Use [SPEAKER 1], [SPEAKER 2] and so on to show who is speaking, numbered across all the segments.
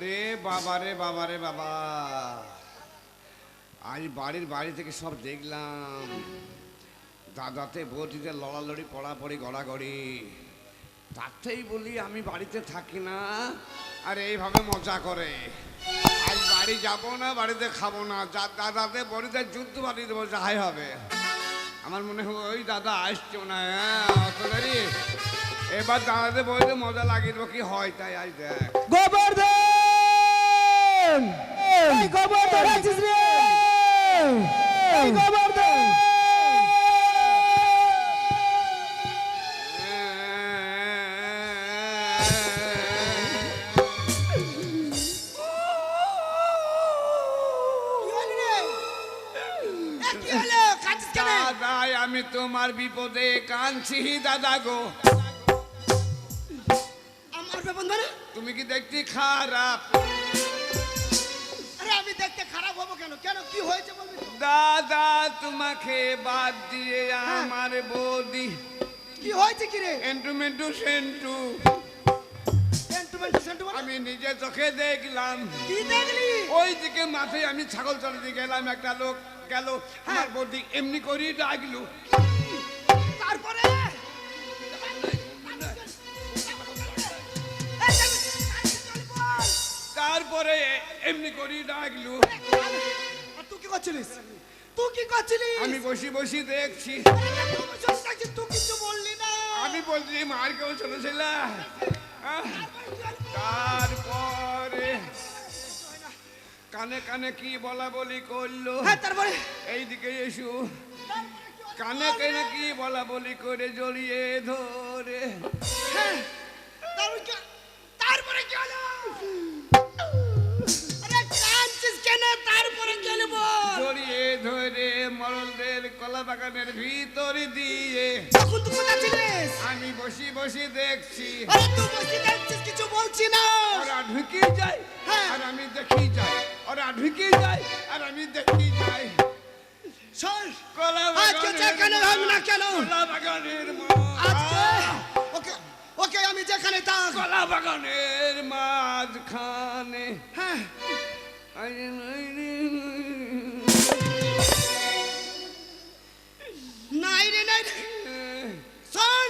[SPEAKER 1] ওরে বাবা রে বাবা রে বাবা, আজ বাড়ি থেকে সব দেখলাম, দাদাতে বৌদিতে লড়ালড়ি পড়াপড়ি গড়াগড়ি। তাতেই বলি আমি বাড়িতে থাকি না, আর এইভাবে মজা করে। আজ বাড়ি যাবো না, বাড়িতে খাবো না, দাদাতে বৌদিতে যুদ্ধ বাড়ি দেবো, যাই হবে। আমার মনে হয় ওই দাদা আসছে না, হ্যাঁ অত দেরি। এবার দাদাতে বৌদিতে মজা লাগিয়ে দেবো, কি হয় তাই। আজ দেখ
[SPEAKER 2] গোবর্ধন, এই গোবর্ধন আছিস রে, এই গোবর্ধন।
[SPEAKER 1] দাদাই আমি তোমার বিপদে কাঁদছি দাদা গো।
[SPEAKER 3] আমার বিপদ মানে?
[SPEAKER 1] তুমি কি দেখতে খারাপ?
[SPEAKER 3] আরে আমি দেখতে খারাপ হবো কেন? কেন কি হয়েছে বলবি?
[SPEAKER 1] দাদা তোমাকে বাদ দিয়ে আমার বৌদি।
[SPEAKER 3] কি হয়েছে কি রে?
[SPEAKER 1] এন্টুমেন্টু সেন্টু। আমি নিজে চোখে দেখলাম।
[SPEAKER 3] কি দেখলি?
[SPEAKER 1] ওই দিকে মাথায় আমি ছাগল চড়াতে গেলাম, একটা লোক গেল, আমার বৌদি এমনি করেই ডাকলো।
[SPEAKER 3] তারপরে
[SPEAKER 1] তারপরে এমনি করেই ডাকলো।
[SPEAKER 3] তুই কি করছিলিস? তুই কি করছিলিস?
[SPEAKER 1] আমি বসি বসি দেখছি।
[SPEAKER 3] তুই কিছু বললি না।
[SPEAKER 1] আমি বলছি মার কেউ চলেছিল। তারপরে কানে কানে কি বলা বলি করলো।
[SPEAKER 3] তারপরে
[SPEAKER 1] এইদিকে এসু কানে কানে কি বলা বলি করে জড়িয়ে ধরে।
[SPEAKER 3] তারপরে কি হলো? আরে কাঁদছিস কেন? তারপরে কি হলো বল?
[SPEAKER 1] জড়িয়ে ধরে মরলদের কলা বাগানের ভিতর দিয়ে।
[SPEAKER 3] তখন তুই কোথায় ছিলিস?
[SPEAKER 1] আমি বসি বসি দেখছি।
[SPEAKER 3] আরে তুই বসে দেখছিস, কিছু বলছি না।
[SPEAKER 1] ওরা ঢুকে যায় আর আমি দেখি যাই, ওরা ঢুকে যায় আর আমি দেখি যাই।
[SPEAKER 3] শোন,
[SPEAKER 1] কলা
[SPEAKER 3] আজকে যেখানে হোক না কেন,
[SPEAKER 1] কলা বাগানের
[SPEAKER 3] আজকে ওকে ওকে আমি যেখানে থাক,
[SPEAKER 1] কলা বাগানের মাঝখানে।
[SPEAKER 3] হ্যাঁ নাই রে নাই রে। শোন,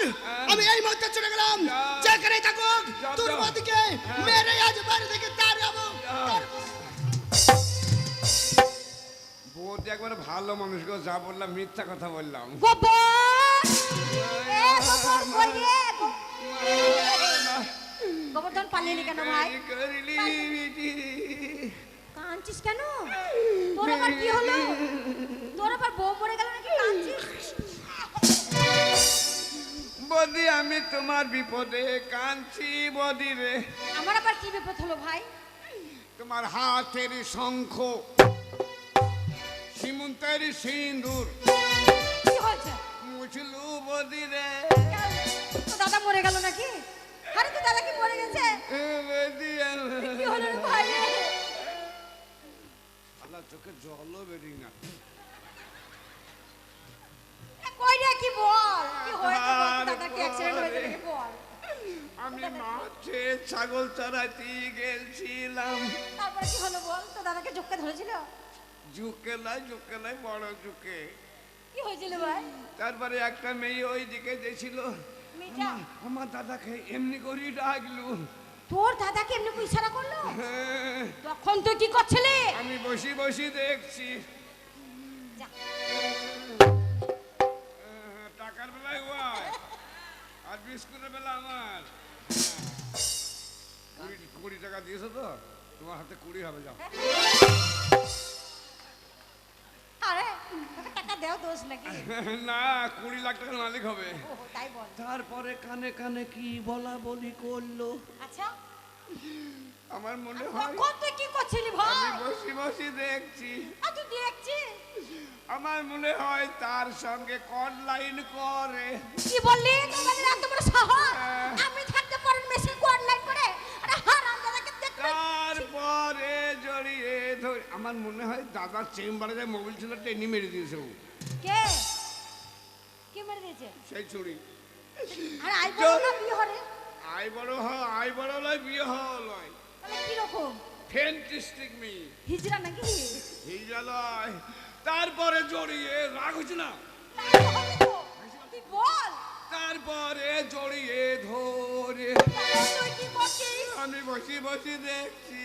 [SPEAKER 3] আমি এই মুহূর্তে চলে গেলাম, যেখানে থাকুক তোর বদিকে মেরে আজ বাড়ি থেকে তার যাবো।
[SPEAKER 1] বৌদি একবার ভালো মানুষ গো, যা বললাম মিথ্যা কথা বললাম।
[SPEAKER 4] গোবর্ধন পালিয়ে কেন ভাই? কাঁদছিস কেন? তোর আবার কি হলো? তোর আবার বউ পড়ে গেল নাকি কাঁদছিস?
[SPEAKER 1] বৌদি আমি তোমার বিপদে কাঁদছি বৌদি রে।
[SPEAKER 4] আমার আবার কি বিপদ হলো ভাই?
[SPEAKER 1] তোমার হাতের শঙ্খ, সীমন্তের সিঁদুর
[SPEAKER 4] কি হয়েছে?
[SPEAKER 1] মুছলু বৌদি রে।
[SPEAKER 4] তো দাদা মরে গেল নাকি? আরে তো দাদা কি মরে গেছে? কি হলো রে ভাই?
[SPEAKER 1] আল্লাহ চোখে জলও বেরিয়ে না।
[SPEAKER 4] কই রে কি বল? কি হয়েছে বল? দাদা কি অ্যাক্সিডেন্ট হয়েছে নাকি বল?
[SPEAKER 1] আমি মাঠে ছাগল চড়াতে গেছিলাম।
[SPEAKER 4] তারপরে কি হলো বল? তো দাদাকে জোকে ধরেছিল?
[SPEAKER 1] ঝুঁকে নাই বড় ঝুঁকে।
[SPEAKER 4] কি হয়েছিল ভাই?
[SPEAKER 1] তারপরে একটা মেয়ে ওই দিকে গেছিল,
[SPEAKER 4] মেয়েটা
[SPEAKER 1] আমার দাদাকে এমনি করেই ডাকলু।
[SPEAKER 4] তোর দাদাকে এমনি ইশারা করলো? তখন তুই কি করছিলি?
[SPEAKER 1] আমি বসি বসি দেখছি।
[SPEAKER 4] যা।
[SPEAKER 1] টাকার বেলায় হয় আর বিস্কুটের বেলা আমার। 20 টাকা দিয়েছো তো, তোমার হাতে 20 হবে। যাও।
[SPEAKER 4] আরে তোকে টাকা দেও দোষ নাকি?
[SPEAKER 1] না, 20 লাখ টাকার মালিক হবে।
[SPEAKER 4] ও তাই বল।
[SPEAKER 1] তারপরে কানে কানে কি বলা বলি করলো।
[SPEAKER 4] আচ্ছা
[SPEAKER 1] আমার মনে হয়
[SPEAKER 4] কখন তুই কি করছিলি ভাই?
[SPEAKER 1] আমি বসি বসি দেখছি।
[SPEAKER 4] তুই দেখছিস?
[SPEAKER 1] আমার মনে হয় তার সঙ্গে কল লাইন করে।
[SPEAKER 4] কি বললি? তোমাদের এত বড় সাহস? আমি থাকতে পারেন মেশে কোয়াড লাইন করে? আরে হারাম দাদাকে দেখতে।
[SPEAKER 1] তারপরে জড়িয়ে ধরে আমার মনে হয় দাদার চেম্বারে যে মোবাইল ছিল টেনে মেরে দিয়েছে ও।
[SPEAKER 4] কে কে মেরে দিয়েছে?
[SPEAKER 1] সেই ছুরি।
[SPEAKER 4] আরে আই বড় না বিয়ে হরে?
[SPEAKER 1] আই বড় লয় বিয়ে লয়।
[SPEAKER 4] তাহলে কি রকম কিরকম?
[SPEAKER 1] Fantastic me.
[SPEAKER 4] হিজড়া নাকি?
[SPEAKER 1] হিজড়ালয়। তারপরে জড়িয়ে রাগ হচ্ছে না,
[SPEAKER 4] তুই বল।
[SPEAKER 1] তারপরে জড়িয়ে ধরে
[SPEAKER 4] তুই কি করছিস?
[SPEAKER 1] আমি বসে বসে দেখছি,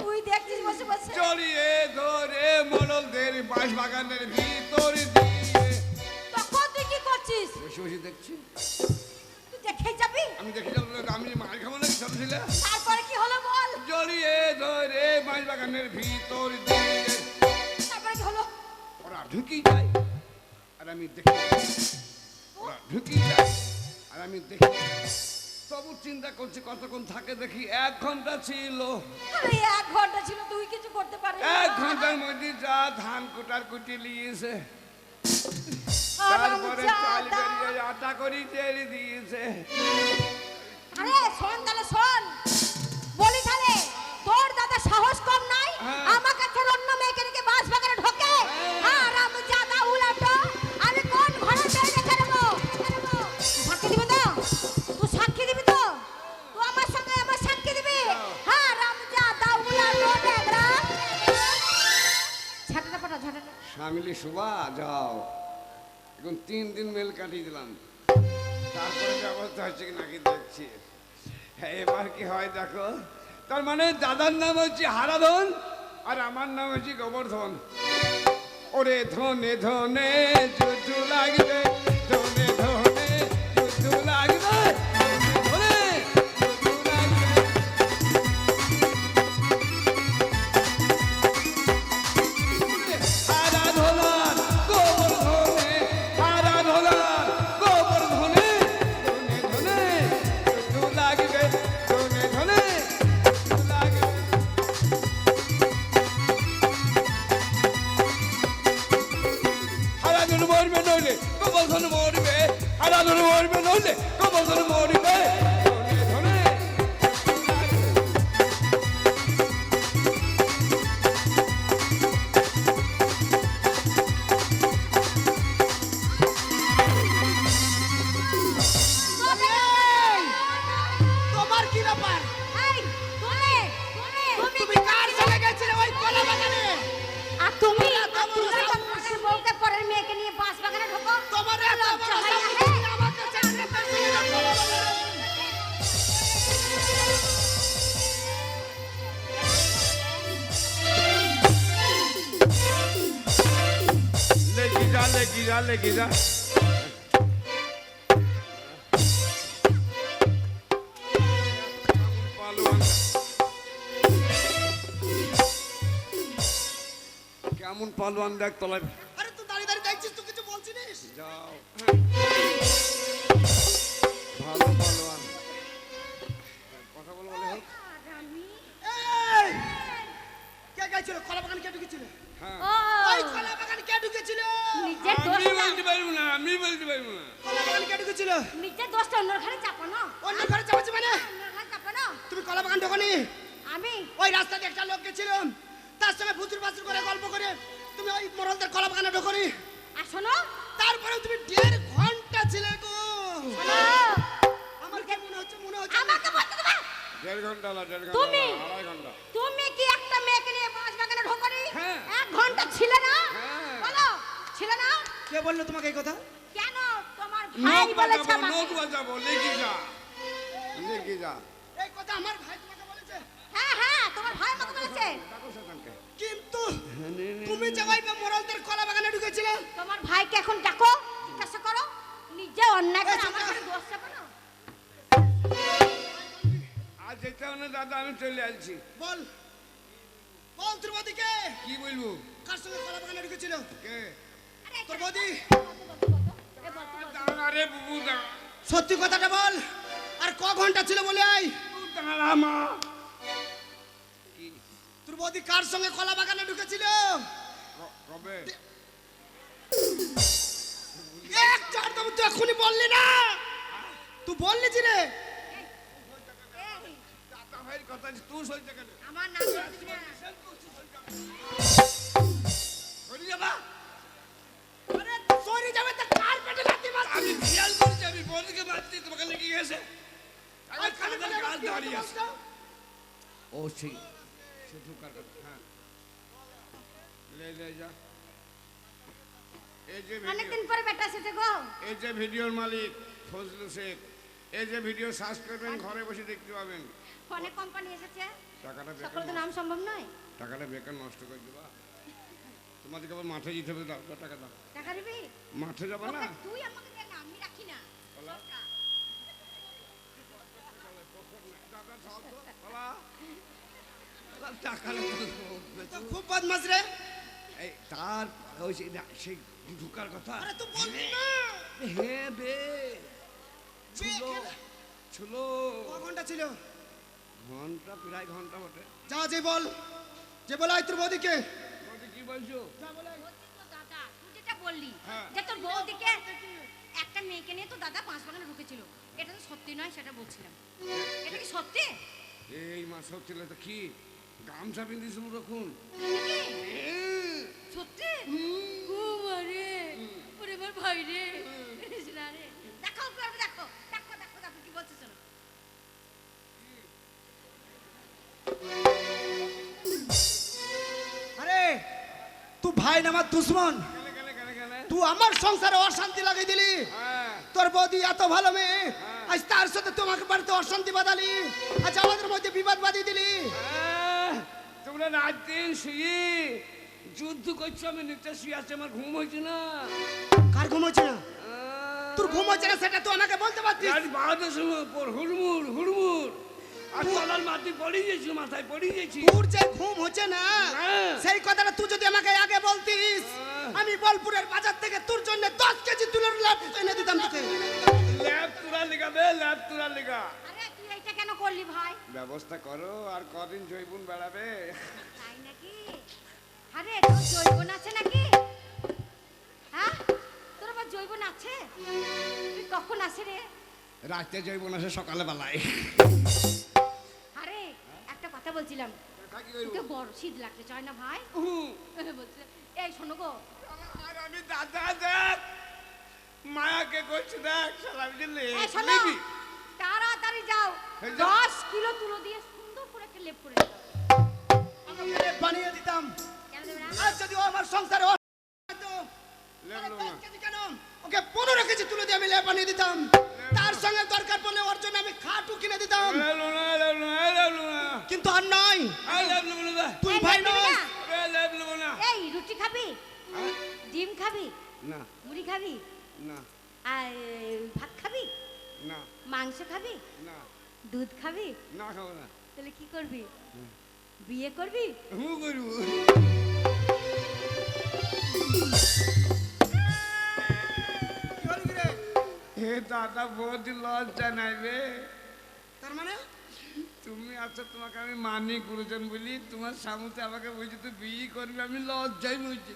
[SPEAKER 4] তুই দেখছিস বসে বসে?
[SPEAKER 1] জড়িয়ে ধরে মোড়লদের বাঁশ বাগানের ভিতর দিয়ে।
[SPEAKER 4] তখন তুই কি করছিস?
[SPEAKER 1] বসে বসে দেখছি।
[SPEAKER 4] তুই দেখে যাবি?
[SPEAKER 1] আমি দেখি আমি মার খাবো না সব ছিল।
[SPEAKER 4] তারপরে কি হলো বল?
[SPEAKER 1] জড়িয়ে ধরে বাঁশ বাগানের ভিতর দিয়ে
[SPEAKER 4] তারপরে কি হলো?
[SPEAKER 1] ওরা ঢুকি যায় আর আমি দেখি, ওরা ঢুকি যায় আর আমি দেখি। তবু চিন্তা করছি কতক্ষণ থাকে, দেখি 1 ঘন্টা ছিল।
[SPEAKER 4] আরে 1 ঘন্টা ছিল, তুই কিছু করতে পারিস?
[SPEAKER 1] 1 ঘন্টার মধ্যে যা ধান কুটার কুটি লিয়েছে, তারপরে চাল বেরিয়ে আটা করি টেরি দিয়েছে।
[SPEAKER 4] আরে শোন তাহলে শোন, বলি তাহলে তোর দাদা সাহস কম নাই?
[SPEAKER 1] হ্যাঁ।
[SPEAKER 4] আমাকে ছেড়ে অন্য মেয়েকে নিয়ে বাস বাগানে ঢোকে? আর আমি জাদা উলাটো, আমি কোন ঘরে বের রেখে দেবো? সাক্ষী দিবি তো? তুই সাক্ষী দিবি তো? তুই আমার সঙ্গে আমার সাক্ষী দিবি? হ্যাঁ রাম জাদা উলাটো নেগরা। ঝাঁটাটা পাঠা ঝাঁটাটা।
[SPEAKER 1] স্বামীলি শুভা যাও, এখন 3 দিন মেল কাটিয়ে দিলাম, তারপরে যে অবস্থা হচ্ছে কি নাকি দেখছি। হ্যাঁ, এবার কি হয় দেখো। তার মানে দাদার নাম হচ্ছে হারাধন আর আমার নাম হচ্ছে গোবর্ধন। ওরে ধনে ধনে যুদ্ধ লাগবে, ধনে ধনে যুদ্ধ লাগবে, ধনে যুদ্ধ লাগবে। আরাধনার গোবর্ধনে, আরাধনার গোবর্ধনে, ধনে ধনে যুদ্ধ লাগবে, ধনে ধনে যুদ্ধ লাগবে। আরাধন মরবে নইলে গোবর্ধন মরবে, আরাধন মরবে নইলে গোবর্ধন মরবে, ধনে ধনে যুদ্ধ লাগবে।
[SPEAKER 3] তোমার কি ব্যাপার?
[SPEAKER 4] এই তুমি
[SPEAKER 3] তুমি কার সঙ্গে গেছিলে ওই কলা বাগানে?
[SPEAKER 4] আর তুমি
[SPEAKER 3] তোমার
[SPEAKER 4] তোমার বউকে পরের মেয়েকে নিয়ে বাস বাগানে ঢোকো?
[SPEAKER 3] তোমার এত বড়
[SPEAKER 4] লজ্জা হয় না,
[SPEAKER 3] সাহস,
[SPEAKER 4] হে?
[SPEAKER 3] তুমি আমাকে ছেড়ে তার সঙ্গে যাও কলা বাগানে।
[SPEAKER 1] লেগি যা লেগি যা লেগি যা। কেমন পালোয়ান দেখ তলায়।
[SPEAKER 3] আরে তুই দাঁড়িয়ে দাঁড়িয়ে দেখছিস, তুই কিছু বলছিস?
[SPEAKER 1] যাও, ভালো পালোয়ান, কথা বল বলে হোক।
[SPEAKER 3] এই! কে গেছিল কলা বাগানে? কে ঢুকেছিল?
[SPEAKER 1] হ্যাঁ,
[SPEAKER 4] ও,
[SPEAKER 3] ওই কলা বাগানে কে ঢুকেছিল?
[SPEAKER 4] নিজের দোষ
[SPEAKER 1] আমি
[SPEAKER 4] না,
[SPEAKER 1] বলতে পারবো না, আমি বলতে পারবো না।
[SPEAKER 3] কলা বাগানে কে ঢুকেছিল?
[SPEAKER 4] নিজের দোষটা অন্যর ঘরে চাপো না,
[SPEAKER 3] অন্য ঘরে চাপাচ্ছি মানে?
[SPEAKER 4] অন্যর ঘরে চাপো না।
[SPEAKER 3] তুমি কলা বাগান ঢোকনি?
[SPEAKER 4] আমি
[SPEAKER 3] ওই রাস্তা দিয়ে একটা লোক গেছিল, তার সঙ্গে ফুচুর ফাচুর করে গল্প করে তুমি ওই মোড়লদের কলা বাগানে ঢোকনি?
[SPEAKER 4] আর শোনো,
[SPEAKER 3] তারপরে তুমি 1.5 ঘন্টা ছিলে গো।
[SPEAKER 4] শোনো,
[SPEAKER 3] আমার কি মনে হচ্ছে, মনে হচ্ছে
[SPEAKER 4] আমাকে বলতে দেবে?
[SPEAKER 1] 1.5 ঘন্টা না, 1.5 ঘন্টা
[SPEAKER 4] তুমি?
[SPEAKER 1] না, 2.5 ঘন্টা।
[SPEAKER 4] তুমি কি একটা মেয়েকে নিয়ে বাস বাগানে ঢোকনি?
[SPEAKER 1] হ্যাঁ।
[SPEAKER 4] 1 ঘন্টা ছিলে না?
[SPEAKER 1] হ্যাঁ।
[SPEAKER 4] বলো, ছিলে না?
[SPEAKER 3] কে বললো তোমাকে এই কথা?
[SPEAKER 4] কেন? তোমার ভাই
[SPEAKER 1] নোক
[SPEAKER 4] বলেছে
[SPEAKER 1] বাজাবো,
[SPEAKER 4] আমাকে।
[SPEAKER 1] নোক বাজাবো, লেগে যা, লেগে যা।
[SPEAKER 3] এই কথা আমার ভাই তোমাকে বলেছে?
[SPEAKER 4] হ্যাঁ হ্যাঁ, তোমার ভাই আমাকে বলেছে।
[SPEAKER 1] ডাকো শয়তানকে।
[SPEAKER 3] কিন্তু তুমি যে ওই মোড়লদের কলা বাগানে ঢুকেছিলে,
[SPEAKER 4] তোমার ভাইকে এখন ডাকো, জিজ্ঞাসা করো, নিজে অন্যায় করে
[SPEAKER 3] এই
[SPEAKER 4] আমার
[SPEAKER 3] চুপ
[SPEAKER 4] ঘরে দোষ চাপো না।
[SPEAKER 1] আজ যেতে হবে না দাদা, আমি চলে আসছি।
[SPEAKER 3] বল বল তোর বৌদিকে
[SPEAKER 1] কি বলবো?
[SPEAKER 3] কার সঙ্গে কলা বাগানে ঢুকেছিল?
[SPEAKER 1] কে?
[SPEAKER 4] আরে,
[SPEAKER 3] তোর বৌদি
[SPEAKER 1] দাঁড়া রে বুবু, দাঁড়া।
[SPEAKER 3] সত্যি কথাটা বল। আর ক ঘন্টা ছিল বলে আই?
[SPEAKER 1] দাঁড়া মা।
[SPEAKER 3] তোর বৌদি কার সঙ্গে কলা বাগানে ঢুকেছিল?
[SPEAKER 1] কবে?
[SPEAKER 3] এক চার দাম তুই এখনই বললি না, তুই বললি জি রে।
[SPEAKER 4] এই,
[SPEAKER 1] দাদা ভাইয়ের কথা তুই সহ্য কেন?
[SPEAKER 4] আমার নাম বলবি না।
[SPEAKER 1] সরে যাবা।
[SPEAKER 3] আরে সরি যাবে তা কার পেটে লাথি মারছিস?
[SPEAKER 1] আমি খেয়াল করছি, আমি বন্ধুকে মারছি, তোমাকে লেগে গেছে।
[SPEAKER 3] আর কানে বলে
[SPEAKER 1] গাল দাঁড়িয়ে আছে। ও সেই সে ঢুকার কথা হ্যাঁ লে যা এই যে
[SPEAKER 4] অনেকদিন পরে বেটা এসেছে গো।
[SPEAKER 1] এই যে ভিডিওর মালিক ফজলু শেখ, এই যে ভিডিও সার্চ করবেন ঘরে বসে দেখতে পাবেন।
[SPEAKER 4] অনেক কোম্পানি এসেছে,
[SPEAKER 1] টাকাটা
[SPEAKER 4] সকল তো
[SPEAKER 1] বেকার
[SPEAKER 4] নাম সম্ভব নয়।
[SPEAKER 1] টাকাটা বেকার নষ্ট করে দেবা। তোমাদেরকে আবার মাঠে যেতে হবে, দাও টাকা দাও।
[SPEAKER 4] টাকা দিবি?
[SPEAKER 1] মাঠে যাবে না?
[SPEAKER 4] ওকে তুই আমাকে দে না, আমি রাখি না।
[SPEAKER 1] বলা?
[SPEAKER 4] সরকার।
[SPEAKER 1] টাকা দাও তো, বলা। বলা, টাকা দাও।
[SPEAKER 3] তো খুব বদমাশ রে।
[SPEAKER 1] এই তার ওই সেই ঢুকার কথা।
[SPEAKER 3] আরে তুই বলবি না।
[SPEAKER 1] হ্যাঁ বে ছিল ছিল
[SPEAKER 3] ক ঘন্টা ছিল?
[SPEAKER 1] ঘন্টা প্রায় ঘন্টা বটে।
[SPEAKER 3] যা যে বল, যে বল আয় তোর বৌদিকে।
[SPEAKER 1] বৌদি কি বলছো?
[SPEAKER 4] বলছি তো দাদা, তুই যেটা বললি
[SPEAKER 1] হ্যাঁ।
[SPEAKER 4] যে তোর বৌদিকে একটা মেয়েকে নিয়ে তো দাদা 5 বাগানে ঢুকেছিল, এটা তো সত্যি নয়, সেটা বলছিলাম। এটা কি সত্যি?
[SPEAKER 1] এই মাস হচ্ছিল তো কি গামছা পিন্ধিছিল তখন।
[SPEAKER 4] সত্যি? ও আরে ওরে আমার ভাই রে, না রে, দেখো দেখো দেখো দেখো দেখো দেখো কি বলছিস শোনো।
[SPEAKER 3] আরে তুই ভাই না আমার দুশ্মন।
[SPEAKER 1] কেনে কেনে কেনে কেনে
[SPEAKER 3] তুই আমার সংসারে অশান্তি লাগিয়ে দিলি।
[SPEAKER 1] হ্যাঁ
[SPEAKER 3] তোর বৌদি এত ভালো মেয়ে, আজ তার সাথে তোমাকে বাড়িতে অশান্তি বাঁধালি, আজ আমাদের মধ্যে বিবাদ বাঁধিয়ে দিলি।
[SPEAKER 1] তোমরা রাত দিন শুয়ে যুদ্ধ করছো, আমি নিচে শুয়ে আছি, আমার ঘুম হয়েছে না।
[SPEAKER 3] কার ঘুম হচ্ছে না? তোর ঘুম হচ্ছে না সেটা তুই আমাকে বলতে পারতিস।
[SPEAKER 1] রাত 12টার সময় পর হুড়মুড় হুড়মুড় আর তলার মাটি পড়ে গেছিল, মাথায় পড়ে গেছি।
[SPEAKER 3] তোর যে ঘুম হচ্ছে না
[SPEAKER 1] হ্যাঁ।
[SPEAKER 3] সেই কথাটা তুই যদি আমাকে আগে বলতিস, আমি বোলপুরের বাজার থেকে তোর জন্য 10 কেজি তুলোর লাভ এনে দিতাম তোকে।
[SPEAKER 1] ল্যাব তুরা লিগা বে, ল্যাব তুরা লিগা।
[SPEAKER 4] আরে তুই এইটা কেন করলি ভাই?
[SPEAKER 1] ব্যবস্থা করো, আর কদিন জৈবুন বেড়াবে।
[SPEAKER 4] তাই নাকি? আরে তোর জৈবন আছে নাকি? হ্যাঁ, তোর আবার জৈবন আছে? তুই কখন আসে রে?
[SPEAKER 1] রাতে জৈবন আসে সকালে বেলায়।
[SPEAKER 4] আরে একটা কথা বলছিলাম, তোকে বড় শীত লাগতে চায় না ভাই? বলছিলাম এই শোনো গো,
[SPEAKER 1] আর আমি দাদা দেখ মায়াকে কইছি দেখ সালাম দিলে
[SPEAKER 4] এই শোনো, তাড়াতাড়ি যাও,
[SPEAKER 1] এই যাও।
[SPEAKER 4] 10 কিলো তুলো দিয়ে সুন্দর করে একটা লেপ করে দাও।
[SPEAKER 3] আমাকে লেপ বানিয়ে দিতাম।
[SPEAKER 4] কেন দেবে না?
[SPEAKER 3] আর যদি ও আমার সংসারে অশান্তি হতো,
[SPEAKER 1] লেপ
[SPEAKER 3] তাহলে
[SPEAKER 1] নেবো না।
[SPEAKER 3] 10 কেজি কেন? ওকে 15 কেজি তুলে দিয়ে আমি লেপ বানিয়ে দিতাম। তার সঙ্গে দরকার পড়লে ওর জন্য আমি খাটু কিনে দিতাম।
[SPEAKER 1] লেবলু না, লেবলু না, লেবলু না।
[SPEAKER 3] কিন্তু আর নয়,
[SPEAKER 1] লেবলু না।
[SPEAKER 3] তুই
[SPEAKER 4] এই
[SPEAKER 3] ভাই
[SPEAKER 4] লেপ দিবি
[SPEAKER 3] নয়।
[SPEAKER 4] না?
[SPEAKER 1] লেবলু না।
[SPEAKER 4] এই রুটি খাবি, ডিম খাবি,
[SPEAKER 1] না
[SPEAKER 4] মুড়ি খাবি,
[SPEAKER 1] না
[SPEAKER 4] আর ভাত খাবি,
[SPEAKER 1] না
[SPEAKER 4] মাংস খাবি,
[SPEAKER 1] না
[SPEAKER 4] দুধ খাবি?
[SPEAKER 1] না খাবো না।
[SPEAKER 4] তাহলে কি করবি? বিয়ে করবি?
[SPEAKER 1] হু করবো।
[SPEAKER 3] কি হলো কি রে?
[SPEAKER 1] হে দাদা বহুত লজ্জা নাই রে।
[SPEAKER 3] তার মানে
[SPEAKER 1] তুমি আছো, তোমাকে আমি মানি গুরুজন বলি, তোমার সামুতে আমাকে বলছি তুই বিয়ে করবি, আমি লজ্জাই বলছি।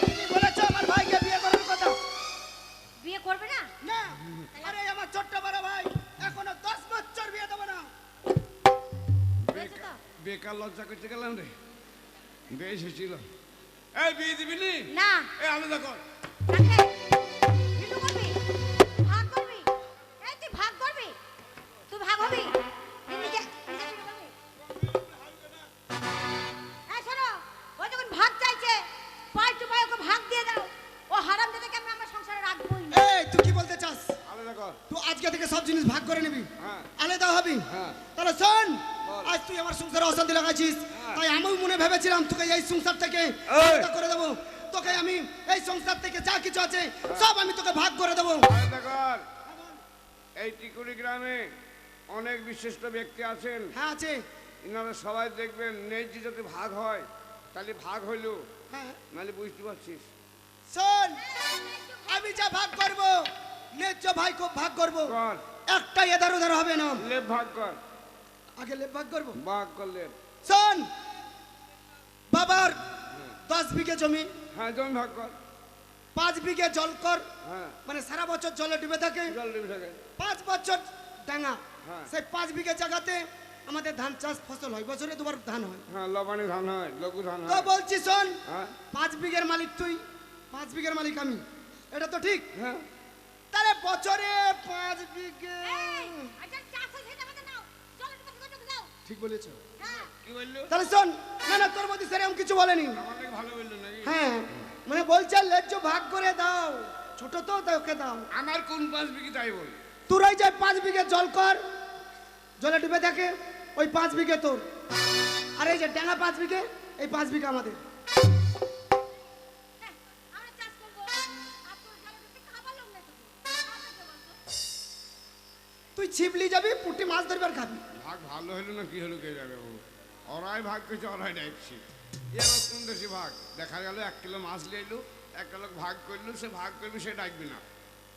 [SPEAKER 3] তুমি বলেছো আমার ভাইকে বিয়ে করার কথা?
[SPEAKER 4] বিয়ে করবে না?
[SPEAKER 3] না, আরে আমার ছোট্ট বড় ভাই এখনো 10 বছর বিয়ে দেব না।
[SPEAKER 4] হয়েছে তো?
[SPEAKER 1] বেকার লজ্জা করতে গেলাম রে, বেশ হয়েছিল। এই বিয়ে দিবি নি?
[SPEAKER 4] না।
[SPEAKER 1] এই আলাদা কর।
[SPEAKER 4] কাকে? বিলু করবি? ভাগ করবি? এই তুই ভাগ করবি? তুই ভাগ হবি? তুই নিজে বিলু করবি? এই শোনো, ও যখন ভাগ চাইছে, পাই টু পাই ওকে ভাগ দিয়ে দাও। ও হারামজাদাকে আমি আমার সংসারে রাখবোই না।
[SPEAKER 3] এই তুই কি বলতে চাস?
[SPEAKER 1] আলাদা কর।
[SPEAKER 3] তুই আজকে থেকে সব জিনিস ভাগ করে নিবি,
[SPEAKER 1] হ্যাঁ।
[SPEAKER 3] আলাদা হবি।
[SPEAKER 1] হ্যাঁ।
[SPEAKER 3] তাহলে শোন,
[SPEAKER 1] বল।
[SPEAKER 3] আজ তুই আমার সংসারে অশান্তি লাগাইছিস, তাই আমিও মনে ভেবেছিলাম তোকে এই সংসার থেকে
[SPEAKER 1] এই।
[SPEAKER 3] আলাদা করে দেবো। তোকে আমি এই সংসার থেকে যা কিছু আছে সব আমি তোকে ভাগ করে দেবো।
[SPEAKER 1] আলাদা কর। এই টিকুরি গ্রামে অনেক বিশিষ্ট ব্যক্তি আছেন,
[SPEAKER 3] হ্যাঁ আছে।
[SPEAKER 1] ইনারা সবাই দেখবেন ন্যায্য যদি ভাগ হয় তাহলে ভাগ হইল,
[SPEAKER 3] হ্যাঁ
[SPEAKER 1] নাহলে বুঝতে পারছিস।
[SPEAKER 3] শোন, আমি যা ভাগ করব ন্যায্য ভাই খুব ভাগ করব,
[SPEAKER 1] কর।
[SPEAKER 3] একটা এধার ওধার হবে না।
[SPEAKER 1] লেপ ভাগ কর।
[SPEAKER 3] আগে লেপ ভাগ করব।
[SPEAKER 1] ভাগ করলে
[SPEAKER 3] শোন, বাবার 10 বিঘে জমি,
[SPEAKER 1] হ্যাঁ জমি ভাগ কর।
[SPEAKER 3] 5 বিঘে জল কর,
[SPEAKER 1] হ্যাঁ
[SPEAKER 3] মানে সারা বছর জলে ডুবে থাকে।
[SPEAKER 1] জল দিবি থাকে।
[SPEAKER 3] 5 বছর ডাঙা,
[SPEAKER 1] হ্যাঁ।
[SPEAKER 3] সেই 5 বিঘে জায়গাতে আমাদের ধান চাষ ফসল হয়, বছরে দুবার ধান হয়।
[SPEAKER 1] হ্যাঁ লবানি ধান হয়, লঘু ধান
[SPEAKER 3] তো
[SPEAKER 1] হয়।
[SPEAKER 3] বলছি শোন,
[SPEAKER 1] হ্যাঁ
[SPEAKER 3] 5 বিঘের মালিক তুই, 5 বিঘের মালিক আমি, এটা তো ঠিক?
[SPEAKER 1] হ্যাঁ
[SPEAKER 3] তাহলে বছরে 5 বিঘে
[SPEAKER 4] এই, আচ্ছা চাষ হয়ে যাবে তো নাও। চল
[SPEAKER 3] ঠিক বলেছো।
[SPEAKER 4] হ্যাঁ
[SPEAKER 1] কি বললো?
[SPEAKER 3] তাহলে শোন, না না তোর মধ্যে সেরকম কিছু বলেনি।
[SPEAKER 1] আমার থেকে ভালো বললো নাকি?
[SPEAKER 3] হ্যাঁ মানে বলছে লেজ্জ ভাগ করে দাও, ছোট তো তাই ওকে দাও।
[SPEAKER 1] আমার কোন 5 বিঘি তাই বল।
[SPEAKER 3] তোর ওই যে 5 বিঘে জল কর, জলে ডুবে থাকে, ওই 5 বিঘে তোর। আর এই যে ডেঙ্গা 5 বিঘে, এই 5 বিঘা আমাদের।
[SPEAKER 4] হ্যাঁ, আমরা চাষ করবো আর তোর ঘরে ঢুকে খাবার লোক নেই তো আমাকে বলতো
[SPEAKER 3] তুই ছিপলি যাবি, পুঁটি মাছ ধরবার খাবি।
[SPEAKER 1] ভাগ ভালো হলো না কি হলো কে জানে ও। ওরাই ভাগ করছে, ওরাই ডাকছে। এবার কোন দেশে ভাগ? দেখা গেল 1 কিলো মাছ নিয়ে এলো, একটা লোক ভাগ করলো, সে ভাগ করবে, সে ডাকবে না।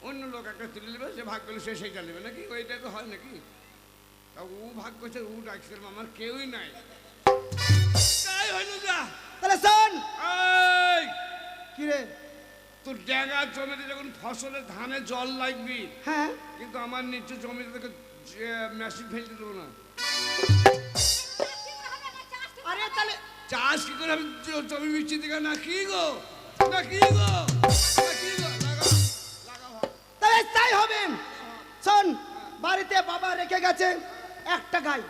[SPEAKER 1] অন্য লোক একটা তুলে নেবে, সে ভাগ করলে সে সেইটা নেবে নাকি? ওইটা তো হয় নাকি? তা ও ভাগ করছে, ও ডাকছে, আমার কেউই নাই। তাই হইল যা।
[SPEAKER 3] তাহলে শোন,
[SPEAKER 1] এই
[SPEAKER 3] কি রে?
[SPEAKER 1] তোর ড্যাঙা জমিতে যখন ফসলের ধানে জল লাগবি,
[SPEAKER 3] হ্যাঁ
[SPEAKER 1] কিন্তু আমার নিচু জমিতে তোকে মেশিন ফেলতে দেবো না।
[SPEAKER 4] কি করে হবে আমার চাষ ঠিক
[SPEAKER 3] আরে তাহলে
[SPEAKER 1] চাষ কি করে আমি জমি বিচ্ছি দিকে না কি গো? না কি গো? না কি গো? লাগা লাগা ভাগ।
[SPEAKER 3] তাহলে তাই হবে। শোন, বাড়িতে বাবা রেখে গেছে একটা গাই,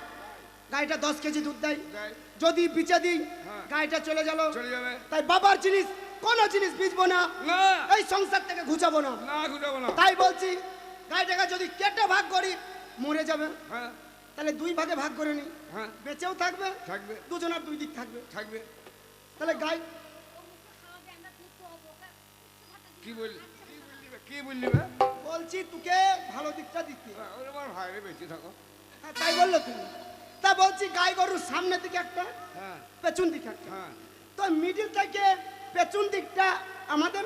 [SPEAKER 3] গাইটা 10 কেজি দুধ দেয়।
[SPEAKER 1] দেয়।
[SPEAKER 3] যদি বিচে দিই,
[SPEAKER 1] হ্যাঁ।
[SPEAKER 3] গাইটা চলে গেল।
[SPEAKER 1] চলে যাবে।
[SPEAKER 3] তাই বাবার জিনিস, কোনো জিনিস বিচবো না,
[SPEAKER 1] না
[SPEAKER 3] এই সংসার থেকে ঘুচাবো না।
[SPEAKER 1] না ঘুরাবো না।
[SPEAKER 3] তাই বলছি, গাইটাকে যদি কেটে ভাগ করি মরে যাবে,
[SPEAKER 1] হ্যাঁ
[SPEAKER 3] তাহলে 2 ভাগে ভাগ করে নি,
[SPEAKER 1] হ্যাঁ
[SPEAKER 3] বেঁচেও থাকবে,
[SPEAKER 1] থাকবে
[SPEAKER 3] দুজনের 2 দিক থাকবে।
[SPEAKER 1] থাকবে।
[SPEAKER 3] তাহলে গাই
[SPEAKER 4] খাওয়াবে আমরা দুধ তো হবো
[SPEAKER 1] কি বললি? কি বললি বে?
[SPEAKER 3] বলছি তোকে ভালো দিকটা দিতে।
[SPEAKER 1] ওই আমার ভাইরে বেঁচে থাকো।
[SPEAKER 3] হ্যাঁ, তাই বললো তুমি। তা বলছি গাই গরুর সামনের দিকে একটা,
[SPEAKER 1] হ্যাঁ
[SPEAKER 3] পেছন দিকে একটা।
[SPEAKER 1] হ্যাঁ
[SPEAKER 3] তো মিডিল থেকে পেছন দিকটা আমাদের,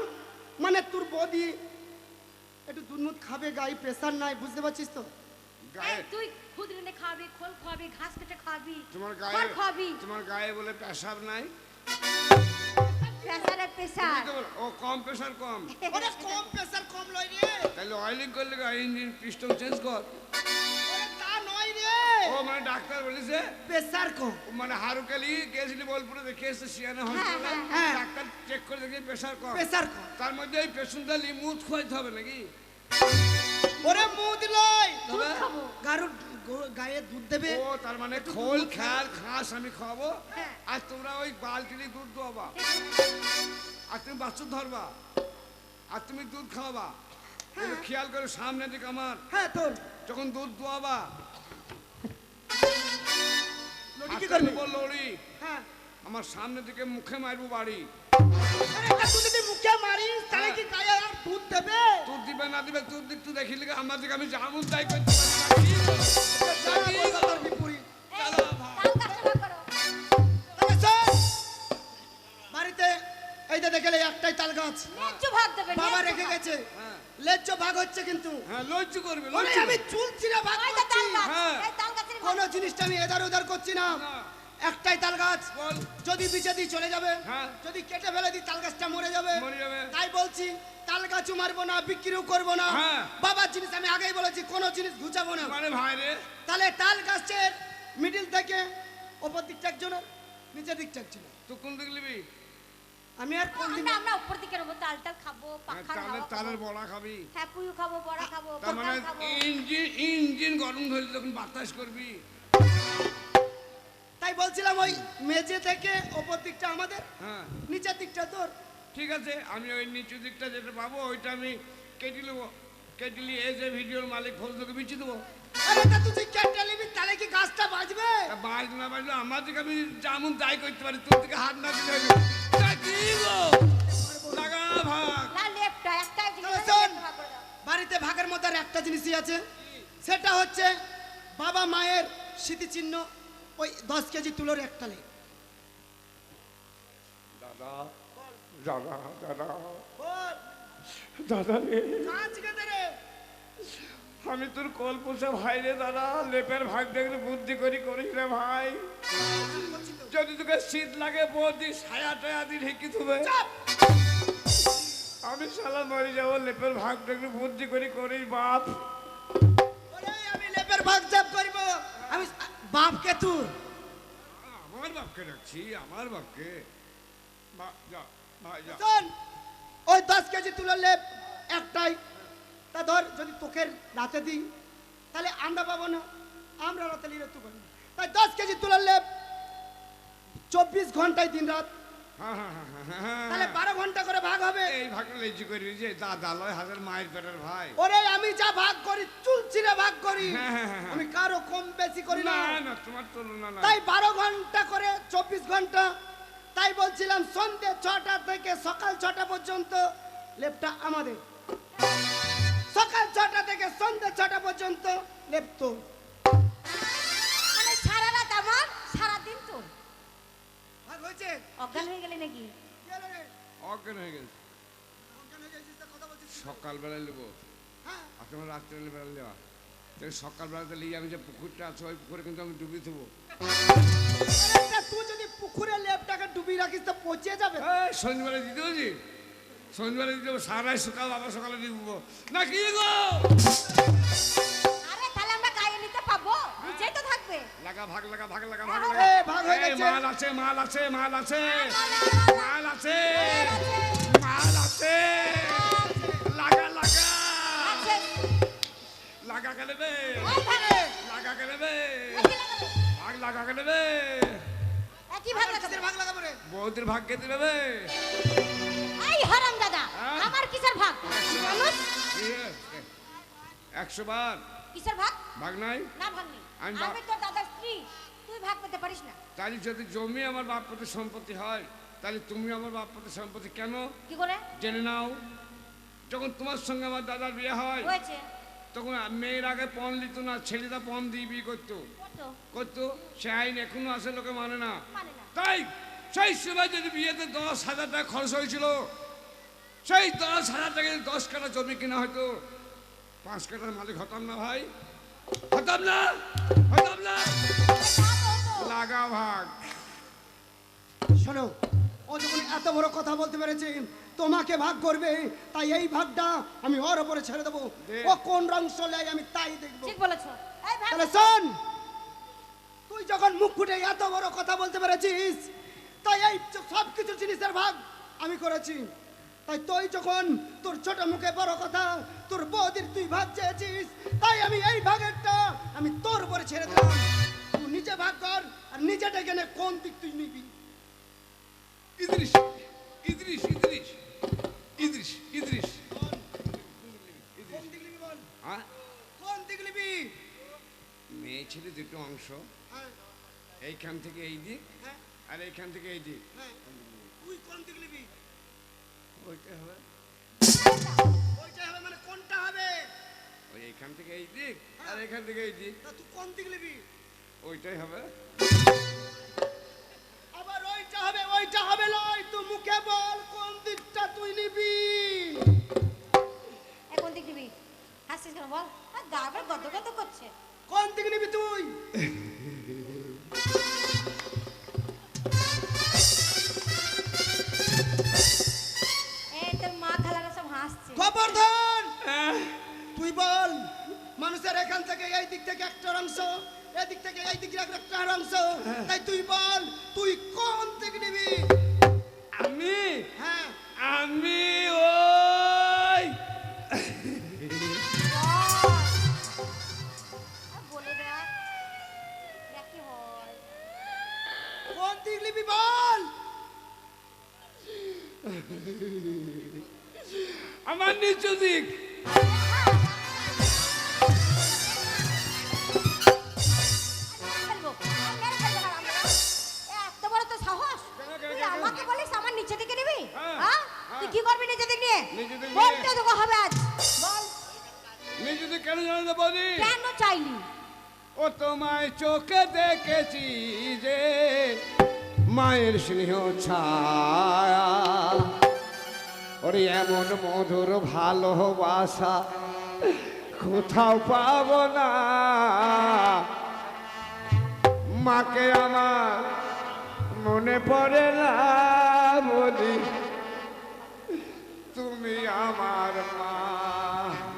[SPEAKER 3] মানে তোর বদি একটু দুধ মুধ খাবে, গাই প্রেসার নাই, বুঝতে পারছিস তো?
[SPEAKER 1] গায়ে
[SPEAKER 4] তুই খুদরিনে খাবি, খোল খাবি, ঘাস কেটে খাবি,
[SPEAKER 1] তোমার
[SPEAKER 4] খড়
[SPEAKER 1] গায়ে
[SPEAKER 4] খাবি।
[SPEAKER 1] তোমার গায়ে বলে পেশাব নাই?
[SPEAKER 4] প্রেসারে প্রেসার
[SPEAKER 1] তুমি তো বলো, ও কম প্রেশার কম।
[SPEAKER 3] ওরে কম প্রেসার কম লই রে,
[SPEAKER 1] তাহলে অয়েলিং করলে ইঞ্জিন পিস্টন চেঞ্জ কর।
[SPEAKER 3] ওরে তা নয় রে,
[SPEAKER 1] ও মানে ডাক্তার বলেছে,
[SPEAKER 3] প্রেসার কম।
[SPEAKER 1] মানে হারুকালি গেছিলি বোলপুরে দেখে এসে সিয়ানা হসপিটালে,
[SPEAKER 3] হ্যাঁ।
[SPEAKER 1] ডাক্তার চেক করে দেখি প্রেশার কম।
[SPEAKER 3] প্রেসার কম।
[SPEAKER 1] তার মধ্যে এই পেশেন্টটা লিমুদ খোয়াইতে হবে নাকি?
[SPEAKER 3] ওরে মুদ লই,
[SPEAKER 4] দুধ খাবো।
[SPEAKER 3] গারুর গায়ে দুধ দেবে।
[SPEAKER 1] ও তার মানে খোল খাল ঘাস আমি খাওয়াবো,
[SPEAKER 4] হ্যাঁ।
[SPEAKER 1] আর তোমরা ওই বালতিতে দুধ দোয়াবা, আর তুমি বাছুর ধরবা, আর তুমি দুধ খাওয়াবা। কিন্তু খেয়াল করে সামনে দিকে আমার
[SPEAKER 3] হ্যাঁ তোর
[SPEAKER 1] যখন দুধ দোয়াবা,
[SPEAKER 3] লড়ি কি
[SPEAKER 1] হাতে
[SPEAKER 3] করবে?
[SPEAKER 1] নেবো লড়ি,
[SPEAKER 3] হ্যাঁ,
[SPEAKER 1] আমার সামনে দিকে মুখে মারবো বাড়ি।
[SPEAKER 3] আরে তা তুই যদি মুখে মারিস তাহলে কি গায়ে আর দুধ দেবে?
[SPEAKER 1] দুধ দিবে না দিবে তোর দিক তুই দেখিলে আমার দিকে আমি জামুন তাই করতে পারি না। কি গো?
[SPEAKER 3] যা বলবো তোর বিপরীত।
[SPEAKER 1] চলো ভাই।
[SPEAKER 4] তাল গাছটা ভাগ করো।
[SPEAKER 3] তাহলে শোন, বাড়িতে এই যে দেখলে একটাই তাল গাছ,
[SPEAKER 4] ন্যায্য ভাগ দেবে,
[SPEAKER 3] বাবা
[SPEAKER 4] ন্যায্য
[SPEAKER 3] রেখে
[SPEAKER 4] ভাগ।
[SPEAKER 3] গেছে।
[SPEAKER 1] হ্যাঁ
[SPEAKER 3] লেজ্জ ভাগ হচ্ছে কিন্তু।
[SPEAKER 1] হ্যাঁ লজ্জ করবে
[SPEAKER 3] ওরে
[SPEAKER 1] লজ্জ।
[SPEAKER 3] আমি চুল ছিঁড়ে ভাগ
[SPEAKER 4] ওই যে
[SPEAKER 3] করছি,
[SPEAKER 4] তাল গাছ,
[SPEAKER 1] হ্যাঁ।
[SPEAKER 4] এই তাল গাছের
[SPEAKER 3] কোনো জিনিসটা আমি এধার ওধার করছি না।
[SPEAKER 1] না।
[SPEAKER 3] একটাই তাল গাছ,
[SPEAKER 1] বল।
[SPEAKER 3] যদি বিচে দিই চলে যাবে,
[SPEAKER 1] হ্যাঁ।
[SPEAKER 3] যদি কেটে ফেলে দিই তাল গাছটা মরে যাবে।
[SPEAKER 1] মরে যাবে।
[SPEAKER 3] তাই বলছি তাল গাছও মারবো না, বিক্রিও করবো না।
[SPEAKER 1] হ্যাঁ।
[SPEAKER 3] বাবার জিনিস আমি আগেই বলেছি, কোনো জিনিস ঘুচাবো না।
[SPEAKER 1] মানে ভাই রে,
[SPEAKER 3] তাহলে তাল গাছের মিডিল থেকে ওপর দিকটা একজনের, নিচের দিকটা একজনের।
[SPEAKER 1] তুই কোন দিকে নিবি?
[SPEAKER 3] আমি আর কোন দিন
[SPEAKER 4] আমরা উপর দিকে নেবো, তাল টাল খাবো, পাখার
[SPEAKER 1] তালের
[SPEAKER 4] হাওয়া
[SPEAKER 1] তালের
[SPEAKER 4] খাবো,
[SPEAKER 1] বড়া খাবি।
[SPEAKER 4] হ্যাঁ পুয়ু খাবো, বড়া খাবো,
[SPEAKER 1] তার মানে
[SPEAKER 4] পটল খাবো।
[SPEAKER 1] ইঞ্জিন গরম ধরলে তখন বাতাস করবি।
[SPEAKER 3] তাই বলছিলাম ওই মেঝে থেকে ওপর দিকটা আমাদের,
[SPEAKER 1] হ্যাঁ
[SPEAKER 3] নিচের দিকটা তোর।
[SPEAKER 1] ঠিক আছে, আমি ওই নিচু দিকটা যেটা পাবো ওইটা আমি কেটে নেবো। কেটে নিয়ে এই যে ভিডিওর মালিক ফোন তোকে বিচি দেবো।
[SPEAKER 3] আরে তা তুই কেটে নিবি তাহলে কি গাছটা বাঁচবে?
[SPEAKER 1] বাজ না বাজলো আমার দিকে আমি যেমন দায় করতে পারি, তোর দিকে হাত না দিলে হইলো। তা কি গো? লাগা ভাগ।
[SPEAKER 4] না লেফটটা একটা জিনিস
[SPEAKER 3] তাহলে শোন,
[SPEAKER 4] ভাগ করে দাও।
[SPEAKER 3] বাড়িতে ভাগের মধ্যে আর একটা জিনিসই আছে, সেটা হচ্ছে বাবা মায়ের স্মৃতিচিহ্ন, ওই 10 কেজি তুলোর একটা লেগ।
[SPEAKER 1] দাদা দাদা দাদা
[SPEAKER 3] বল,
[SPEAKER 1] দাদা রে,
[SPEAKER 3] কাজ কেটে রে।
[SPEAKER 1] আমি তোর কল পোষা ভাই রে দাদা, লেপের ভাগ দেখলে বুদ্ধি করিস রে ভাই। যদি তোকে শীত লাগে বৌদি ছায়া টায়া দিন হেঁকি থুবে,
[SPEAKER 3] চাপ।
[SPEAKER 1] আমি শালা মরে যাবো। লেপের ভাগ দেখলে বুদ্ধি করিস বাপ।
[SPEAKER 3] ওরে আমি লেপের ভাগ চাপ করব, আমি বাপকে তুই।
[SPEAKER 1] আমার বাপকে ডাকছি, আমার বাপকে। যা ভাই যা।
[SPEAKER 3] শোন, ওই 10 কেজি তুলোর লেপ একটাই, তা ধর যদি তোকে রাতে দিই তাহলে আমরা পাবো না, আমরা রাতে নিলে তুই পাবি। তাই 10 কেজি তুলার লেপ 24 ঘন্টায় দিন রাত,
[SPEAKER 1] হ্যাঁ, হ্যাঁ, হ্যাঁ, হ্যাঁ, হ্যাঁ।
[SPEAKER 3] তাহলে 12 ঘন্টা করে ভাগ হবে।
[SPEAKER 1] এই ভাগটা লেজি করি যে দাদা লয় হাজার মায়ের পেটের ভাই।
[SPEAKER 3] ওরে আমি যা ভাগ করি চুল ছিঁড়ে ভাগ করি,
[SPEAKER 1] হ্যাঁ, হ্যাঁ, হ্যাঁ।
[SPEAKER 3] আমি কারো কম বেশি করি না।
[SPEAKER 1] না না তোমার তুলনা না।
[SPEAKER 3] তাই 12 ঘন্টা করে 24 ঘন্টা। তাই বলছিলাম সন্ধ্যে 6টা থেকে সকাল 6টা পর্যন্ত লেপটা আমাদের, সকাল 6টা থেকে সন্ধ্যে 6টা পর্যন্ত লেপ তোর।
[SPEAKER 4] মানে সারা রাত আমার, সারা দিন তোর।
[SPEAKER 3] ভাগ হয়েছে?
[SPEAKER 4] অজ্ঞান হয়ে গেলে নাকি?
[SPEAKER 3] গেলে রে।
[SPEAKER 1] অজ্ঞান হয়ে গেছে।
[SPEAKER 3] অজ্ঞান হয়ে গেছিস, তা কথা বলছিস কি?
[SPEAKER 1] সকালবেলায় নেবো
[SPEAKER 3] হ্যাঁ,
[SPEAKER 1] আর তোমার রাত্রেবেলা বেলা নেওয়া। তাই সকালবেলাতে নিয়ে আমি যে পুকুরটা আছে ওই পুকুরে কিন্তু আমি ডুবি দেবো।
[SPEAKER 3] আরে তা তুই যদি পুকুরে লেপটাকে ডুবিয়ে রাখিস তো পচে যাবে।
[SPEAKER 1] শনিবারে দিতে বলছি, শনিবারে দিতে হবে, সারাই সকাল আবার সকালে দিব না কি গো?
[SPEAKER 4] আরে তাহলে আমরা গায়ে নিতে পাবো, নিচেই তো থাকবে।
[SPEAKER 1] লাগা ভাগ লাগা ভাগ লাগা ভাগ
[SPEAKER 3] এ,
[SPEAKER 1] লাগা।
[SPEAKER 3] ভাগ হয়ে
[SPEAKER 1] এই,
[SPEAKER 3] গেছে।
[SPEAKER 1] মাল আছে মাল আছে মাল আছে মাল আছে মাল আছে। লাগা লাগা
[SPEAKER 4] আছে।
[SPEAKER 1] লাগা কে নেবে?
[SPEAKER 4] ওই ভাগে।
[SPEAKER 1] লাগা কে নেবে?
[SPEAKER 4] একই লাগাবে।
[SPEAKER 1] ভাগ লাগা কে নেবে?
[SPEAKER 4] একই ভাগ লাগাবে।
[SPEAKER 3] কিসের ভাগ লাগাবো রে?
[SPEAKER 1] বৌদির ভাগ কে দেবে?
[SPEAKER 4] এই হারাম দাদা,
[SPEAKER 1] হ্যাঁ?
[SPEAKER 4] আমার কিসের ভাগ? মানুষ
[SPEAKER 1] 100 বার
[SPEAKER 4] কিসের ভাগ?
[SPEAKER 1] ভাগ নাই।
[SPEAKER 4] না ভাগ নেই।
[SPEAKER 1] আমি ভাগ-
[SPEAKER 4] আমি তোর দাদার স্ত্রী, তুই ভাগ পেতে পারিস না।
[SPEAKER 1] তাহলে যদি জমি আমার বাপ প্রতি সম্পত্তি হয় তাহলে তুমি আমার বাপ প্রতি সম্পত্তি কেন?
[SPEAKER 4] কি করে
[SPEAKER 1] জেনে নাও, যখন তোমার সঙ্গে আমার দাদার বিয়ে হয়
[SPEAKER 4] হয়েছে?
[SPEAKER 1] তখন মেয়ের আগে পণ দিত না, ছেলেটা পণ দিয়ে বিয়ে করতো
[SPEAKER 4] কত?
[SPEAKER 1] করতো। সে আইন এখনো আসে, লোকে মানে না।
[SPEAKER 4] মানে না।
[SPEAKER 1] তাই সেই সময় যদি বিয়েতে 10,000 টাকা খরচ হয়েছিল, সেই 10,000 টাকা 10 কাঠা জমি কিনা হয়তো 5 কাঠার মালিক হতাম না ভাই, হতাম না, হতাম না। লাগা ভাগ।
[SPEAKER 3] শোনো, ও যখন এত বড় কথা বলতে পেরেছে তোমাকে ভাগ করবে, তাই এই ভাগটা আমি ওর উপরে ছেড়ে দেবো।
[SPEAKER 1] দে।
[SPEAKER 3] ও কোন রংশ নেয় আমি তাই দেখবো।
[SPEAKER 4] ঠিক বলেছো। এই ভাগ।
[SPEAKER 3] তাহলে শোন, তুই যখন মুখ ফুটে এত বড় কথা বলতে পেরেছিস, তাই এই সব কিছু জিনিসের ভাগ আমি করেছি। তাই তুই যখন তোর ছোট মুখে বড় কথা, তোর বৌদির তুই ভাগ চেয়েছিস, তাই আমি এই ভাগেরটা আমি তোর উপরে ছেড়ে দিলাম। তুই নিজে ভাগ কর, আর নিজে ডেকে নে কোন দিক তুই নিবি।
[SPEAKER 1] ইদ্রিস ইদ্রিস ইদ্রিস ইদ্রিস ইদ্রিস
[SPEAKER 3] কোন দিক নিবি বল,
[SPEAKER 1] হ্যাঁ,
[SPEAKER 3] কোন দিক নিবি?
[SPEAKER 1] মেয়ে ছেলে দুটো অংশ,
[SPEAKER 3] হ্যাঁ,
[SPEAKER 1] এইখান থেকে এই দিক
[SPEAKER 3] হ্যাঁ,
[SPEAKER 1] আর এইখান থেকে এই দিক।
[SPEAKER 3] হ্যাঁ। তুই কোন দিক নিবি?
[SPEAKER 1] ওইটা হবে,
[SPEAKER 3] ওইটা হবে মানে কোনটা হবে?
[SPEAKER 1] ওই এইখান থেকে এই দিক আর এইখান থেকে এই দিক,
[SPEAKER 3] তা তুই কোন দিক নিবি?
[SPEAKER 1] ওইটাই হবে।
[SPEAKER 3] আবার ওইটা হবে লয়, তুই মুখে বল কোন দিকটা তুই নিবি।
[SPEAKER 4] এখন দিক দিবি। হাসছিস কেন বল? আর গা আবার গদ গদ করছে।
[SPEAKER 3] কোন দিক নিবি তুই?
[SPEAKER 4] এই তোর মা খালারা সব হাসছে।
[SPEAKER 3] গোবর্ধন, তুই বল, মানুষের এখান থেকে এই দিক থেকে একটা অংশ, এদিক থেকে এই দিকে একটা অংশ, তাই তুই বল তুই কোন দিক নিবি?
[SPEAKER 1] আমি
[SPEAKER 3] হ্যাঁ,
[SPEAKER 1] আমি ওই
[SPEAKER 4] আর বলে দেখ। দেখ কি হয়।
[SPEAKER 3] কোন দিক নিবি বল।
[SPEAKER 1] আমার নিচু দিক।
[SPEAKER 4] ফেলবো। আর মেরে ফেলবো হারাম দাদা। এত বড় তো সাহস। তুই আমাকে বলিস আমার নিচে দিকে নিবি?
[SPEAKER 1] হ্যাঁ,
[SPEAKER 4] হ্যাঁ? তুই কি করবি নিচে দিক নিয়ে?
[SPEAKER 1] নিচে দিক নিয়ে।
[SPEAKER 4] বলতে তোকে হবে আজ। বল
[SPEAKER 1] নিচু দিক কেন জানো না বলি?
[SPEAKER 4] কেন চাইলি?
[SPEAKER 1] ও তোমায় চোখে দেখেছি যে মায়ের স্নেহ ছায়া, ওরে এমন মধুর ভালোবাসা কোথাও পাবো না। মাকে আমার মনে পড়ে না বলি, তুমি আমার মা।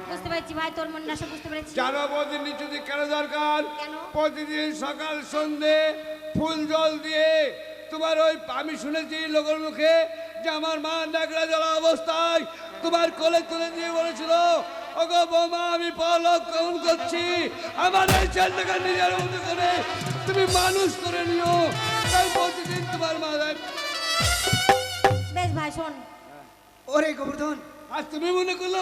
[SPEAKER 4] বুঝতে পেরেছি ভাই, তোর মন না সব বুঝতে পেরেছি।
[SPEAKER 1] জানো বৌদি নিচু দিক কেন দরকার?
[SPEAKER 4] কেন?
[SPEAKER 1] প্রতিদিন সকাল সন্ধে ফুল জল দিয়ে তোমার ওই, আমি শুনেছি লোকের মুখে যে আমার মা ন্যাকড়া জ্বলা অবস্থায় তোমার কোলে তুলে দিয়ে বলেছিল, ওগো বৌমা আমি পলক গ্রহণ করছি, আমার এই ছেলেটাকে নিজের মতো করে তুমি মানুষ করে নিও, তাই প্রতিদিন তোমার মাথায়।
[SPEAKER 4] বেশ ভাই শোন,
[SPEAKER 3] ওরে গোবর্ধন,
[SPEAKER 1] আর তুমি মনে করলে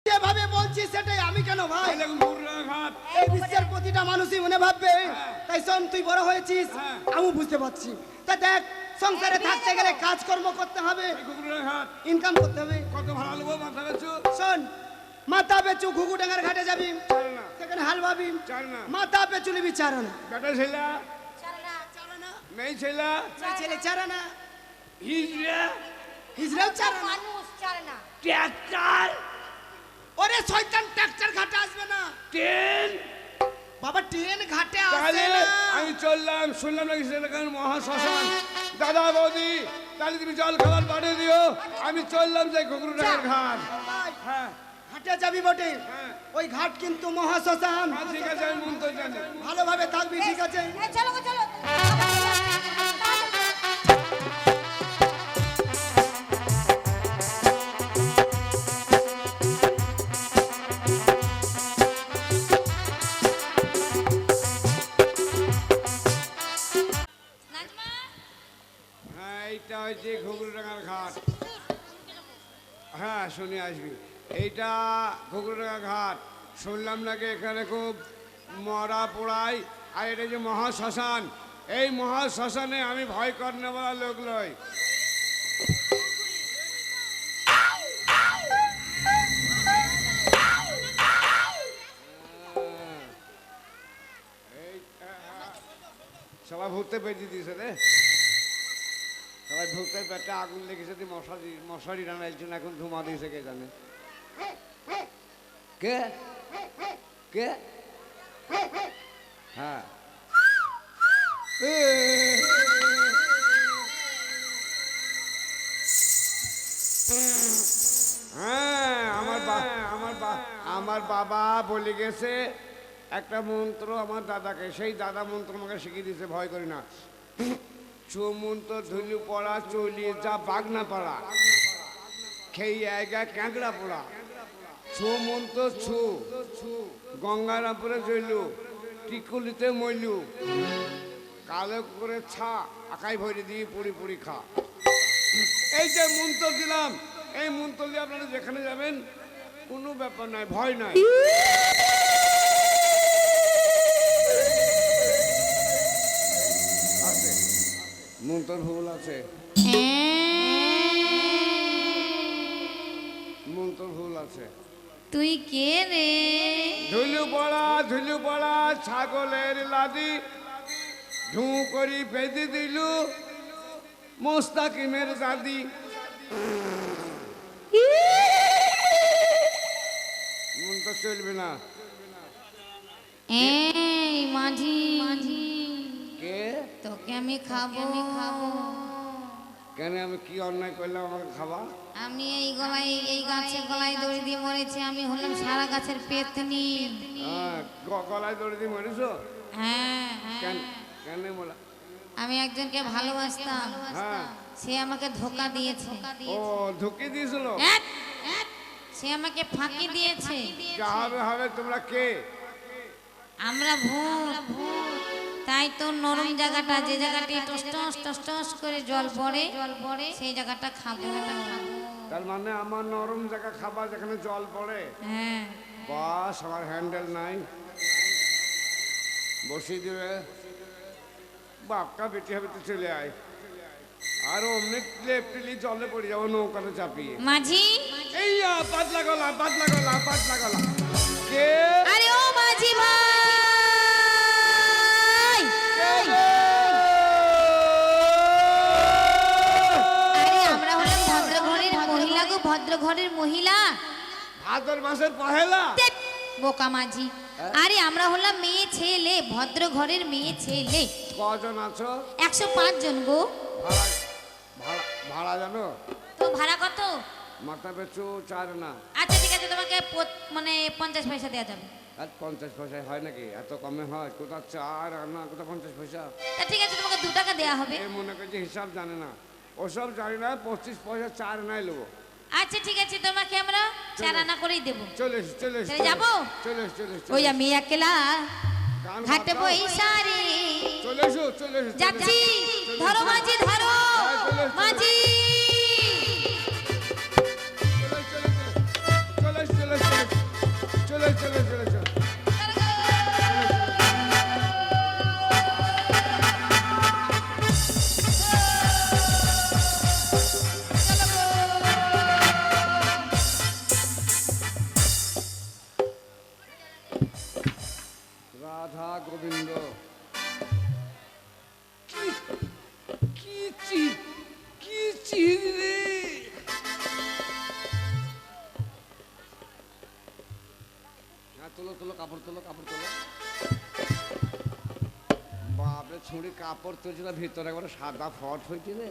[SPEAKER 3] যেভাবে বলছিস সেটাই আমি কেন ভাই?
[SPEAKER 1] ঘাট
[SPEAKER 3] এই বিশ্বের প্রতিটা মানুষই মনে ভাববে। তাই শোন, তুই বড় হয়েছিস,
[SPEAKER 1] হ্যাঁ।
[SPEAKER 3] আমি বুঝতে পারছি। তা দেখ, সংসারে থাকতে গেলে কাজকর্ম করতে হবে,
[SPEAKER 1] ঘাট
[SPEAKER 3] ইনকাম করতে হবে।
[SPEAKER 1] কত ভাড়া নেবো মাথা বেচু?
[SPEAKER 3] শোন, মাথা পেছু ঘুঘুডাঙ্গার ঘাটে যাবি,
[SPEAKER 1] চার না,
[SPEAKER 3] সেখানে হাল বাবি,
[SPEAKER 1] চার না।
[SPEAKER 3] মাথা পেছু নিবি চারানা।
[SPEAKER 1] বেটা ছেলা মেয়ে ছেলা
[SPEAKER 3] ছেলে চারানা,
[SPEAKER 1] হিজড়া
[SPEAKER 3] হিজড়াও চারানা।
[SPEAKER 4] মানুষ চারে না।
[SPEAKER 1] ট্র্যাক্টর
[SPEAKER 3] ওরে শয়তান, ট্রাক্টর ঘাটে আসবে না
[SPEAKER 1] ট্রেন।
[SPEAKER 3] বাবা, ট্রেন ঘাটে
[SPEAKER 1] তাহলে
[SPEAKER 3] আসে না।
[SPEAKER 1] আমি চললাম, শুনলাম নাকি সেখানে মহাশ্মশান। দাদা বৌদি, তাহলে তুমি জল খাবার পাঠিয়ে দিও, আমি চললাম যে ঘুঘরুডাঙ্গার ঘাট।
[SPEAKER 3] ভাই,
[SPEAKER 1] হ্যাঁ
[SPEAKER 3] ঘাটে যাবি বটে,
[SPEAKER 1] হ্যাঁ
[SPEAKER 3] ওই ঘাট কিন্তু মহাশ্মশান।
[SPEAKER 1] হ্যাঁ, ঠিক আছে, আমি মন তো জানি।
[SPEAKER 3] ভালোভাবে থাকবি, ঠিক আছে?
[SPEAKER 4] এই চলো গো, চলো। নাজমা,
[SPEAKER 1] হ্যাঁ, এইটা হচ্ছে ঘুঘরুডাঙ্গার ঘাট। হ্যাঁ, শুনে আসবি, এইটা ঘুঘরুডাঙ্গা ঘাট। শুনলাম নাকি এখানে খুব মরা পোড়াই, আর এটা যে মহাশ্মশান, এই মহাশ্মশানে আমি ভয় করনেওয়ালা লোক লই। সবাই ভূতে বেঁধে দিয়েছে রে, সবাই ভূতের পেটে আগুন লেগেছে, মশারি মশারি টানাইছে না, এখন ধুমা দিয়েছে কে জানে। কে কে হ্যাঁ হ্যাঁ, আমার বাবা বলে গেছে একটা মন্ত্র আমার দাদাকে, সেই দাদা মন্ত্র আমাকে শিখিয়ে দিয়েছে, ভয় করি না। ছু মন্ত্র ধুলু পড়া, চলিয়ে যা বাগনা পাড়া, খেয়ে আয়গা ক্যাঁকড়া পোড়া। ছু মন্ত্র ছু, গঙ্গারামপুরে জইলু, টিকুলিতে মইলু, কালো করে ছা, আকাই ভরে দিয়ে পুরি পুরি খা। এই যে মন্ত্র দিলাম, এই মন্ত্র দিয়ে আপনারা যেখানে যাবেন কোনো ব্যাপার নাই, ভয় নাই। আছে মন্ত্র ভুল আছে, মন্ত্র ভুল আছে।
[SPEAKER 4] তুই কে রে?
[SPEAKER 1] ধুলু পড়া ছাগলের লাদি, ঢু করি বেঁধে দিলু মোস্তাকিমের দাদি। মন্ত্র চলবে না।
[SPEAKER 4] এই মাঝি,
[SPEAKER 1] কে
[SPEAKER 4] তোকে আমি খাবো।
[SPEAKER 1] কেন, আমি কি অন্যায় করলাম আমাকে খাবা?
[SPEAKER 4] আমি এই গলায়, এই গাছের গলায় দড়ি দিয়ে মরেছি। আমি হলাম সারা গাছের পেতনি।
[SPEAKER 1] গলায় দড়ি দিয়ে মরেছো?
[SPEAKER 4] হ্যাঁ
[SPEAKER 1] কেন কেন বলা?
[SPEAKER 4] আমি একজনকে ভালোবাসতাম,
[SPEAKER 1] হ্যাঁ,
[SPEAKER 4] সে আমাকে ধোকা দিয়েছে।
[SPEAKER 1] ও ধুকি দিয়েছিল।
[SPEAKER 4] এক, সে আমাকে ফাঁকি দিয়েছে।
[SPEAKER 1] যা হবে হবে, তোমরা কে?
[SPEAKER 4] আমরা ভূত। তাই তো নরম জায়গাটা, যে জায়গাটি টস টস টস টস করে জল পড়ে, সেই জায়গাটা খাবো।
[SPEAKER 1] তার মানে আমার নরম জায়গা খাবার, যেখানে জল পড়ে।
[SPEAKER 4] হ্যাঁ,
[SPEAKER 1] বাস, আমার হ্যান্ডেল নাই, বসিয়ে দিবে। বাপকা বেটি হবে তো চলে আয়, আর অমনি লেপটিলি জলে পড়ে যাবো নৌকাতে চাপিয়ে।
[SPEAKER 4] মাঝি,
[SPEAKER 1] এই পাতলা গলা, পাতলা গলা, পাতলা গলা। কে?
[SPEAKER 4] আরে ও মাঝি ভাই, আরে আমরা হলাম ভদ্র ঘরের মহিলা গো, ভদ্র ঘরের মহিলা।
[SPEAKER 1] ভাদর মাসের পহেলা।
[SPEAKER 4] ধ্যাৎ, বোকা মাঝি। আরে আমরা হলাম মেয়ে ছেলে, ভদ্র ঘরের মেয়ে ছেলে।
[SPEAKER 1] কজন আছো?
[SPEAKER 4] 105 জন গো।
[SPEAKER 1] ভাড়া ভাড়া ভাড়া জানো?
[SPEAKER 4] তো ভাড়া কত?
[SPEAKER 1] মাথা পেছু 4 না।
[SPEAKER 4] আচ্ছা ঠিক আছে, তোমাকে মানে 50 পয়সা দেওয়া যাবে।
[SPEAKER 1] আর 50 পয়সায় হয় নাকি? এত কমে হয়? কোথা 4 আনা, কোথা 50 পয়সা?
[SPEAKER 4] তা ঠিক আছে, তোমাকে 2 টাকা দেওয়া হবে।
[SPEAKER 1] এ মনে করছে হিসাব জানে না, ওসব জানি না। 25 পয়সা 4 আনাই নেবো।
[SPEAKER 4] আচ্ছা ঠিক আছে, তোমাকে আমরা 4 আনা করেই দেবো।
[SPEAKER 1] চলে এসো, চলে এসো,
[SPEAKER 4] চলে যাবো?
[SPEAKER 1] চলে এসো, চলে এসো।
[SPEAKER 4] ওই আমি একলা
[SPEAKER 1] গান
[SPEAKER 4] ঘাট
[SPEAKER 1] বাজাও।
[SPEAKER 4] বৈশারে
[SPEAKER 1] চলে এসো চলে এসো চলে
[SPEAKER 4] যাচ্ছি
[SPEAKER 1] এসো।
[SPEAKER 4] ধরো মাঝি ধরো
[SPEAKER 1] হ্যাঁ, চলে এসো।
[SPEAKER 4] মাঝি
[SPEAKER 1] চলে চলে চলে চলে চলে চলে চলে রাধা গোবিন্দ কি চিজ কি চিজ রে হ্যাঁ তোলো তোলো কাপড় তোলো কাপড় তোলো বাপরে ছুঁড়ি কাপড় তুলছিল ভিতরে একবারে সাদা ফট হয়েছে রে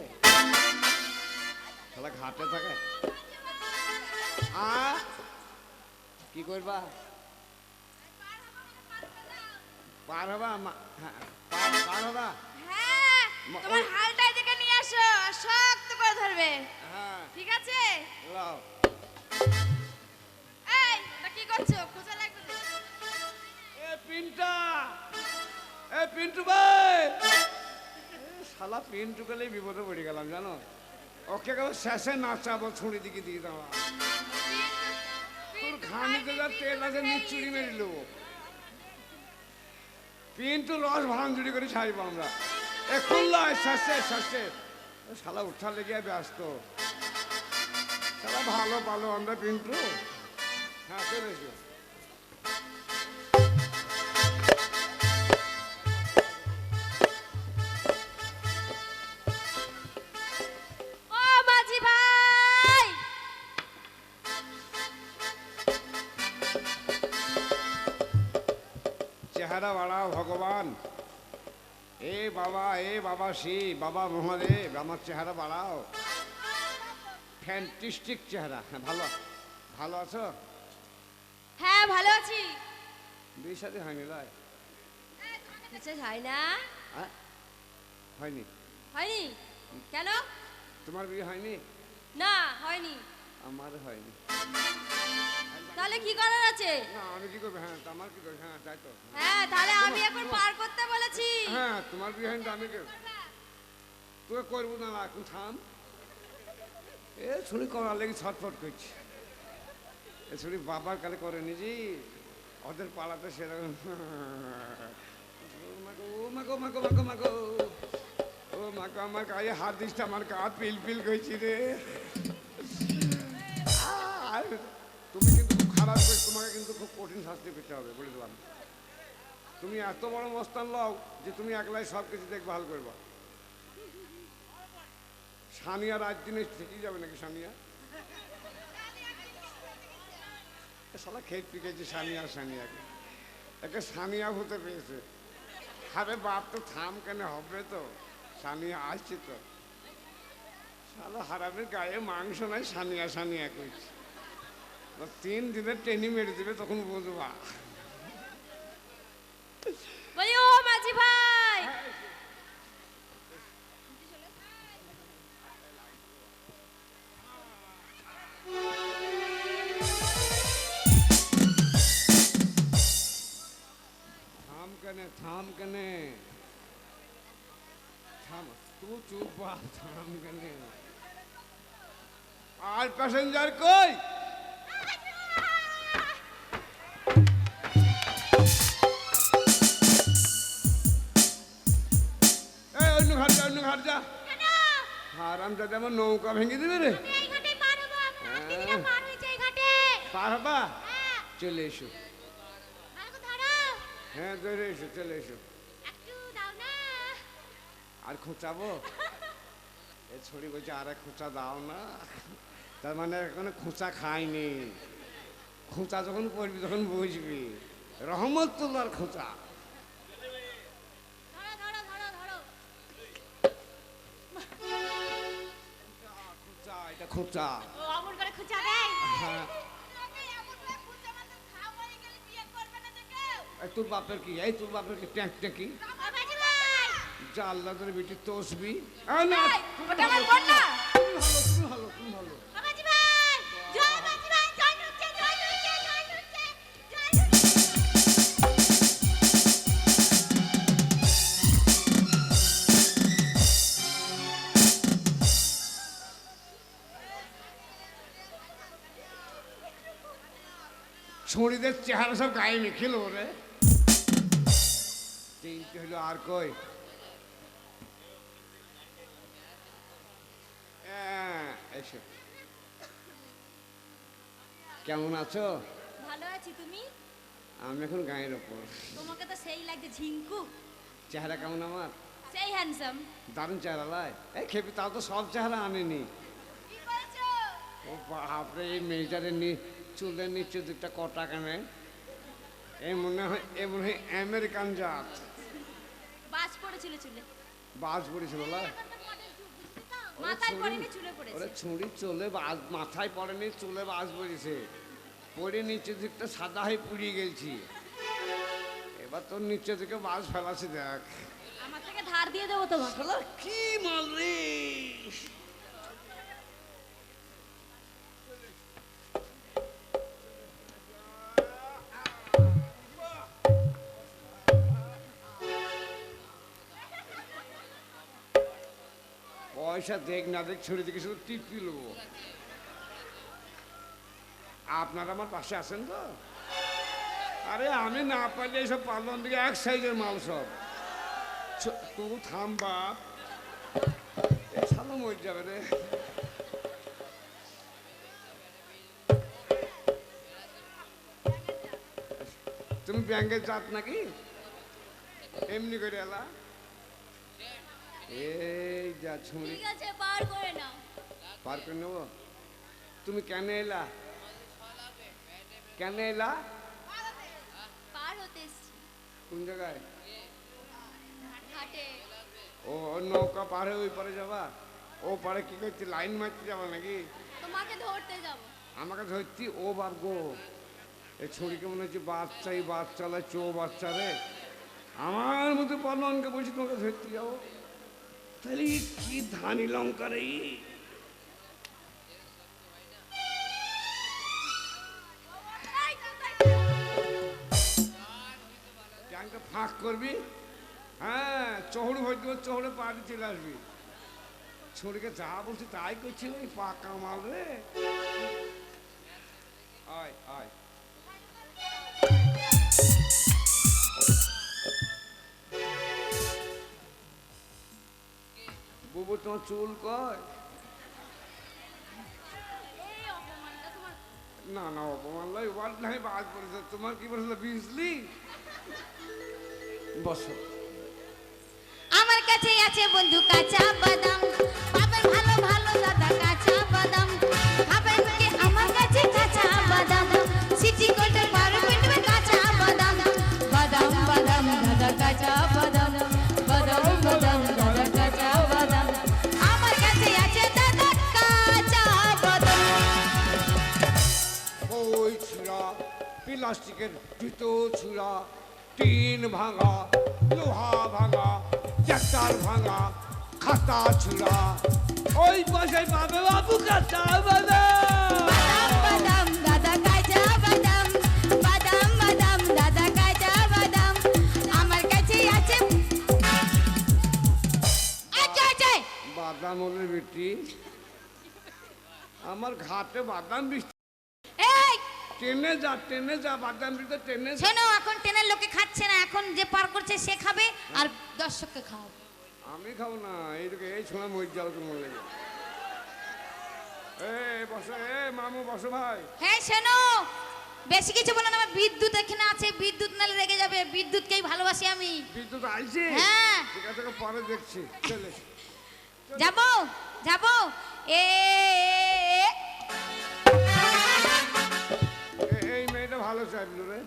[SPEAKER 1] শালা ঘাটে থাকে আ কি করবা পার হবা হ্যাঁ পার হবা
[SPEAKER 5] হ্যাঁ তোমার হালটা এদিকে নিয়ে আসো শক্ত করে ধরবে
[SPEAKER 1] হ্যাঁ
[SPEAKER 5] ঠিক আছে
[SPEAKER 1] লাও
[SPEAKER 5] এই এটা কি করছো খোঁজা লাগবে তো।
[SPEAKER 1] এ পিন্টা এ পিন্টু ভাই শালা পিন্টু গেলেই বিপদে পড়ে গেলাম জানো ওকে কেউ শেষে নাচাবো ছুঁড়ি দিকে দিয়ে দেওয়া তোর ঘানিতে যা তেল আছে নিচুড়ি মেরে নেবো পিন্টু রস ভাঙচুরি করে ছাড়বো আমরা এ খুললো শেষে শেষে শালা উঠা লেগে ব্যস্ত শালা ভালো ভালো আমরা পিন্টু হ্যাঁ চলে এসো
[SPEAKER 5] ও মাঝি ভাই
[SPEAKER 1] চেহারা বাড়াও ভগবান এ বাবা শিব বাবা মহাদেব আমার চেহারা বাড়াও ফ্যান্টিস্টিক চেহারা হ্যাঁ ভালো ভালো আছো
[SPEAKER 5] হ্যাঁ ভালো আছি
[SPEAKER 1] বিয়ে সাথে হয়নি লয়
[SPEAKER 5] আচ্ছা হয় না
[SPEAKER 1] হ্যাঁ হয়নি
[SPEAKER 5] হয়নি কেন
[SPEAKER 1] তোমার বিয়ে হয়নি
[SPEAKER 5] না হয়নি
[SPEAKER 1] আমার হয়নি
[SPEAKER 5] তাহলে কি করার আছে
[SPEAKER 1] না আমি কি করবো হ্যাঁ তা আমার কি করবো হ্যাঁ তাই তো
[SPEAKER 5] হ্যাঁ তাহলে আমি এখন পার করতে বলেছি
[SPEAKER 1] হ্যাঁ তোমার বিয়ে হয়নি তো আমি কি তোকে করবো না না এখন থাম এ ছুরি করার লেগে ছটফট করছি এ ছুরি বাবার কালে করে নিজি ওদের পালাতে সেরকম ও মাগো মাগো মাগো মাগো ও মাগো আমার গায়ে হাত দিস আমার গা পিল পিল করছি রে আর তুমি কিন্তু খুব খারাপ করে তোমাকে কিন্তু খুব কঠিন শাস্তি পেতে হবে বলে দিলাম তুমি এত বড় মস্তান লও যে তুমি একলাই সব কিছু দেখভাল করবা সানিয়া রাত দিনে থেকেই যাবে নাকি সানিয়া সালা খেত পিকেছে সানিয়াকে একে সানিয়া হতে পেয়েছে আরে বাপ তো থাম কেন হবে তো সানিয়া আসছে তো সালা হারামের গায়ে মাংস নাই সানিয়া করছে 3 দিনের ট্রেনি মেরে দিবে তখন বুঝবা
[SPEAKER 5] বলি ও মাঝি ভাই
[SPEAKER 1] থাম কেনে থাম তুই চুপ বাপ থাম কেনে আর প্যাসেঞ্জার কই এই অন্য ঘাট যা হারাম দাদা আমার নৌকা ভেঙে দিবে রে
[SPEAKER 4] এই ঘাটে পার হবো আমরা দিদিরা পার হয়েছে এই ঘাটে
[SPEAKER 1] পার হবা চলে এসো
[SPEAKER 4] ভালো ধরো
[SPEAKER 1] হ্যাঁ ধরে এসো চলে এসো
[SPEAKER 4] একটু দাও না
[SPEAKER 1] আর খোঁচাবো এ ছড়ি বলছে আর এক খোঁচা দাও না তার মানে এখনো খোঁচা খাইনি খোঁচা যখন পড়বি তখন বুঝবি রহমতুল্লার খোঁচা
[SPEAKER 4] ধরো ধরো ধরো ধরো
[SPEAKER 1] খোঁচা এটা খোঁচা
[SPEAKER 4] ও অমন করে খুঁজা দেয়
[SPEAKER 1] হ্যাঁ এই তোর বাপের কি ট্যাঙ্ক ট্যাঙ্কি
[SPEAKER 4] মাঝি ভাই
[SPEAKER 1] যা আল্লাহ তোর বেটি তসবি না
[SPEAKER 5] ওটা আমার বোন না
[SPEAKER 1] তুমি ভালো
[SPEAKER 4] মাঝি ভাই জয় মাঝি ভাই জয় ঢুকছে জয় ঢুকছে জয় ঢুকছে জয় ঢুকছে
[SPEAKER 1] ছড়িদের চেহারা সব গায়ে মেখেল রে। তিনটে হলো আর কই? এসো। কেমন আছো?
[SPEAKER 4] ভালো আছি, তুমি?
[SPEAKER 1] আমি এখন গায়ের ওপর।
[SPEAKER 4] তোমাকে তো সেই লাগছে ঝিঙ্কু।
[SPEAKER 1] চেহারা কেমন আমার?
[SPEAKER 4] সেই হ্যান্ডসাম।
[SPEAKER 1] দারুণ চেহারা লাই। এই খেপি, তাও তো সব চেহারা আনেনি।
[SPEAKER 5] কি বলছো?
[SPEAKER 1] ও বাপরে, এই মেয়েটারে চুলের নিচে দিকটা ক টাকা নেয়? এই মনে হয় আমেরিকান জাত।
[SPEAKER 4] বাজ পড়েছিল চুলে।
[SPEAKER 1] বাজ পড়েছিল লাই।
[SPEAKER 4] মাথায় পড়েনি, চুলে পড়েছে।
[SPEAKER 1] ওরে ছুরি চলে মাথায় পড়েনি, চুলে বাজ পড়েছে। পড়ে নিচের দিকটা সাদা হয়ে পুড়িয়ে গেছি। এবার তোর নিচের দিকে বাজ ফেলাছি দেখ।
[SPEAKER 4] আমার থেকে ধার দিয়ে দেবো তোমাকে।
[SPEAKER 1] শালা কি মাল রে! পয়সা দেখ না দেখ ছড়ে দিকে শুধু টিপি নেবো। আপনারা আমার পাশে আছেন তো? আরে আমি না পারলে এইসব পার্লন দিকে এক সাইজের মাল সব। তুই থাম বাপ, ছালো মরে যাবে রে। তুমি ব্যাংকের জাত নাকি? এমনি করে এলা? এই যা ছুরি
[SPEAKER 4] ঠিক আছে, পার করে নাও।
[SPEAKER 1] পার করে নেবো। তুমি কেন এলা? কেন এলা?
[SPEAKER 4] পার হতে এসছি
[SPEAKER 1] কোন জায়গায়?
[SPEAKER 4] ঘাটে।
[SPEAKER 1] ও নৌকা পার হয়ে ওই পারে যাবা? ও পারে কি করতে, লাইন মারতে যাবা নাকি?
[SPEAKER 4] তোমাকে ধরতে যাব।
[SPEAKER 1] আমাকে ধরতি? ও বাপ গো, এই ছড়িকে মনে হচ্ছে বাচ্চা, এই বাচ্চালা চো বাচ্চা রে। আমার মতো পালনকে বলছি তোমাকে ধরতে যাবো? তাহলে কি ধানি লঙ্কা রে! ট্যাঙ্কটা ফাঁক করবি, হ্যাঁ চহড় হয়ে দেবো, চহড়ে পাড়ি চলে আসবি। ছড়িকে যা বলছি তাই করছি, ওই পাকা মাল রে। আয় আয়। বুবু তোমার চুল কয়?
[SPEAKER 4] এই অপমানটা তোমার।
[SPEAKER 1] না না, অপমান লাই, ওয়ার্ড নাই, বাজ পড়েছে। তোমার কি বলেছিল বিজলি? বসো।
[SPEAKER 4] আমার কাছে আছে বন্ধু কাঁচা বাদাম, পাবেন ভালো ভালো দাদা কাঁচা বাদাম। খাবেন কি আমার কাছে কাঁচা বাদাম, সিটি গোল্ডের 12 মিনিটে কাঁচা বাদাম। বাদাম বাদাম দাদা কাঁচা বাদাম, বাদাম বাদাম দাদা কাঁচা বাদাম। আমার কাছে আছে দাদা কাঁচা বাদাম।
[SPEAKER 1] ওই ছুরা, প্লাস্টিকের জুতো ছুরা, টিন ভাঙা, লোহা ভাঙা, ট্রাক্টর ভাঙা, খাতা ছুরা, ওই পয়সায় পাবে বাবু কাঁচা বাদাম।
[SPEAKER 4] বাদাম বাদাম দাদা কাঁচা বাদাম, বাদাম বাদাম দাদা কাঁচা বাদাম। আমার কাছে আছে আচ্ছা আচ্ছা।
[SPEAKER 1] বাদাম হলে বেটি, আমার ঘাটে বাদাম বৃষ্টি।
[SPEAKER 4] এই
[SPEAKER 1] ট্রেনে যা, ট্রেনে যা, বাদাম বৃষ্টি ট্রেনে যা।
[SPEAKER 4] শোনো, এখন ট্রেনের লোকে খাচ্ছে না, এখন যে পার করছে সে খাবে আর দর্শককে খাওয়াবে।
[SPEAKER 1] আমি খাবো না, এইদিকে এই সময় মরে যাও তোমার লেগে। বসো, মামু বসো ভাই।
[SPEAKER 4] হ্যাঁ শোনো, বেশি কিছু বলো না, আমার বিদ্যুৎ এখানে আছে, বিদ্যুৎ নালে রেগে যাবে। বিদ্যুৎকেই ভালোবাসি আমি।
[SPEAKER 1] বিদ্যুৎ আইছে?
[SPEAKER 4] হ্যাঁ।
[SPEAKER 1] ঠিক আছে, তোকে পরে দেখছি। চলে
[SPEAKER 4] যাবো যাবো। এ
[SPEAKER 1] এই মেয়েটা ভালো চাইছিল রে।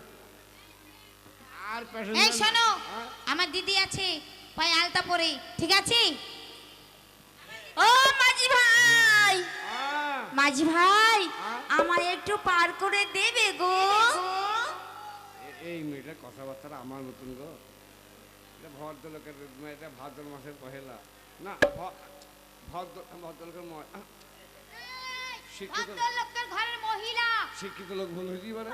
[SPEAKER 1] আর
[SPEAKER 4] এই
[SPEAKER 1] প্যাসেঞ্জার
[SPEAKER 4] শোনো, আমার দিদি আছে পায়ে আলতা পরে, ঠিক আছে? ও মাঝি ভাই, মাঝি ভাই, আমার একটু পার করে দেবে গো?
[SPEAKER 1] এই মেয়েটার কথাবার্তা আমার মতন গো। এটা ভদ্রলোকের মেয়েটা, ভাদ্র মাসের পহেলা না, ভদ্রলোকের শিক্ষিত
[SPEAKER 4] ভদ্রলোকের ঘরের মহিলা।
[SPEAKER 1] শিক্ষিত লোক ভুল হয়েছি এবারে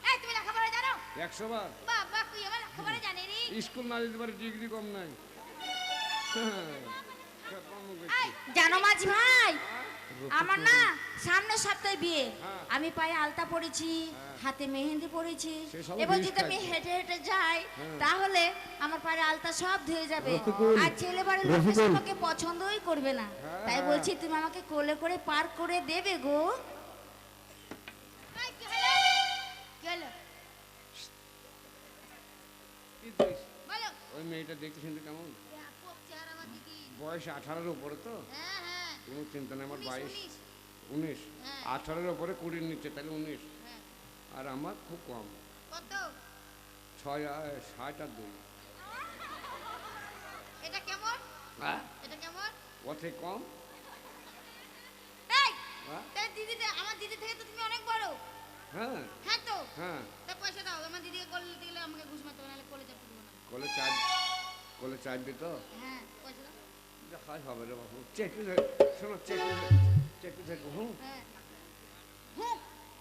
[SPEAKER 4] এই তুমি লেখাপড়া জানো?
[SPEAKER 1] 100 বার।
[SPEAKER 4] বাবা তুই আমার লেখাপড়া জানি রে।
[SPEAKER 1] স্কুল না যেতে পারে, ডিগ্রি কম নাই। খেপা মুখ
[SPEAKER 4] এই, জানো মাঝি ভাই আমার না সামনের সপ্তাহে বিয়ে
[SPEAKER 1] হ্যাঁ।
[SPEAKER 4] আমি পায়ে আলতা পরেছি হাতে মেহেন্দি পরেছি
[SPEAKER 1] সেসব
[SPEAKER 4] এবার
[SPEAKER 1] জিনিস
[SPEAKER 4] যদি আমি
[SPEAKER 1] থাকবে।
[SPEAKER 4] হেঁটে হেঁটে যাই তাহলে আমার পায়ে আলতা সব ধুয়ে যাবে
[SPEAKER 2] রফিকুল,
[SPEAKER 4] আর ছেলে বাড়ির লোক
[SPEAKER 2] রফিকুল।
[SPEAKER 4] আমাকে পছন্দই করবে না তাই বলছি তুমি আমাকে কোলে করে পার করে দেবে গো
[SPEAKER 5] কি হলো? কি হলো?
[SPEAKER 1] কি দিস?
[SPEAKER 5] বলো।
[SPEAKER 1] ওই মেয়েটা দেখতে শুনতে কেমন
[SPEAKER 5] ব্যাপক চেহারা আমার দিদি।
[SPEAKER 1] বয়স 18-র উপরে তো
[SPEAKER 5] হ্যাঁ, হ্যাঁ।
[SPEAKER 1] কোনো চিন্তা নেই আমার
[SPEAKER 5] 19,
[SPEAKER 1] 22
[SPEAKER 5] 19
[SPEAKER 1] 19
[SPEAKER 5] হ্যাঁ।
[SPEAKER 1] 18-র উপরে 20 নিচে তাহলে 19
[SPEAKER 5] হ্যাঁ।
[SPEAKER 1] আর আমার খুব কম
[SPEAKER 5] কত?
[SPEAKER 1] 6 আর 60 আর 2
[SPEAKER 5] এটা কেমন?
[SPEAKER 1] হ্যাঁ
[SPEAKER 5] এটা কেমন?
[SPEAKER 1] ওতে কম
[SPEAKER 5] এই,
[SPEAKER 1] হ্যাঁ
[SPEAKER 5] তাই আমার দিদি থেকে তো তুমি অনেক বড়।
[SPEAKER 1] হ্যাঁ
[SPEAKER 5] হ্যাঁ তো।
[SPEAKER 1] হ্যাঁ
[SPEAKER 5] তা পয়সা দাও। আমার দিদিকে কোলে নিতে গেলে আমাকে ঘুষ মারতে হবে, নাহলে কোলে চাপতে দেবো না।
[SPEAKER 1] কোলে চাপবি তো
[SPEAKER 5] হ্যাঁ, পয়সা দাও।
[SPEAKER 1] দেখাই হবে রে বাবু চেপে শোনো চেপে থাকবো হুম
[SPEAKER 5] হ্যাঁ। হুঁ,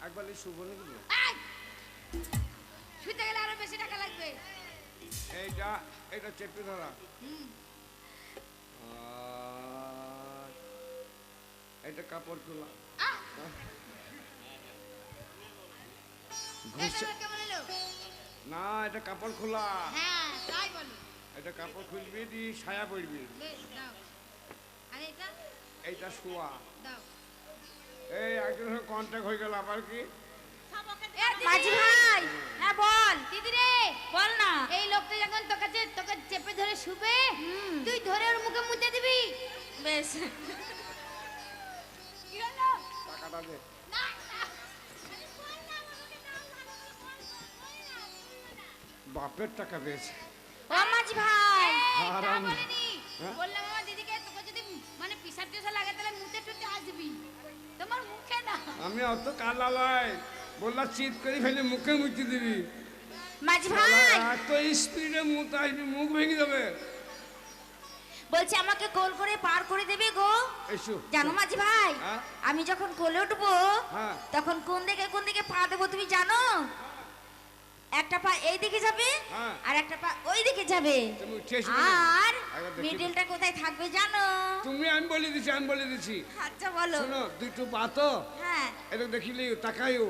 [SPEAKER 1] একবার এই শুভ নাকি বলো?
[SPEAKER 5] এই! শুতে গেলে আরো বেশি টাকা লাগবে।
[SPEAKER 1] এইটা চেপে ধরা
[SPEAKER 5] হুম।
[SPEAKER 1] আর এটা কাপড় তোলা
[SPEAKER 5] আহ!
[SPEAKER 1] ঘুষে
[SPEAKER 5] এটা কেমন এলো?
[SPEAKER 1] না এটা কাপড় খোলা
[SPEAKER 5] হ্যাঁ, তাই বলো।
[SPEAKER 1] এটা কাপড় খুলবি দি ছায়া পড়বি
[SPEAKER 5] বেশ, দাও। আর এটা?
[SPEAKER 1] এইটা শোয়া
[SPEAKER 5] দাও।
[SPEAKER 1] এই একজনের সঙ্গে কন্ট্যাক্ট হয়ে গেল আবার কি
[SPEAKER 4] মাঝি ভাই হ্যাঁ বল
[SPEAKER 5] দিদি রে,
[SPEAKER 4] বল না
[SPEAKER 5] এই লোকটা যখন তোকে চেপে ধরে শুবে, তুই ধরে ওর মুখে মুতে দিবি।
[SPEAKER 4] বেশ
[SPEAKER 5] কি হলো?
[SPEAKER 1] টাকাটা দে
[SPEAKER 5] না, না।
[SPEAKER 1] বাপের টাকা পেয়েছে
[SPEAKER 4] ও মাঝি ভাই
[SPEAKER 5] তা
[SPEAKER 1] হারাম।
[SPEAKER 5] বলিনি।
[SPEAKER 1] হ্যাঁ?
[SPEAKER 5] বললাম আমার দিদিকে তোকে যদি মানে পিসাব টিসা লাগে তাহলে মুতে টুতে আসবি। তোমার মুখে না।
[SPEAKER 1] আমি অত কালা লয় বললা চিট করে ফেলে মুখে মুচি দিবি
[SPEAKER 4] মাঝি ভাই
[SPEAKER 1] এত স্পিডে মুখ আসবি মুখ ভেঙে যাবে
[SPEAKER 4] বলছি আমাকে কোল করে পার করে দেবে গো
[SPEAKER 1] এসো
[SPEAKER 4] জানো মাঝি ভাই
[SPEAKER 1] হ্যাঁ?
[SPEAKER 4] আমি যখন কোলে উঠবো
[SPEAKER 1] হ্যাঁ।
[SPEAKER 4] তখন কোন দিকে পা দেবো তুমি জানো একটা পা এই দিকে যাবে
[SPEAKER 1] হ্যাঁ।
[SPEAKER 4] আর একটা পা ওই দিকে যাবে
[SPEAKER 1] তুমি উঠে এসো
[SPEAKER 4] আর
[SPEAKER 1] একবার দেখি।
[SPEAKER 4] মিডলটা কোথায় থাকবে জানো
[SPEAKER 1] তুমি আমি বলে দিছি
[SPEAKER 4] আচ্ছা বলো
[SPEAKER 1] শোনো দুটো পা তো
[SPEAKER 4] হ্যাঁ
[SPEAKER 1] এটা দেখিলি তাকাইও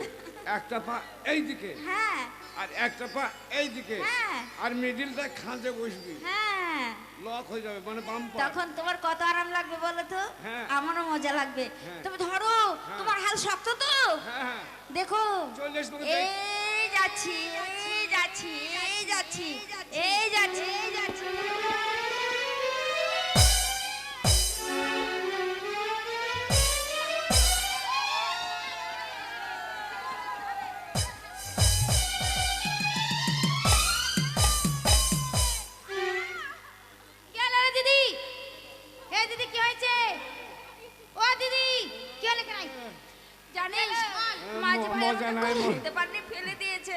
[SPEAKER 1] একটা পা এই দিকে
[SPEAKER 4] হ্যাঁ
[SPEAKER 1] আর একটা পা এই দিকে
[SPEAKER 4] হ্যাঁ।
[SPEAKER 1] আর মিডিলটা খাঁজে বসবি
[SPEAKER 4] হ্যাঁ
[SPEAKER 1] লক হয়ে যাবে মানে বাম পা
[SPEAKER 4] তখন তোমার কত আরাম লাগবে বলো তো
[SPEAKER 1] হ্যাঁ।
[SPEAKER 4] আমারও মজা লাগবে
[SPEAKER 1] হ্যাঁ।
[SPEAKER 4] তুমি ধরো তোমার হাল শক্ত তো
[SPEAKER 1] হ্যাঁ হ্যাঁ
[SPEAKER 4] দেখো
[SPEAKER 1] চলে এসো তোমাকে দেখ।
[SPEAKER 4] এই যাচ্ছি এই যাচ্ছি এই যাচ্ছি এই যাচ্ছি এই যাচ্ছি
[SPEAKER 5] কি হলো রে দিদি? এ দিদি কি হয়েছে? ও দিদি, কি হলো কেন?
[SPEAKER 4] জানিস
[SPEAKER 5] বল।
[SPEAKER 4] মাঝে ভাই
[SPEAKER 1] মজা
[SPEAKER 4] আমাকে
[SPEAKER 1] নাই,
[SPEAKER 4] কোলে নিতে পারেনি, ফেলে দিয়েছে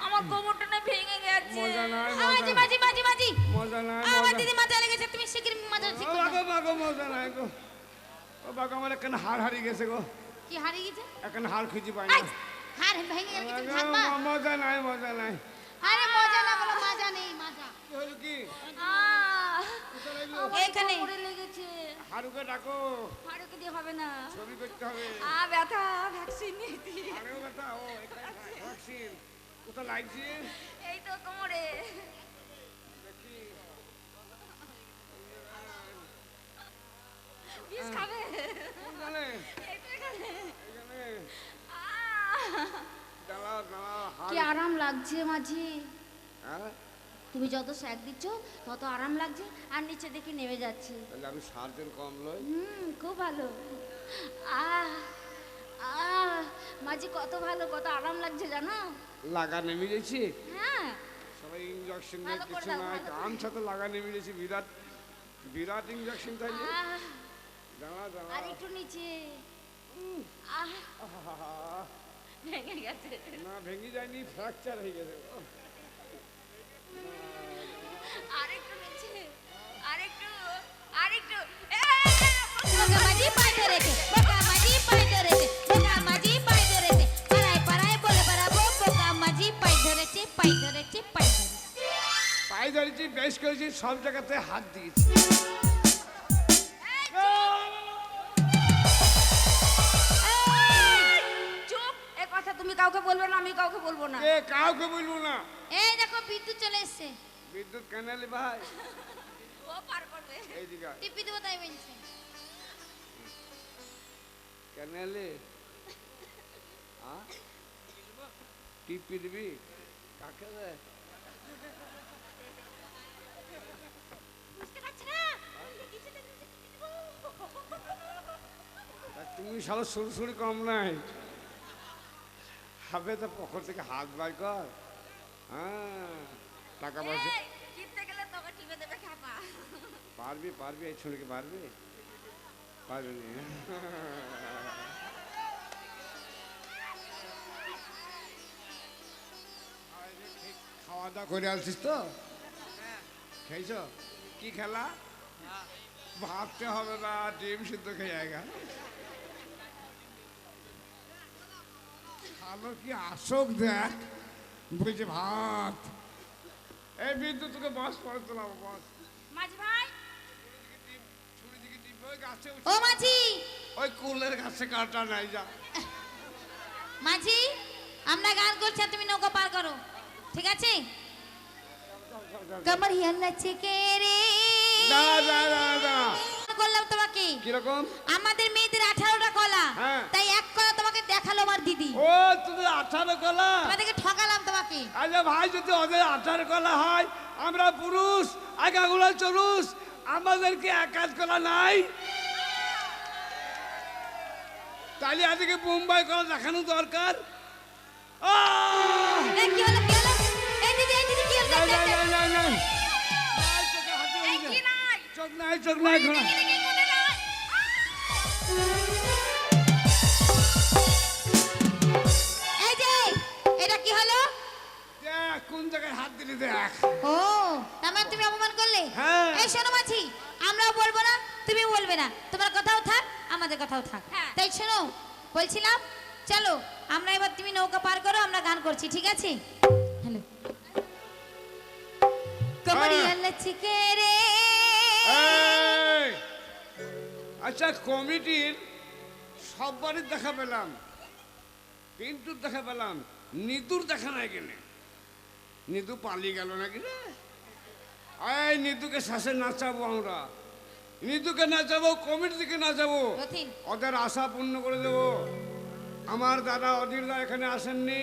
[SPEAKER 4] আমার কোমরটা না ভেঙে গেছে
[SPEAKER 1] মজা নাই
[SPEAKER 5] মাঝি মাঝি মাঝি মাঝি।
[SPEAKER 1] মজা নাই
[SPEAKER 5] আমার
[SPEAKER 1] মজা
[SPEAKER 5] দিদি মাথা লেগেছে, তুমি শিগগির মাথা ঠিক
[SPEAKER 1] ও
[SPEAKER 5] করে দাও।
[SPEAKER 1] বাগো মজা নাই গো ও বাগো আমার এখানে হাড় হারিয়ে গেছে গো
[SPEAKER 5] কি হারিয়ে গেছে?
[SPEAKER 1] এখানে হাড় খুঁজি পাই
[SPEAKER 5] আই,
[SPEAKER 1] না
[SPEAKER 5] হাড় ভেঙে গেলে কিছু থাকবা?
[SPEAKER 1] মজা নাই
[SPEAKER 5] আরে মজা না বলো, মাজা নেই, মাজা।
[SPEAKER 1] কি হলো কি
[SPEAKER 4] এখানে কোমরে লেগেছে
[SPEAKER 1] হাড়ুকে ডাকো
[SPEAKER 4] হাড়ুকে দিয়ে হবে না
[SPEAKER 1] ছবি করতে হবে
[SPEAKER 4] ব্যথা ভ্যাকসিন নিয়েছি
[SPEAKER 1] আরেও ব্যথা ও এখানে ভ্যাকসিন কোথায় লাগছে
[SPEAKER 4] এই তো কোমরে
[SPEAKER 1] দেখি
[SPEAKER 4] বিষ খাবে
[SPEAKER 1] কোনখানে
[SPEAKER 4] এই তো এখানে
[SPEAKER 1] এখানে
[SPEAKER 4] আহ!
[SPEAKER 1] দাঁড়া
[SPEAKER 4] কি
[SPEAKER 1] হাড়
[SPEAKER 4] আরাম লাগছে মাঝি
[SPEAKER 1] হ্যাঁ
[SPEAKER 4] তুমি যত স্যাক দিচ্ছ তত আরাম লাগছে আর নিচে দেখি নেমে যাচ্ছে
[SPEAKER 1] তাহলে আমি 7 দিন কম লই
[SPEAKER 4] খুব ভালো আহ আহ মাঝি কত ভালো কত আরাম লাগছে জানো
[SPEAKER 1] লাগা নেমে গেছি
[SPEAKER 4] হ্যাঁ
[SPEAKER 1] সবাই ইঞ্জেকশন নেই
[SPEAKER 4] ভালো করে
[SPEAKER 1] কিছু
[SPEAKER 4] দাও,
[SPEAKER 1] নাই
[SPEAKER 4] ভালো করে।
[SPEAKER 1] কাম সাথে লাগা নেমে গেছি বিরাট বিরাট ইঞ্জেকশন তাই
[SPEAKER 4] আহ,
[SPEAKER 1] দাঁড়া
[SPEAKER 4] আর একটু নিচে আহ ভেঙে গেছে
[SPEAKER 1] না ভেঙে যায়নি ফ্র্যাকচার হয়ে গেছে
[SPEAKER 4] আরেকটু নিচে আরেকটু আরেকটু
[SPEAKER 5] বোকা মাঝি পায়ে ধরেছে, বোকা মাঝি পায়ে ধরেছে, বোকা মাঝি পায়ে ধরেছে। পাড়ায় পাড়ায় বলে বেড়াবো, বোকা মাঝি পায়ে ধরেছে, পায়ে ধরেছে, পায়ে ধরেছে।
[SPEAKER 1] পায়ে ধরেছি বেশ করেছি সব জায়গাতে হাত দিয়েছি
[SPEAKER 4] তুমি কাউকে বলবে না, আমি কাউকে বলবো না।
[SPEAKER 1] এ কাউকে বলবো না।
[SPEAKER 5] এই দেখো বিদ্যুৎ চলে এসছে।
[SPEAKER 1] বিদ্যুৎ ক্যানেলে ভাই
[SPEAKER 4] ও পার করবে।
[SPEAKER 1] এইদিকে আয়।
[SPEAKER 5] টিপি দেবো তাই বলছে।
[SPEAKER 1] ক্যানেলে টিপি দিবি কাকে রে? তা তুমি সারা সুরসুরি কম নাই, হবে তো পকেট থেকে হাত বার কর। হ্যাঁ টাকা পয়সা
[SPEAKER 4] এই, টিপতে গেলে তোকে টিপে দেবে খ্যাপা।
[SPEAKER 1] পারবি পারবি, এই ছুরিকে পারবি পারবি না। খাওয়া দাওয়া করে আসছিস তো? খেয়েছ? কি খেলা? ভাবতে হবে না, ডিম সিদ্ধ খেয়ে জায়গা খালো কি আসক দেখ, বলছে ভাত। এই বিদ্যুৎ তোকে বস পরে তোলাম, বস।
[SPEAKER 4] মাঝি ভাই,
[SPEAKER 1] ছুরি দিকে টিপে ওই গাছে
[SPEAKER 5] ও মাঝি,
[SPEAKER 1] ওই কুলের গাছে কাটা নাই যা।
[SPEAKER 5] মাঝি আমরা গান করছি আর তুমি নৌকা পার করো, ঠিক আছে? কামারিয়া নাচে কে রে,
[SPEAKER 1] দাঁড়া দাঁড়া দাঁড়া,
[SPEAKER 5] করলাম তোমাকে।
[SPEAKER 1] কিরকম?
[SPEAKER 5] আমাদের মেয়েদের 18টা কলা,
[SPEAKER 1] হ্যাঁ।
[SPEAKER 5] তাই এক কলা তোমাকে দেখালো আমার দিদি।
[SPEAKER 1] ও তুমি 18 কলা?
[SPEAKER 5] তোমাদেরকে ঠকালাম তোমাকে।
[SPEAKER 1] আরে ভাই, যদি ওদের 18 কলা হয়, আমরা পুরুষ একাগুলা চরুষ, আমাদেরকে একাজ কলা নাই? তাহলে আজকে মুম্বাই কলা দেখানো দরকার।
[SPEAKER 5] এই কি হলো, কি হলো? এই দিদি, এই দিদি, কি হলো?
[SPEAKER 1] নাই, নাই, নাই, নাই, নাই। নাই, চোখে হাত দিয়ে
[SPEAKER 4] এই কি নাই?
[SPEAKER 1] চোখ নাই, চোখ নাই, ঘোড়া।
[SPEAKER 4] কি করে নাই?
[SPEAKER 5] এই যে, এটা কি হলো?
[SPEAKER 1] দেখ কোন জায়গায় হাত দিলি দেখ।
[SPEAKER 5] ও, তার মানে তুমি অপমান করলে?
[SPEAKER 1] হ্যাঁ।
[SPEAKER 5] এই শোনো মাঝি, আমরাও বলবো না, তুমি বলবে না, তোমার কথাও থাক, আমাদের কথাও থাক।
[SPEAKER 4] হ্যাঁ।
[SPEAKER 5] তাই শোনো, বলছিলাম চলো আমরা এবার, তুমি নৌকা পার করো, আমরা গান করছি, ঠিক আছে? হ্যালো, কমরিয়া লচকে রে।
[SPEAKER 1] এই, আচ্ছা কমিটির সব বাড়ির দেখা পেলাম, পিন্টুর দেখা পেলাম, নিতুর দেখা নাই কেনে? নিতু পালিয়ে গেল নাকি রে? এই নিতুকে শ্বাসে নাচাবো আমরা, নিতুকে নাচাবো, কমিটিকে নাচাবো,
[SPEAKER 5] রথিন।
[SPEAKER 1] ওদের আশা পূর্ণ করে দেবো। আমার দাদা অধীরদা এখানে আসেননি,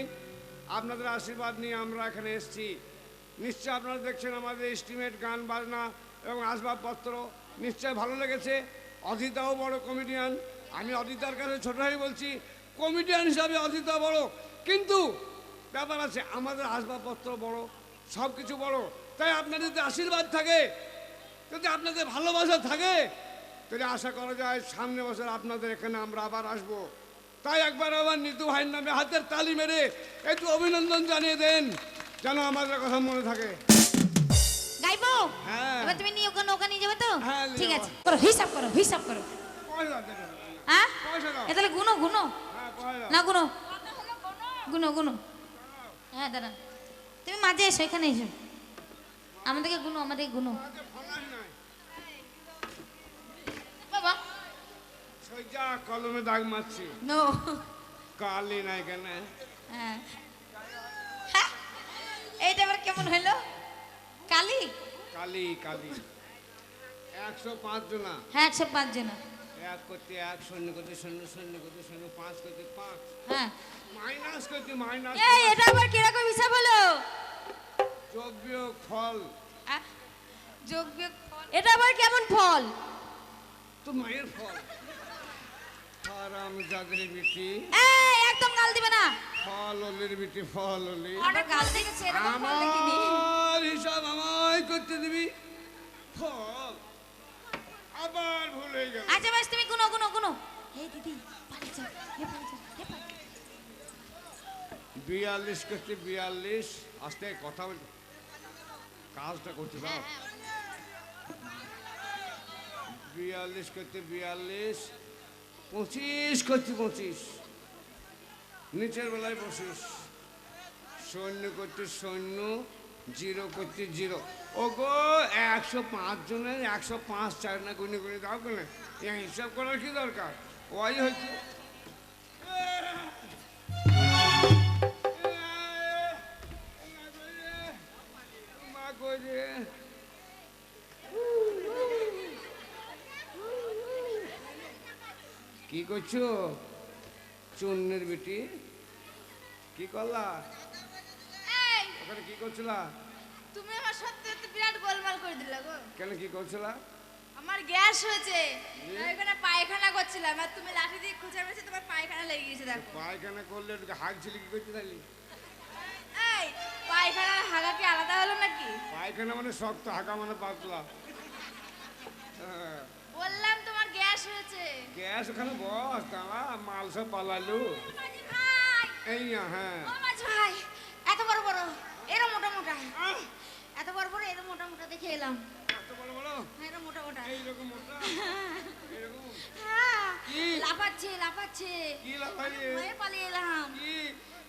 [SPEAKER 1] আপনাদের আশীর্বাদ নিয়ে আমরা এখানে এসেছি। নিশ্চয় আপনারা দেখছেন আমাদের এস্টিমেট, গান বাজনা এবং আসবাবপত্র, নিশ্চয় ভালো লেগেছে। অধীরদাও বড় কমেডিয়ান, আমি অধীরদার কাছে ছোট হয়ে বলছি, কমেডিয়ান হিসাবে অধীরদা বড়, কিন্তু ব্যাপার আছে, আমাদের আসবাবপত্র বড়, সব কিছু বড়। তাই আপনাদের যদি আশীর্বাদ থাকে, যদি আপনাদের ভালোবাসা থাকে, তাহলে আশা করা যায় সামনে বছর আপনাদের এখানে আমরা আবার আসবো। তাই একবার আবার নিতু ভাইয়ের নামে হাতের তালি মেরে একটু অভিনন্দন জানিয়ে দেন, যেন আমাদের কথা মনে থাকে।
[SPEAKER 5] গাইবো?
[SPEAKER 1] হ্যাঁ।
[SPEAKER 5] এবার তুমি নৌকা নৌকা নিয়ে যাবে তো?
[SPEAKER 1] হ্যাঁ, নিয়ে
[SPEAKER 5] ঠিক
[SPEAKER 1] যাবো।
[SPEAKER 5] আছে, করো হিসাব করো, হিসাব করো।
[SPEAKER 1] পয়সা দেবে।
[SPEAKER 5] হ্যাঁ,
[SPEAKER 1] পয়সা দাও।
[SPEAKER 5] এ তাহলে গুনো গুনো,
[SPEAKER 1] হ্যাঁ, পয়সা দাও।
[SPEAKER 5] না গুনো, গুনো গুনো। হ্যাঁ দাঁড়া, তুমি মাঝে এসো, এখানে এসো, আমাদেরকে গুনো, আমাদেরকে গুনো।
[SPEAKER 1] আজকে ফলাস নাই।
[SPEAKER 5] বাবা
[SPEAKER 1] সোজা কলমে দাগ মারছি,
[SPEAKER 5] নো।
[SPEAKER 1] কালি নাই কেন?
[SPEAKER 5] হ্যাঁ, হ্যাঁ, এইটা আবার কেমন হলো? কালি?
[SPEAKER 1] কালি কালি। 105 জনা,
[SPEAKER 5] হ্যাঁ 105 জন।
[SPEAKER 1] এক করতে এক, শূন্য করতে শূন্য, শূন্য করতে শূন্য, 5 করতে 5,
[SPEAKER 5] হ্যাঁ,
[SPEAKER 1] মাইনাস করতে মাইনাস,
[SPEAKER 5] এই এটা আবার কিরকম হিসাব হলো?
[SPEAKER 1] যোগ বিয়োগ ফল।
[SPEAKER 5] আহ, যোগ বিয়োগ ফল, এটা আবার কেমন ফল?
[SPEAKER 1] তো মায়ের ফল। হারাম জাদের বিটি,
[SPEAKER 5] এই একদম গাল দিবে না।
[SPEAKER 1] ফল অলির বিটি, ফল অলি।
[SPEAKER 5] অনেক গাল দেখেছে, এরকম ফল দেখিনি।
[SPEAKER 1] আমার হিসাব আমায় করতে দিবি, ফল আবার ভুল হয়ে গেল।
[SPEAKER 5] আচ্ছা বেশ, তুমি গুনো গুনো গুনো। এই দিদি পালিয়ে যাও, এ পালিয়ে যাও, এ পালিয়ে যাও।
[SPEAKER 1] 42 করতে 42, আস্তে কথা বল, কাজটা করতে দাও। 42 করতে 42, 25 করতে 25, নিচের বেলায় 25, শূন্য করতে শূন্য, 0 করতে 0। ও গো 105 জনের 105 চার না গুনে গুনে দাও কেন? হিসাব করার কি দরকার? ওই হচ্ছে করে কি করছো চুন্নের বেটি কি করলা
[SPEAKER 5] এই
[SPEAKER 1] ওখানে কি করছিলা
[SPEAKER 5] তুমি আমার সত্যি সত্যি বিরাট গোলমাল করে দিলে গো।
[SPEAKER 1] কেন কি করছিলা
[SPEAKER 5] আমার গ্যাস হয়েছে, আমি এখানে পায়খানা করছিলাম আর তুমি লাঠি দিয়ে খুঁজে মেরেছো, তোমার পায়খানা লেগে গেছে দেখো।
[SPEAKER 1] পায়খানা করলে হাগ ছিল কি করতে তাইলি
[SPEAKER 5] এই পায়খানা আর হাগা কি আলাদা হলো নাকি?
[SPEAKER 1] পায়খানা মানে শক্ত হাগা মানে পাতলা হ্যাঁ,
[SPEAKER 5] বললাম তোমার গ্যাস হয়েছে।
[SPEAKER 1] গ্যাস ওখানে বস দাঁড়া মাল সব পালালু
[SPEAKER 5] মাঝি ভাই,
[SPEAKER 1] এই হ্যাঁ
[SPEAKER 5] ও মাঝি ভাই, এত বড় বড় এরম মোটা মোটা, এত বড় বড় এরম মোটা মোটা দেখে এলাম।
[SPEAKER 1] এত বড় বড়
[SPEAKER 5] হ্যাঁ, এরম মোটা মোটা।
[SPEAKER 1] এইরকম মোটা এরকম
[SPEAKER 5] হ্যাঁ,
[SPEAKER 1] কি?
[SPEAKER 5] লাফাচ্ছে লাফাচ্ছে,
[SPEAKER 1] কি লাফায় রে?
[SPEAKER 5] ভয়ে পালিয়ে এলাম।
[SPEAKER 1] কি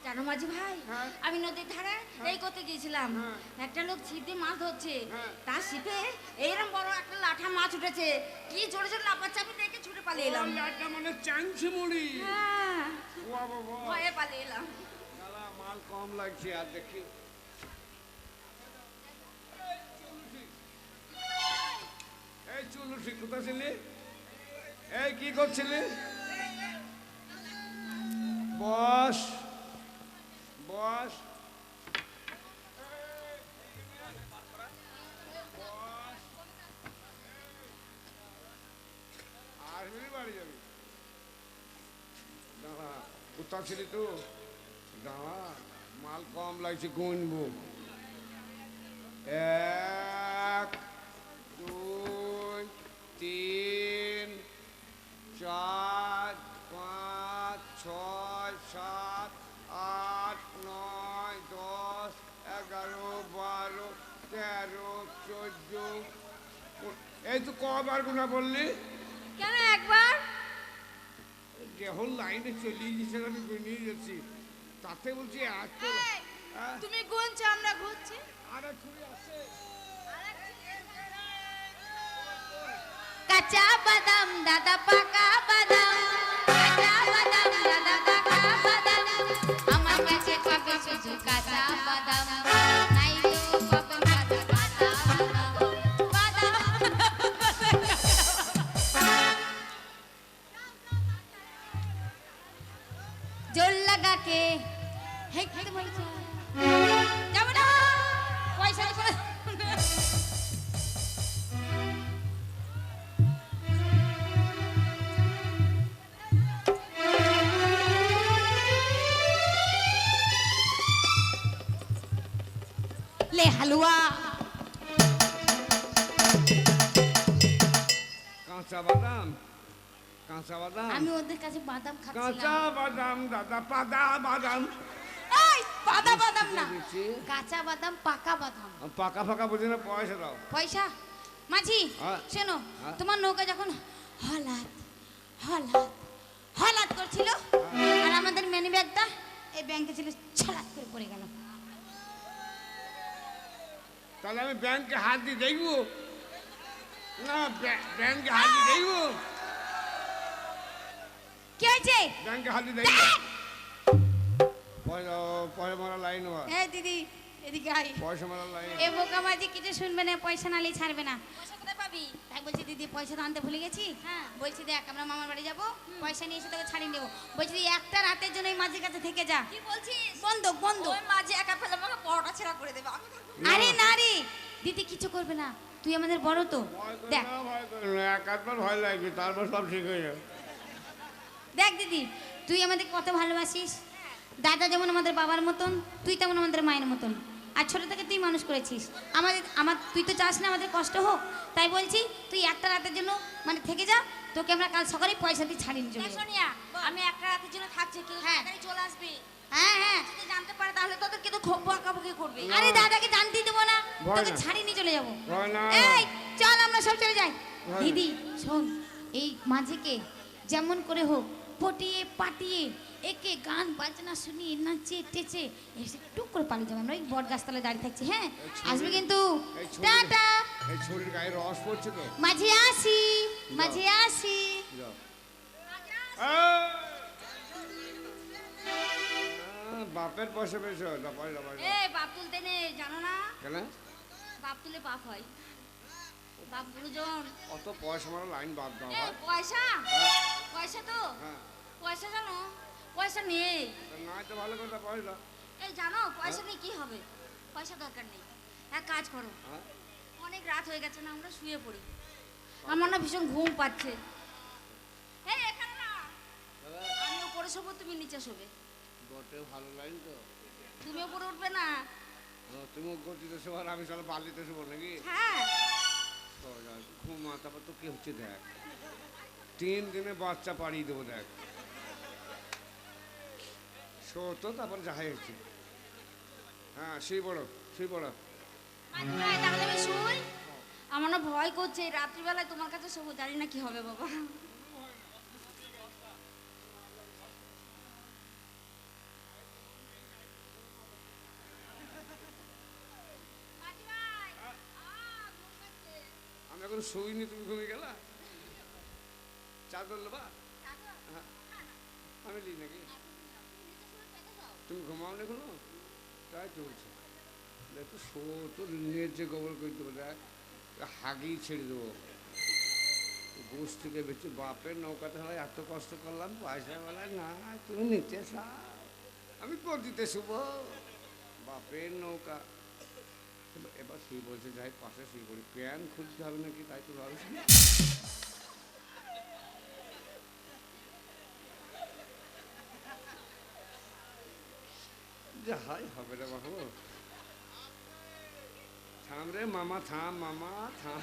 [SPEAKER 5] জানো মাঝি ভাই,
[SPEAKER 1] হ্যাঁ।
[SPEAKER 5] আমি নদীর ধারে এই করতে গিয়েছিলাম,
[SPEAKER 1] হ্যাঁ।
[SPEAKER 5] একটা লোক ছিপ দিয়ে মাছ ধরছে,
[SPEAKER 1] হ্যাঁ।
[SPEAKER 5] তার ছিপে এইরকম বড় একটা লাঠা মাছ উঠেছে, কি জোরে জোরে লাফাচ্ছে, আমি দেখে ছুটে পালিয়ে এলাম।
[SPEAKER 1] লাটা মানে চাংছে মুড়ি
[SPEAKER 5] হ্যাঁ,
[SPEAKER 1] ওয়া বাবা
[SPEAKER 5] ভয়ে পালিয়ে এলাম।
[SPEAKER 1] শালা মাল কম লাগছে আর দেখি এই চুলু ঠিক কোথায় ছিলি এই কি করছিলি বস বস আর বাড়ি যাবি দাঁড়া কোথাও ছিলি তো দাঁড়া মাল কম লাগছে গুনবো 1 2 3 4 5 6 7 8 9 10 11 12 13 14 এই তো কবার গুণা বললি
[SPEAKER 5] কেন একবার?
[SPEAKER 1] যখন লাইনে চলিয়ে গেছে আমি গুনিয়ে যাচ্ছি তাতে বলছি এত
[SPEAKER 5] এই, তুমি গুনছো, আমরা ঘুরছি।
[SPEAKER 1] আরে ছুরি আছে
[SPEAKER 5] কাঁচা বাদাম দাদা পাকা বাদাম, কাঁচা বাদাম দাদা পাকা বাদাম, আমার কাছে পাবে শুধু কাঁচা বাদাম, নাই তো পাবে দাদা পাকা বাদাম, জোর লাগা কে হেঁটে বলছো যাবো না, পয়সা করে ले हलवा
[SPEAKER 1] কাঁচা বাদাম কাঁচা বাদাম
[SPEAKER 5] আমি ওদের কাছে বাদাম
[SPEAKER 1] কাঁচা
[SPEAKER 5] খাচ্ছিলাম।
[SPEAKER 1] বাদাম দাদা পাদা বাদাম
[SPEAKER 5] এই পাকা বাদাম না,
[SPEAKER 1] দিচ্ছি।
[SPEAKER 5] কাঁচা বাদাম পাকা বাদাম।
[SPEAKER 1] পাকা ফাঁকা বুঝি না পয়সা দাও
[SPEAKER 5] পয়সা মাঝি
[SPEAKER 1] হ্যাঁ।
[SPEAKER 5] শোনো,
[SPEAKER 1] হ্যাঁ।
[SPEAKER 5] তোমার নৌকা যখন হলাত হলাত হলাত করছিল আর আমাদের মানি ব্যাগটা এই ব্যাংকে ছিল, ছলাত করে পড়ে গেল।
[SPEAKER 1] তাহলে আমি ব্যাংকে হাত দিয়ে দেখবো না ব্যাংকে হাত দিয়ে দেখবো
[SPEAKER 5] কি হয়েছে?
[SPEAKER 1] ব্যাংকে হাত দিয়ে দেখবো পয়সা পয়সা মারা লাইন হওয়া
[SPEAKER 5] এই দিদি এদিকে আয়।
[SPEAKER 1] পয়সা মারা লাইন
[SPEAKER 5] এ বোকা মাঝি কিছু শুনবে না, পয়সা নালে ছাড়বে না। পয়সা কোথায় পাবি? তাই বলছি দিদি পয়সা তো আনতে ভুলে গেছি। হ্যাঁ বলছি দেখ আমরা মামার বাড়ি যাবো, পয়সা নিয়ে এসে তোকে ছাড়িয়ে দেবো। বলছি তুই একটা রাতের জন্য এই মাঝির কাছে থেকে যা।
[SPEAKER 4] কি বলছিস?
[SPEAKER 5] বন্ধক বন্ধক।
[SPEAKER 4] ওই মাঝে একা ফেলে আমাকে পরোটা ছেঁড়া করে দেবে, আমি থাকবো।
[SPEAKER 5] আরে না রে দিদি কিছু করবে না, তুই আমাদের বড় তো।
[SPEAKER 1] ভয় করে
[SPEAKER 5] দেখ
[SPEAKER 1] না ভয় করে না এক আধবার ভয় লাগবে তারপর সব ঠিক হয়ে যাবে
[SPEAKER 5] দেখ দিদি তুই আমাদের কত ভালোবাসিস, দাদা যেমন আমাদের বাবার মতন, তুই তেমন আমাদের মায়ের মতন। আর ছোট থেকে তুই মানুষ করেছিস তুই তো চাস না আমাদের কষ্ট হোক, তাই বলছি তুই একটা রাতের জন্য মানে থেকে যা, তোকে আমরা কাল সকালে পয়সা দিয়ে ছাড়িয়ে নিয়ে চলে যাবো।
[SPEAKER 4] সোনিয়া, আমি একটা রাতের জন্য থাকছি, কিন্তু
[SPEAKER 5] হ্যাঁ।
[SPEAKER 4] তাড়াতাড়ি চলে আসবি।
[SPEAKER 5] হ্যাঁ হ্যাঁ
[SPEAKER 4] যদি জানতে পারে তাহলে তোদেরকে তো খুব বকাবকি করবে।
[SPEAKER 5] আরে দাদাকে জানতেই দেবো না,
[SPEAKER 1] ভয়
[SPEAKER 5] তোকে
[SPEAKER 1] না।
[SPEAKER 5] ছাড়িয়ে নিয়ে চলে যাবো।
[SPEAKER 1] ভয় না।
[SPEAKER 5] এই চল আমরা সব চলে যাই।
[SPEAKER 1] ভয় না।
[SPEAKER 5] দিদি শোন, এই মাঝিকে যেমন করে হোক পটিয়ে পাটিয়ে একে গান বাজনা শুনিয়ে নাচিয়ে টেচে এসে টুক করে পালিয়ে যাবো। আমরা ওই বট গাছতলায় দাঁড়িয়ে থাকছি। হ্যাঁ আসবে কিন্তু।
[SPEAKER 1] এই ছবি-
[SPEAKER 5] টাটা
[SPEAKER 1] এই ছড়ির গায়ে রস পড়ছে তো
[SPEAKER 5] মাঝি আসি, মাঝি আসি।
[SPEAKER 1] যাও বাপের পয়সা পেয়েছো
[SPEAKER 5] এ বাপ তুলতে নে জানো না,
[SPEAKER 1] কেন
[SPEAKER 5] বাপ তুলে পাপ হয়। বাপ গুরুজন।
[SPEAKER 1] অত পয়সা মারা লাইন বাদ দাও
[SPEAKER 5] এ
[SPEAKER 1] ভাই।
[SPEAKER 5] পয়সা,
[SPEAKER 1] হ্যাঁ।
[SPEAKER 5] পয়সা তো,
[SPEAKER 1] হ্যাঁ,
[SPEAKER 5] পয়সা জানো, পয়সা নেই।
[SPEAKER 1] তা নাই তো ভালো কথা পয়সা।
[SPEAKER 5] এই জানো পয়সা নেই কি হবে? পয়সা দরকার নেই, এক কাজ করো,
[SPEAKER 1] হ্যাঁ,
[SPEAKER 5] অনেক রাত হয়ে গেছে না, আমরা শুয়ে পড়ি। আমার না ভীষণ ঘুম পাচ্ছে। এই এখানে না, আমি উপরে শোবো, তুমি নিচে শোবে।
[SPEAKER 1] বটে ভালো লাইন তো।
[SPEAKER 5] তুমি উপরে উঠবে না।
[SPEAKER 1] তুমি গতিতে শোবো আর আমি সব বালিতে শোবো নাকি?
[SPEAKER 5] হ্যাঁ
[SPEAKER 1] ঘুমা, তারপর তো কি হচ্ছে দেখ, 3 দিনে বাচ্চা পাড়িয়ে দেবো দেখ। শো তো, তারপর যাহাই হচ্ছে। হ্যাঁ, শুয়ে পড়ো, শুয়ে পড়ো।
[SPEAKER 5] মাঝি ভাই, তাহলে আমি শুই। আমার না ভয় করছে, এই রাত্রিবেলায় তোমার কাছে শোবো, জানি না কি হবে বাবা। মাঝি ভাই, ঘুম পাচ্ছে।
[SPEAKER 1] আমি এখন শুইনি, তুমি ঘুমিয়ে গেলা? চাদর নেবা? হ্যাঁ, আমি লি নাকি? তুমি ঘুমাও না এখনো? তাই চলছে। দেখো শো তো নিজের যে গোবর করে দেবো দেখ, হাগি ছেড়ে দেবো। গোস থেকে বেঁচে বাপের নৌকাতে হয় এত কষ্ট করলাম, পয়সা বেলায় না, তুমি নিতে চাও, আমি দিতে শুভ বাপের নৌকা। এবার শুয়ে বলছে যাই পাশে শুয়ে পড়ি, প্যান খুলতে হবে নাকি তাই তো ভাবছি। যাই হবে রে বাবু, থাম রে মামা, থাম মামা, থাম।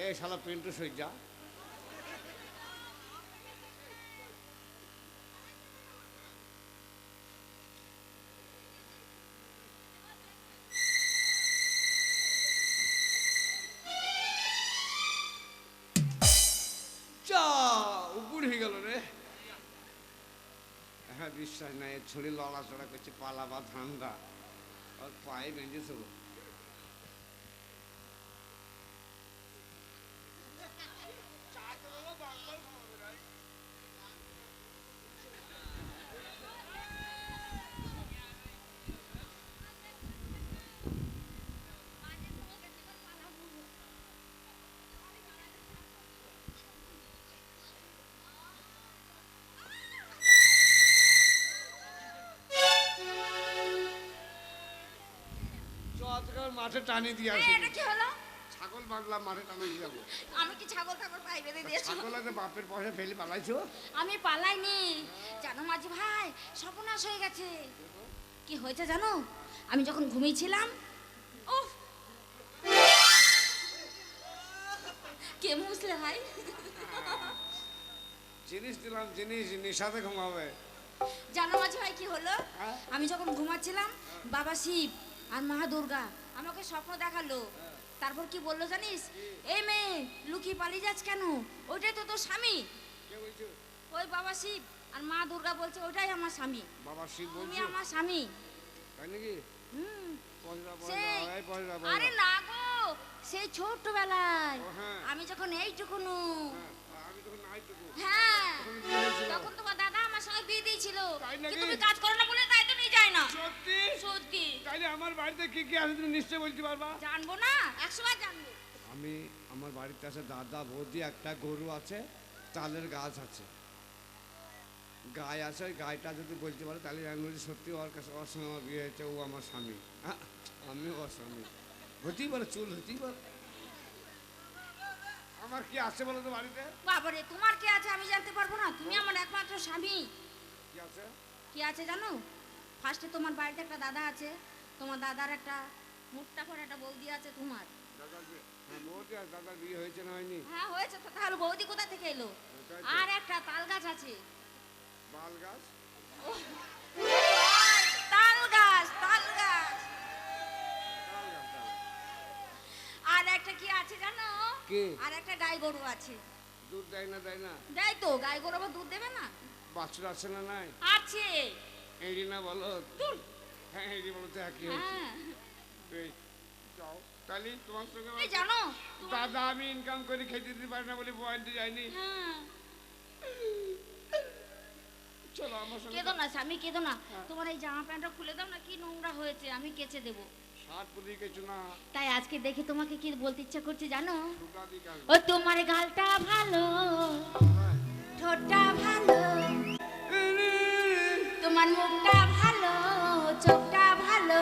[SPEAKER 1] এ শালা পিন্টু সজ্জা, যা উপর হয়ে গেল রে। হ্যাঁ, বিশ্বাস নাই, ছড়ি লড়াচড়া করছে, পালাবা ধান্দা, আর পায়ে বেঁধেছে। মাঠে টানি দিয়ে আসি,
[SPEAKER 5] এটা কি হলো?
[SPEAKER 1] ছাগল বাঁধলাম, মাঠে টানি দিয়ে যাবো।
[SPEAKER 5] আমি কি ছাগল ছাগল পাই বেঁধে দিয়েছো?
[SPEAKER 1] ছাগল আছে বাপের পয়সা ফেলে পালাইছো।
[SPEAKER 5] আমি পালাইনি জানো মাঝি ভাই, সর্বনাশ হয়ে গেছে। কি হয়েছে জানো? আমি যখন ঘুমিয়েছিলাম, উফ, কে মুছলে ভাই?
[SPEAKER 1] জিনিস দিলাম, জিনিস নেশাতে ঘুমাবে।
[SPEAKER 5] জানো মাঝি ভাই কি হলো? আমি যখন ঘুমাচ্ছিলাম, বাবা শিব আর মা দুর্গা আমাকে স্বপ্ন দেখালো। তারপর কি বললো জানিস? এই মেয়ে লুকিয়ে পালিয়ে যাচ্ছ কেন? ওইটাই তো তোর স্বামী।
[SPEAKER 1] কে বলছো?
[SPEAKER 5] ওই বাবা শিব আর মা দুর্গা বলছে ওইটাই আমার স্বামী,
[SPEAKER 1] বাবা শিব
[SPEAKER 5] তুমি
[SPEAKER 1] বলছো?
[SPEAKER 5] আমার স্বামী।
[SPEAKER 1] তাই নাকি?
[SPEAKER 5] হুম,
[SPEAKER 1] পয়সা
[SPEAKER 5] সেই
[SPEAKER 1] পয়সা, এই পয়সা
[SPEAKER 5] আরে
[SPEAKER 1] পয়সা।
[SPEAKER 5] না গো, সেই ছোট্টবেলায়
[SPEAKER 1] ও হ্যাঁ।
[SPEAKER 5] আমি যখন এইটুকুনু,
[SPEAKER 1] হ্যাঁ, আমি তখন নাই তো।
[SPEAKER 5] হ্যাঁ,
[SPEAKER 1] তখন বিয়ে হয়েছিল।
[SPEAKER 5] তখন তোমার দাদা আমার সঙ্গে বিয়ে দিয়েছিল।
[SPEAKER 1] তাই
[SPEAKER 5] কি
[SPEAKER 1] নাকি?
[SPEAKER 5] তুমি কাজ করো না বলে তাই তো নিয়ে যায় না।
[SPEAKER 1] সত্যি?
[SPEAKER 5] সত্যি
[SPEAKER 1] তাইলে আমার বাড়িতে কি কি আছে তুমি নিশ্চয় বলতে পারবা?
[SPEAKER 5] জানবো না, 100 বার জানবো।
[SPEAKER 1] আমি, আমার বাড়িতে আছে দাদা বৌদি, একটা গরু আছে, তালের গাছ আছে, গায়ে আছে। ওই গায়েটা যদি বলতে পারে তাহলে আমি বলছি সত্যি ওর কাছে, ওর সঙ্গে আমার বিয়ে হয়েছে, ও আমার স্বামী। হ্যাঁ, আমি ওর স্বামী। হতেই পারে, চুল হতেই পারে। আমার কি আছে বলো তো বাড়িতে?
[SPEAKER 5] বাবারে, তোমার কি আছে আমি জানতে পারবো না? তুমি আমার একমাত্র স্বামী।
[SPEAKER 1] কি আছে?
[SPEAKER 5] কি আছে জানো? ফার্স্টে তোমার বাড়িতে একটা দাদা আছে, তোমার দাদার একটা মুখটা করে একটা বৌদি আছে তোমার।
[SPEAKER 1] দাদার বিয়ে? হ্যাঁ, বৌদি আর দাদার বিয়ে হয়েছে না হয়নি?
[SPEAKER 5] হ্যাঁ হয়েছে তো, তাহলে বৌদি কোথা থেকে এলো?
[SPEAKER 1] তাই তো।
[SPEAKER 5] আর একটা তাল গাছ আছে।
[SPEAKER 1] বাল গাছ?
[SPEAKER 5] তাল গাছ, তাল গাছ।
[SPEAKER 4] আছে জানো?
[SPEAKER 1] কে?
[SPEAKER 4] আর একটা গাই গরু আছে।
[SPEAKER 1] দুধ দেয় না দেয় না?
[SPEAKER 4] দেয় তো, গাই গরু আবার দুধ দেবে না?
[SPEAKER 1] বাছুর আছে না নাই?
[SPEAKER 4] আছে।
[SPEAKER 1] এড়ি না বলো?
[SPEAKER 4] দূর।
[SPEAKER 1] হ্যাঁ এড়ি বলো তো একই হচ্ছে।
[SPEAKER 4] হ্যাঁ।
[SPEAKER 1] এই, যাও তাহলে তোমার সঙ্গে
[SPEAKER 4] এই জানো তোমার-
[SPEAKER 1] দাদা আমি ইনকাম করে খেতে দিতে পারি না বলে পয়েন্টে যাইনি।
[SPEAKER 4] হ্যাঁ।
[SPEAKER 1] চলো আমার সঙ্গে।
[SPEAKER 4] কেঁদো না স্বামী, কেঁদো না।
[SPEAKER 1] হ্যাঁ।
[SPEAKER 4] তোমার এই জামা প্যান্টটা খুলে দাও না, কি নোংরা হয়েছে, আমি কেচে দেবো।
[SPEAKER 1] শার্ট পরে কিছু না,
[SPEAKER 4] তাই আজকে দেখে তোমাকে কি বলতে ইচ্ছা করছে জানো?
[SPEAKER 1] সুতা দিয়ে কাটবো।
[SPEAKER 4] ও তোমার গালটা ভালো, ঠোঁটটা ভালো, তোমার মুখটা ভালো, চোখটা ভালো,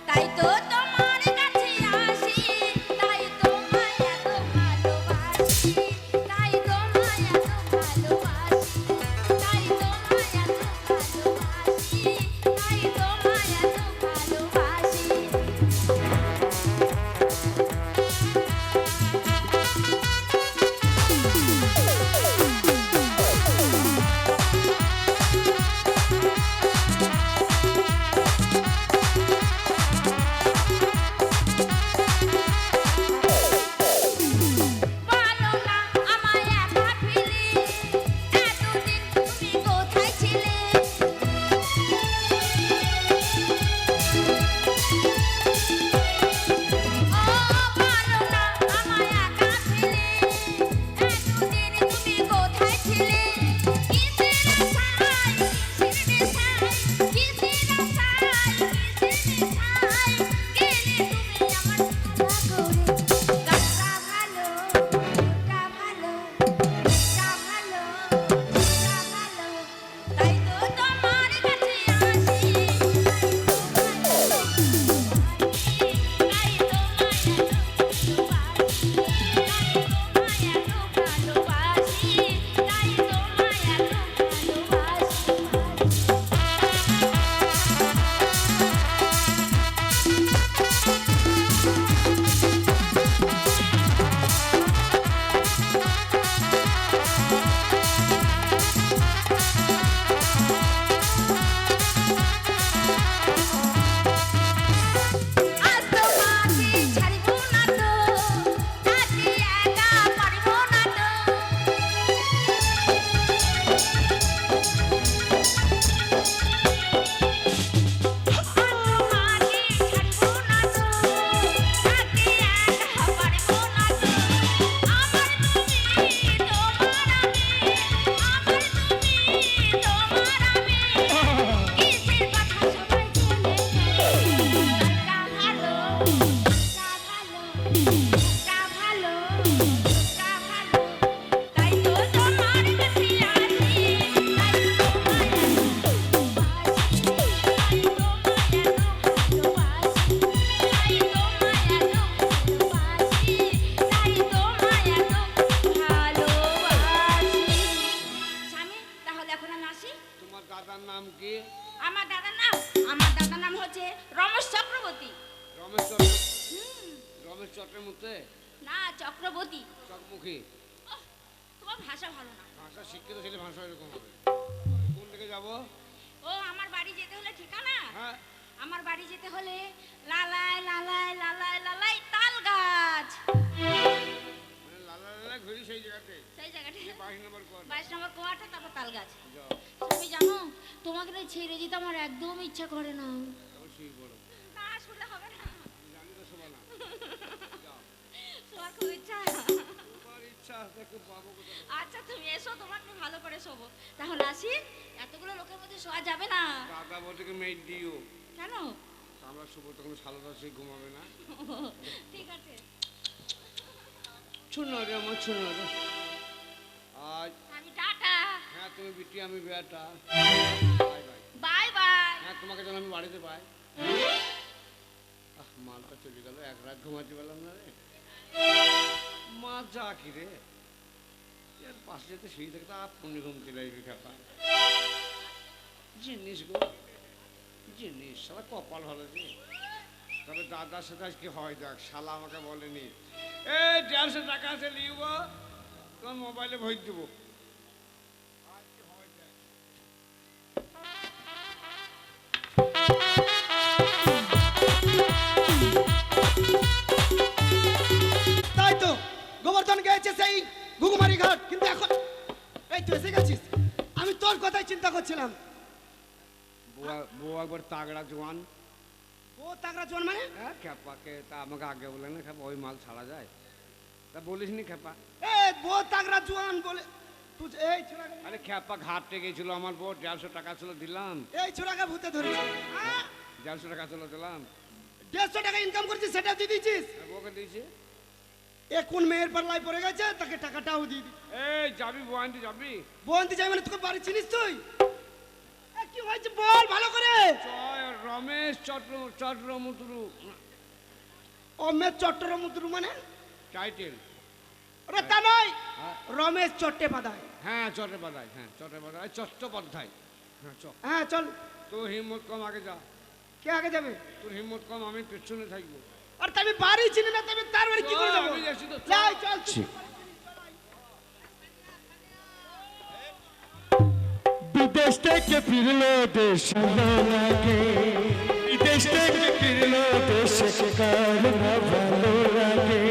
[SPEAKER 4] তাই তো তোমার কাছে আসি, তাই তোমায় এত ভালোবাসি, তাই তোমায় এত ভালোবাসি, তাই তোমায় এত ভালোবাসি, তাই তোমায় এত ভালোবাসি। বলো না আমায় একা ফেলে, এতদিন তুমি কোথায় ছিলে? ও বলো না আমায় একা ফেলে, এতদিন তুমি কোথায় ছিলে? কিসের আশায়, কিসের নেশায়, কিসের আশায়, কিসের নেশায় গেলে তুমি আমার ধরা করে? গাছটা ভালো, ফুলটা ভালো, মেয়েটা ভালো, ফুলটা ভালো, তাই তো তোমার কাছে আসি, তাই তোমায় এত ভালোবাসি, তাই তোমায় এত ভালোবাসি। আজ তোমাকে ছাড়ব না তো, আজকে একা পারব না তো। আজ তোমাকে ছাড়ব না তো, আজকে একা পারব না তো। আমার তুমি, তোমার আমি, আমার তুমি, তোমার আমি, কিসের কথা সবাই জেনে গেছে? গানটা ভালো, গানটা ভালো, গানটা ভালো, গানটা ভালো, তাই তো তোমার কাছে আসি, তাই তোমায় এত ভালোবাসি, তাই তোমায় এত ভালোবাসি, তাই তোমায় এত ভালোবাসি। স্বামী, তাহলে এখন আমি আসি।
[SPEAKER 1] তোমার দাদার নাম কি?
[SPEAKER 4] আমার দাদার নাম হচ্ছে রমেশ চক্রবর্তী।
[SPEAKER 1] রমেশ চট্ট রমেশ চটের মধ্যে
[SPEAKER 4] না, চক্রবর্তী।
[SPEAKER 1] চকমুখী।
[SPEAKER 4] ওহ, তোমার ভাষা ভালো না।
[SPEAKER 1] ভাষা শিক্ষিত ছেলে ভাষা এরকম হবে। কোন দিকে যাবো?
[SPEAKER 4] ও আমার বাড়ি যেতে হলে ঠিকানা,
[SPEAKER 1] হ্যাঁ
[SPEAKER 4] আমার বাড়ি যেতে হলে লালাই লালাই লালাই লালাই তাল গাছ,
[SPEAKER 1] মানে লালা লালা ঘুরি সেই জায়গাতে।
[SPEAKER 4] সেই জায়গাটা
[SPEAKER 1] যে 22 নম্বর কোয়ার্টার।
[SPEAKER 4] 22 নম্বর কোয়ার্টার, তারপর তাল গাছ।
[SPEAKER 1] যাও,
[SPEAKER 4] তুমি জানো তোমাকে না ছেড়ে দিতে আমার একদম ইচ্ছা করে না।
[SPEAKER 1] অবশ্যই বলো।
[SPEAKER 4] না শুনলে হবে না,
[SPEAKER 1] আমি জানি তো শোভা না। যাও,
[SPEAKER 4] তোমার খুব ইচ্ছা।
[SPEAKER 1] তোমার ইচ্ছা দেখো পাবো কোথায়।
[SPEAKER 4] আচ্ছা তুমি এসো, তোমার নিয়ে ভালো করে শোবো। তাহলে আসি, এতগুলো লোকের মধ্যে শোয়া যাবে না।
[SPEAKER 1] দাদা বলতে কি মেয়ে দিও।
[SPEAKER 4] কেন?
[SPEAKER 1] আমরা শুভ তখন সালোদা সে ঘুমাবে না।
[SPEAKER 4] ঠিক আছে।
[SPEAKER 1] শোনো রে আমার শোনো রে। আজ
[SPEAKER 4] আমি টাটা,
[SPEAKER 1] হ্যাঁ তুমি বিটি আমি বেটা। Bye bye.
[SPEAKER 4] Bye bye.
[SPEAKER 1] হ্যাঁ তোমাকে যেন আমি বাড়িতে পাই। মালটা চলে গেল, এক রাত ঘুমাতে পারলাম না রে। মা যা কি রে, এর পাশে যেতে শুয়ে থেকে তা পুণ্য ঘুমতে লাগবে খাপা। জিনিস গো জিনিস, শালা কপাল ভালো রে। তবে দাদার সাথে আজকে হয় দেখ, শালা আমাকে বলেনি এই 150 টাকা আছে লিব, তোমার মোবাইলে ভোট দেবো।
[SPEAKER 3] তাই এই তুই এসে গেছিস, আমি তোর কথাই চিন্তা করছিলাম।
[SPEAKER 1] বউ একবার তাগড়া জোয়ান।
[SPEAKER 3] ও তাগড়া জোয়ান মানে?
[SPEAKER 1] হ্যাঁ খেপাকে তা আমাকে আগে বলে না খেপা, ওই মাল ছাড়া যায় তা বলিস নি খেপা।
[SPEAKER 3] এ বো তাগড়া জোয়ান বলে তুই এই ছোড়াকে,
[SPEAKER 1] আরে খেপা ঘাটতে গেছিল আমার বউ, 150 টাকা ছিল দিলাম।
[SPEAKER 3] এই ছোড়াকে ভূতে ধরেছে।
[SPEAKER 1] 150 টাকা ছিল দিলাম।
[SPEAKER 3] 150 টাকা ইনকাম করছিস সেটা দিয়ে দিয়েছিস?
[SPEAKER 1] আর বউকে দিয়েছি।
[SPEAKER 3] এ কোন মেয়ের পাল্লায় পড়ে গেছে, তাকে টাকাটাও দিয়ে দি।
[SPEAKER 1] এই যাবি বউ আনতে যাবি?
[SPEAKER 3] বউ আনতে যাই মানে তোকে বাড়ি চিনিস তুই? এ কি হয়েছে বল ভালো করে।
[SPEAKER 1] রমেশ চট্টমুতুরু
[SPEAKER 3] ও মেয়ে চট্টমুতুরু মানে?
[SPEAKER 1] টাইটেল।
[SPEAKER 3] ওরে তা নয়,
[SPEAKER 1] হ্যাঁ।
[SPEAKER 3] রমেশ চট্টোপাধ্যায়।
[SPEAKER 1] হ্যাঁ চট্টোপাধ্যায়, হ্যাঁ চট্টোপাধ্যায়, চট্টোপাধ্যায়। হ্যাঁ চল।
[SPEAKER 3] হ্যাঁ চল।
[SPEAKER 1] তোর হিম্মত কম, আগে যা।
[SPEAKER 3] কে আগে যাবে?
[SPEAKER 1] তোর হিম্মত কম, আমি পেছনে থাকবো।
[SPEAKER 3] আর আমি বাড়ি চিনি না, তবে তার বাড়ি কি করে যাবো?
[SPEAKER 1] আমি যাচ্ছি তো, চল।
[SPEAKER 3] যাই চল।
[SPEAKER 2] বিদেশ থেকে ফিরলো দেশ ভালো লাগে, বিদেশ থেকে ফিরলো দেশে কার না ভালো লাগে।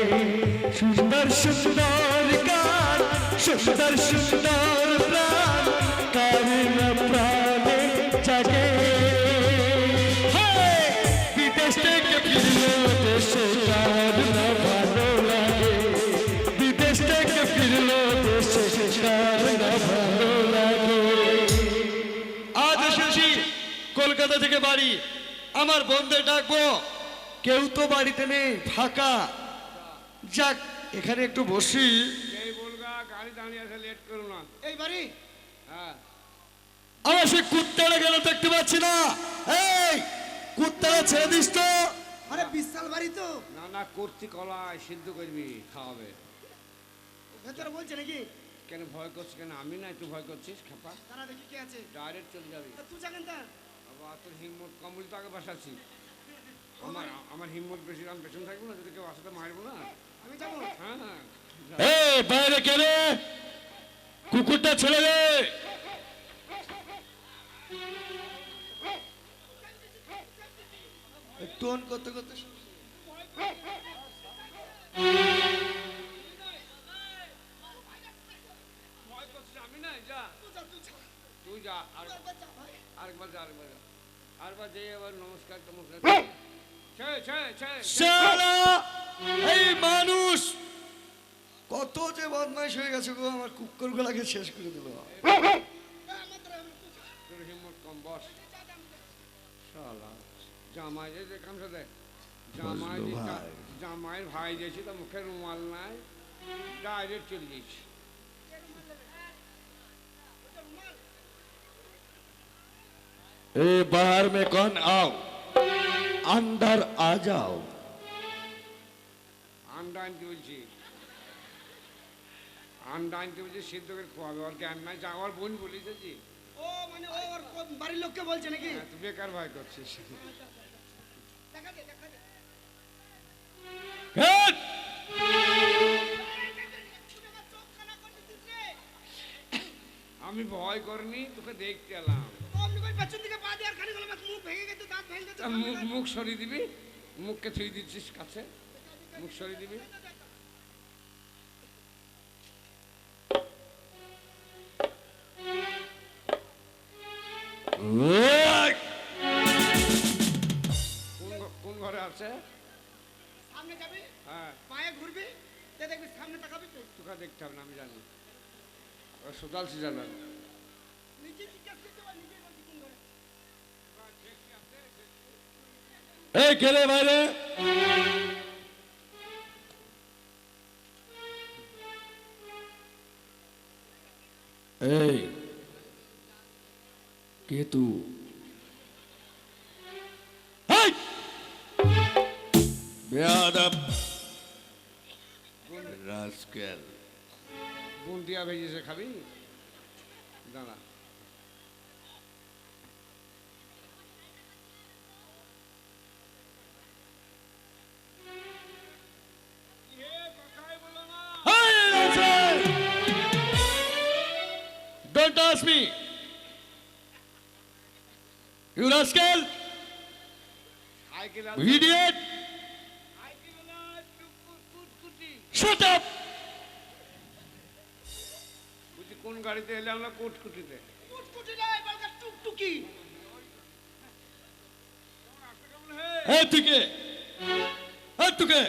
[SPEAKER 2] সুন্দর সুন্দর গান, সুন্দর সুন্দর প্রাণ, কার না প্রাণে জাগে। হায়! বিদেশ থেকে ফিরলো দেশে কার না ভালো লাগে, বিদেশ থেকে ফিরলো দেশে কার না ভালো লাগে। আজ এসেছি কলকাতা থেকে বাড়ি, আমার বন্ধে ডাকবো, কেউ তো বাড়িতে নেই, ফাঁকা। যাক এখানে একটু বসি।
[SPEAKER 1] এই বলগা গাড়ি দাঁড়িয়ে আছে, লেট করো না।
[SPEAKER 3] এই বাড়ি
[SPEAKER 1] হ্যাঁ
[SPEAKER 2] আমার সে কুত্তারা গেল দেখতে পাচ্ছি না, এই কুত্তারা ছেড়ে দিস তো।
[SPEAKER 3] আরে বিশাল বাড়ি তো,
[SPEAKER 1] না না করতি কলায় সিদ্ধ করবি, খাওয়াবে।
[SPEAKER 3] ভেতরে বলছে নাকি?
[SPEAKER 1] কেন ভয় করছিস কেন? আমি না একটু ভয় করছিস খেপা?
[SPEAKER 3] তারা দেখি কে আছে।
[SPEAKER 1] ডাইরেক্ট চলে যাবি।
[SPEAKER 3] তা তুই জানেন তা?
[SPEAKER 1] আবার তোর হিম্মত কম বলে তো আগে বাসাচ্ছি। আমার হিম্মত বেশি, আমি পেছনে থাকবো না, যদি কেউ আসাতে মারবো না।
[SPEAKER 3] আমি যাবো।
[SPEAKER 1] হ্যাঁ হ্যাঁ
[SPEAKER 2] এই বাইরে কে রে? কুকুরটা ছেড়ে দে। টোন করতে করতে
[SPEAKER 1] ভয় করছিস, আমি না যা, তুই যা। আরেকবার যা, আরেকবার যা, আরেকবার যে আবার নমস্কার টমস্কার। ছে ছে ছে
[SPEAKER 2] শালা! এই মানুষ কত যে বদমাইশ হয়ে গেছে গো, আমার কুকুর গুলাকে শেষ করে দিল।
[SPEAKER 1] তোর হিম্মত কম, বস। শালা জামাই যে দেখাম সাথে জামাইয়ের ভাই গেছি তো মুখে রুমাল নাই, ডাইরেক্ট চলে গেছি।
[SPEAKER 2] ए बाहर में कौन आओ, अंदर आ जाओ।
[SPEAKER 1] আন্ডা আনতে বলছি, আন্ডা আনতে বলছি, সিদ্ধ করে খোয়াবে। ওর জ্ঞান নাই, যা আমার বোন বলিস।
[SPEAKER 3] ও মানে ও ওর বাড়ির লোককে বলছে নাকি?
[SPEAKER 1] তুই বেকার ভয় করছিস।
[SPEAKER 3] দেখা দে, দেখা দে।
[SPEAKER 2] हट!
[SPEAKER 1] আমি ভয় করিনি, তোকে দেখতে এলাম।
[SPEAKER 3] আপনি কই পেছন দিকে পা দিয়ে আর খানি গেল, মুখ ভেঙে গেছে, দাঁত ভেঙে গেছে।
[SPEAKER 1] মুখ সরিয়ে দিবি, মুখকে থুই দিচ্ছিস কাছে, মুখ সরিয়ে দিবি। কোন ঘরে আছে?
[SPEAKER 3] সামনে যাবি,
[SPEAKER 1] হ্যাঁ
[SPEAKER 3] পায়ে ঘুরবি, তে দেখবি সামনে তাকাবি তো।
[SPEAKER 1] তোকে দেখতে হবে না, আমি জানি। ও সুদাল সিজানা।
[SPEAKER 3] নিচে জিজ্ঞাসা করতে পার, নিজে বলছি কোন ঘরে।
[SPEAKER 2] ए केले বাইরে। এই কে তু? এই বেয়াদব রাস্কেল।
[SPEAKER 1] বুন্দিয়া ভেজেছে, খাবি? দাঁড়া।
[SPEAKER 2] Don't ask me. You rascal!
[SPEAKER 1] Cycle
[SPEAKER 2] Idiot! Shut up!
[SPEAKER 1] বলছি কোন গাড়িতে এলাম না কুটকুটিতে?
[SPEAKER 3] কুটকুটি নয়, বলকা টুকটুকি।
[SPEAKER 2] এই তুই কে? এই তুই কে?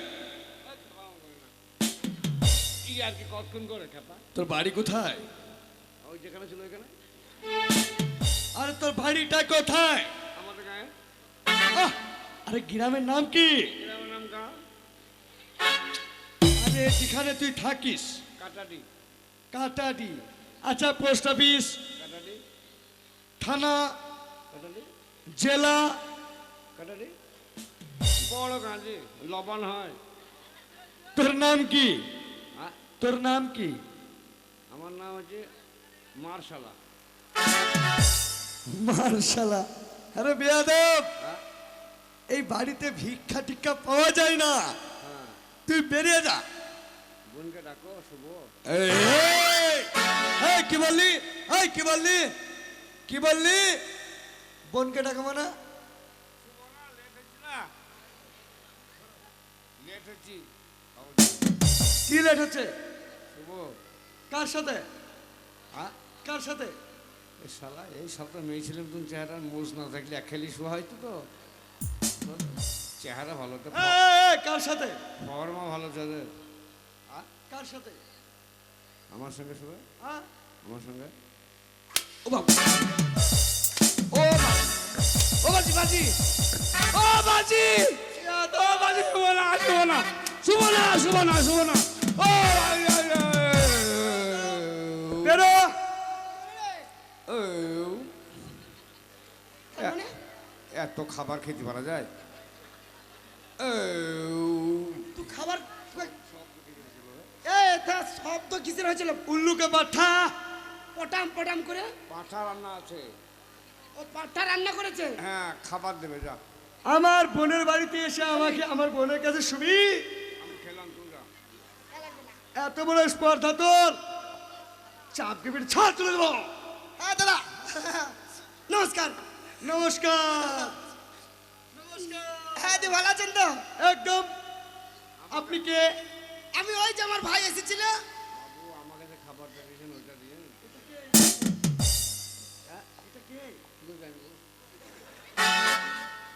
[SPEAKER 1] কি আর কি কতক্ষণ করে খেপা?
[SPEAKER 2] তোর বাড়ি কোথায়?
[SPEAKER 1] ওই যেখানে ছিল ওইখানে
[SPEAKER 2] আরে তোর বাড়িটা কোথায়?
[SPEAKER 1] আমাদের গায়ে।
[SPEAKER 2] আহ, আরে গ্রামের নাম কি?
[SPEAKER 1] গ্রামের নাম গা
[SPEAKER 2] আরে যেখানে তুই থাকিস
[SPEAKER 1] কাটাডি।
[SPEAKER 2] কাটাডি। আচ্ছা পোস্ট অফিস,
[SPEAKER 1] কাটাডি
[SPEAKER 2] থানা,
[SPEAKER 1] কাটাডি
[SPEAKER 2] জেলা?
[SPEAKER 1] কাটাডি বড় গাঁজে লবণ হয়।
[SPEAKER 2] তোর নাম কি?
[SPEAKER 1] হ্যাঁ,
[SPEAKER 2] তোর নাম কি?
[SPEAKER 1] আমার নাম হচ্ছে মার্শালা।
[SPEAKER 2] মার্শালা। আরে বেয়াদব,
[SPEAKER 1] হ্যাঁ
[SPEAKER 2] এই বাড়িতে ভিক্ষা টিক্ষা পাওয়া যায় না,
[SPEAKER 1] হ্যাঁ,
[SPEAKER 2] তুই বেরিয়ে যা।
[SPEAKER 1] বোনকে ডাকো শুভ।
[SPEAKER 2] এই, এই, এই, কি বললি? এই কি বললি? কি বললি? বোনকে ডাকাবো না?
[SPEAKER 1] লেট হচ্ছি
[SPEAKER 2] কি লেট হচ্ছে?
[SPEAKER 1] শুভ।
[SPEAKER 2] কার সাথে?
[SPEAKER 1] হ্যাঁ
[SPEAKER 2] কার সাথে?
[SPEAKER 1] এ শালা এই সপ্তাহ মেয়ে ছিলাম তুমি চেহারা মোজ না থাকলে এক খেলি শোয়া হয়তো তো। চেহারা ভালো তো,
[SPEAKER 2] এই, এই, কার সাথে?
[SPEAKER 1] ফর্মা ভালো তাদের।
[SPEAKER 2] কার সাথে?
[SPEAKER 1] আমার সঙ্গে শুভ,
[SPEAKER 2] হ্যাঁ?
[SPEAKER 1] আমার সঙ্গে।
[SPEAKER 2] ও বাবা, ও বাবা,
[SPEAKER 1] ও বাজি বাজি, ও বাজি, ও বাজি, শুভ না শুভ না শুভ না শুভ না শুভ না। ও আই, আই, আই।
[SPEAKER 2] বেরো।
[SPEAKER 1] ও, এত খাবার খেতে পারা যায়? ও,
[SPEAKER 3] তুই খাবার তা শব্দ কিসের হয়েছিল?
[SPEAKER 2] উল্লুকে পাঠা।
[SPEAKER 3] পটাম পটাম করে
[SPEAKER 1] পাঁঠা রান্না আছে।
[SPEAKER 3] ও পাঠা রান্না করেছে।
[SPEAKER 1] হ্যাঁ খাবার দেবে যা।
[SPEAKER 2] আমার বোনের বাড়িতে এসে আমাকে আমার বোনের কাছে শুবি?
[SPEAKER 1] আমি খেলাম তুই যা।
[SPEAKER 2] এত বড় স্পর্ধা তোর, চাপ দিবি ছাড় তুলে দেবো।
[SPEAKER 3] হ্যাঁ দাদা, নমস্কার।
[SPEAKER 2] নমস্কার।
[SPEAKER 3] হ্যাঁ দি ভালো আছেন তো?
[SPEAKER 2] একদম। আপনি কে?
[SPEAKER 3] আমি ওই যে আমার ভাই এসেছিল।
[SPEAKER 1] বাবু আমাকে যে খাবারটা দিয়েছেন ওইটা দিয়ে। তুই জানবি।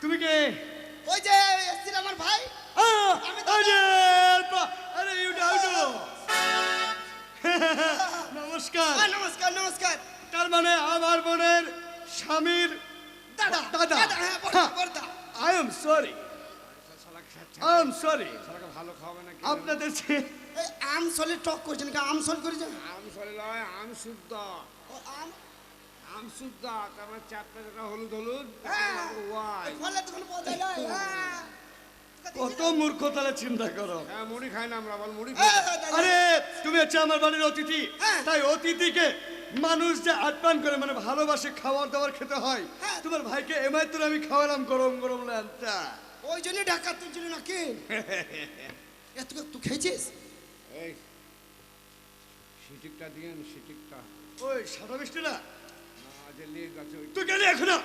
[SPEAKER 2] তুমি কে?
[SPEAKER 3] ওই যে এসেছিল আমার ভাই। আমি তো-
[SPEAKER 2] আরে আরে ইউটা নমস্কার।
[SPEAKER 3] নমস্কার নমস্কার।
[SPEAKER 2] তার মানে আমার বোনের স্বামীর
[SPEAKER 3] দাদা
[SPEAKER 2] দাদা।
[SPEAKER 3] হ্যাঁ বড়দা বড়দা।
[SPEAKER 2] I am sorry, I am sorry.
[SPEAKER 1] শালাকে ভালো খাওয়াবে না কি?
[SPEAKER 2] আপনাদের
[SPEAKER 3] এই আম সলে টক করেছেন কি? আম সল করেছেন?
[SPEAKER 1] আম সরে লয়, আম শুদ্ধ।
[SPEAKER 3] ও আম
[SPEAKER 1] আম শুদ্ধ, তারপর চারটা যেটা হলুদ হলুদ
[SPEAKER 3] হ্যাঁ।
[SPEAKER 1] ওয়াই।
[SPEAKER 3] ফলে তখন বোঝা যায়। হ্যাঁ
[SPEAKER 2] কত মূর্খ তাহলে চিন্তা করো।
[SPEAKER 1] হ্যাঁ মুড়ি খাই না আমরা, বল মুড়ি খাই।
[SPEAKER 3] হ্যাঁ, দাদা।
[SPEAKER 2] আরে তুমি হচ্ছে আমার বাড়ির অতিথি,
[SPEAKER 3] হ্যাঁ।
[SPEAKER 2] তাই অতিথিকে মানুষ যে আপ্যায়ন করে মানে ভালোবাসে, খাবার দাবার খেতে হয়।
[SPEAKER 3] হ্যাঁ।
[SPEAKER 2] তোমার ভাইকে এমাই তো আমি খাওয়ালাম গরম গরম ল্যাংচা।
[SPEAKER 3] ওই জন্য ঢাকা তুলছিল নাকি? এত তুই খেয়েছিস?
[SPEAKER 1] এই সিটিকটা দিয়েন, সিটিকটা।
[SPEAKER 2] ওই সাদা মিষ্টি না?
[SPEAKER 1] না যে লেগ আছে ওই।
[SPEAKER 2] তুই গেলি এখনো?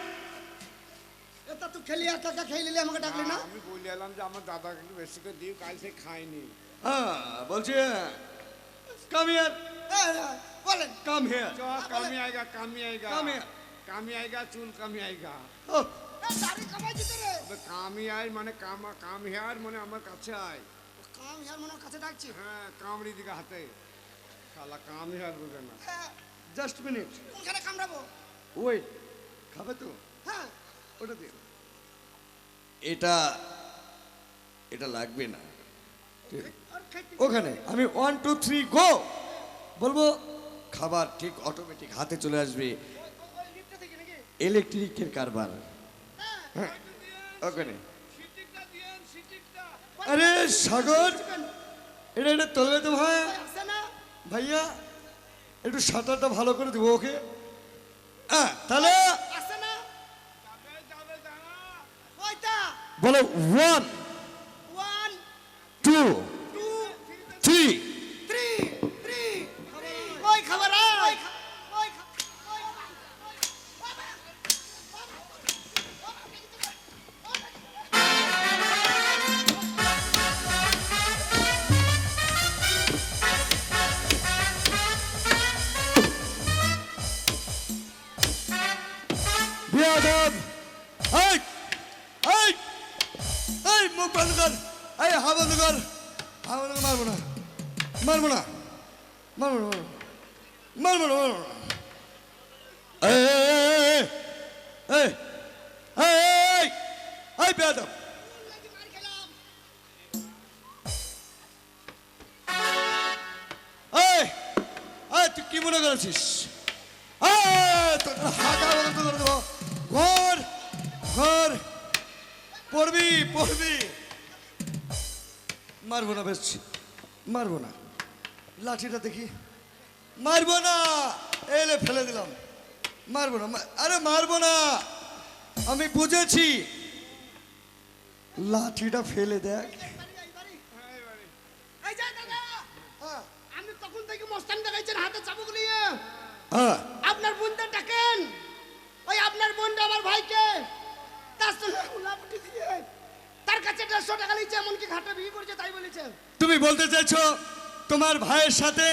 [SPEAKER 3] এটা তুই খেলি একা একা খেয়ে নিলি, আমাকে ডাকলি না?
[SPEAKER 1] আমি বলে এলাম যে আমার দাদাকে একটু বেশি করে দিও, কাল সে খায়নি।
[SPEAKER 2] হ্যাঁ বলছি কাম হিয়ার,
[SPEAKER 3] হ্যাঁ, হ্যাঁ, বলেন।
[SPEAKER 2] Come here.
[SPEAKER 1] চ কামি আएगा, কামি आएगा,
[SPEAKER 2] কামি আয়।
[SPEAKER 1] কামি आएगा, চুল কামি आएगा।
[SPEAKER 3] এই দাড়ি কামাইছি তো রে।
[SPEAKER 1] তবে কামি আয় মানে কাম হেয়ার মানে আমার কাছে আয়।
[SPEAKER 3] কাম ইয়ার মনে হয় কাছে ডাকছি।
[SPEAKER 1] হ্যাঁ কামড়ি দিকে হাতে। শালা কাম হেয়ার বুঝে না।
[SPEAKER 3] হ্যাঁ,
[SPEAKER 2] জাস্ট মিনিট,
[SPEAKER 3] কোনখানে কামড়াবো?
[SPEAKER 2] ওয়েট। খাবে তো?
[SPEAKER 3] হ্যাঁ,
[SPEAKER 2] ওটা দিন। এটা এটা লাগবে না।
[SPEAKER 3] আর খাইতে
[SPEAKER 2] ওখানে আমি 1 2 3 গো বলবো, খাবার ঠিক অটোমেটিক হাতে চলে আসবে।
[SPEAKER 3] ওই লিফটটা থেকে নাকি?
[SPEAKER 2] ইলেকট্রিকের কারবার। হ্যাঁ, ওখানে।
[SPEAKER 1] সিটিকটা দিয়েন, সিটিকটা।
[SPEAKER 2] আরে সাগর, এটা এটা তোলে তো ভাই।
[SPEAKER 3] আসছে না?
[SPEAKER 2] ভাইয়া একটু সাঁতারটা ভালো করে দেবো ওকে। হ্যাঁ তাহলে
[SPEAKER 3] আসছে না?
[SPEAKER 1] যাবে যাবে দাঁড়া।
[SPEAKER 3] ওইটা
[SPEAKER 2] বলো 1
[SPEAKER 3] 1
[SPEAKER 2] 2
[SPEAKER 3] 2
[SPEAKER 2] 3
[SPEAKER 3] 3 3 ওই খাবার ওই ওই
[SPEAKER 6] হা বন্ধ কর, হা বন্ধ কর, মারবো না, মারবো না, মারবো না, মারবো না, মারবো না। এই, এই, এই, এই, এই, বেয়াদব। এই, এই, তুই কি মনে করেছিস? এই, তোর হাঁটা বন্ধ করে দেবো। ঘর, ঘর, পড়বি, পড়বি। মারবো না, বেশ মারবো না। লাঠিটা দেখি, মারবো না, এলে ফেলে দিলাম। মারবো না, আরে মারবো না, আমি বুঝেছি। লাঠিটা ফেলে দেখ।
[SPEAKER 3] এই যে দাদা,
[SPEAKER 6] হ্যাঁ,
[SPEAKER 3] আমি তখন থেকে মস্তান দেখাইছেন হাতে চাবুক নিয়ে।
[SPEAKER 6] হ্যাঁ,
[SPEAKER 3] আপনার বোনটা ডাকেন। ওই আপনার বোনটা আমার ভাইকে তার সঙ্গে উলাপটি দিয়ে তার কাছে 150 টাকা নিচ্ছে, এমনকি ঘাটে বিয়ে করেছে তাই বলেছে।
[SPEAKER 6] তুমি বলতে চাইছো তোমার ভাইয়ের সাথে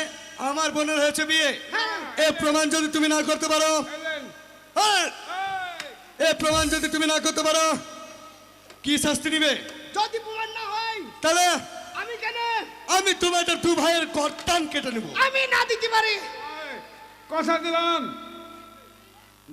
[SPEAKER 6] আমার বোনের হয়েছে বিয়ে?
[SPEAKER 3] হ্যাঁ।
[SPEAKER 6] এ প্রমাণ যদি তুমি না করতে পারো, হ্যাঁ, এ প্রমাণ যদি তুমি না করতে পারো, কি শাস্তি নিবে?
[SPEAKER 3] যদি প্রমাণ না হয়
[SPEAKER 6] তাহলে
[SPEAKER 3] আমি কেন,
[SPEAKER 6] আমি তোমাদের দু ভাইয়ের গর্দান কেটে নেব।
[SPEAKER 3] আমি না দিতে পারি।
[SPEAKER 1] কথা দিলাম,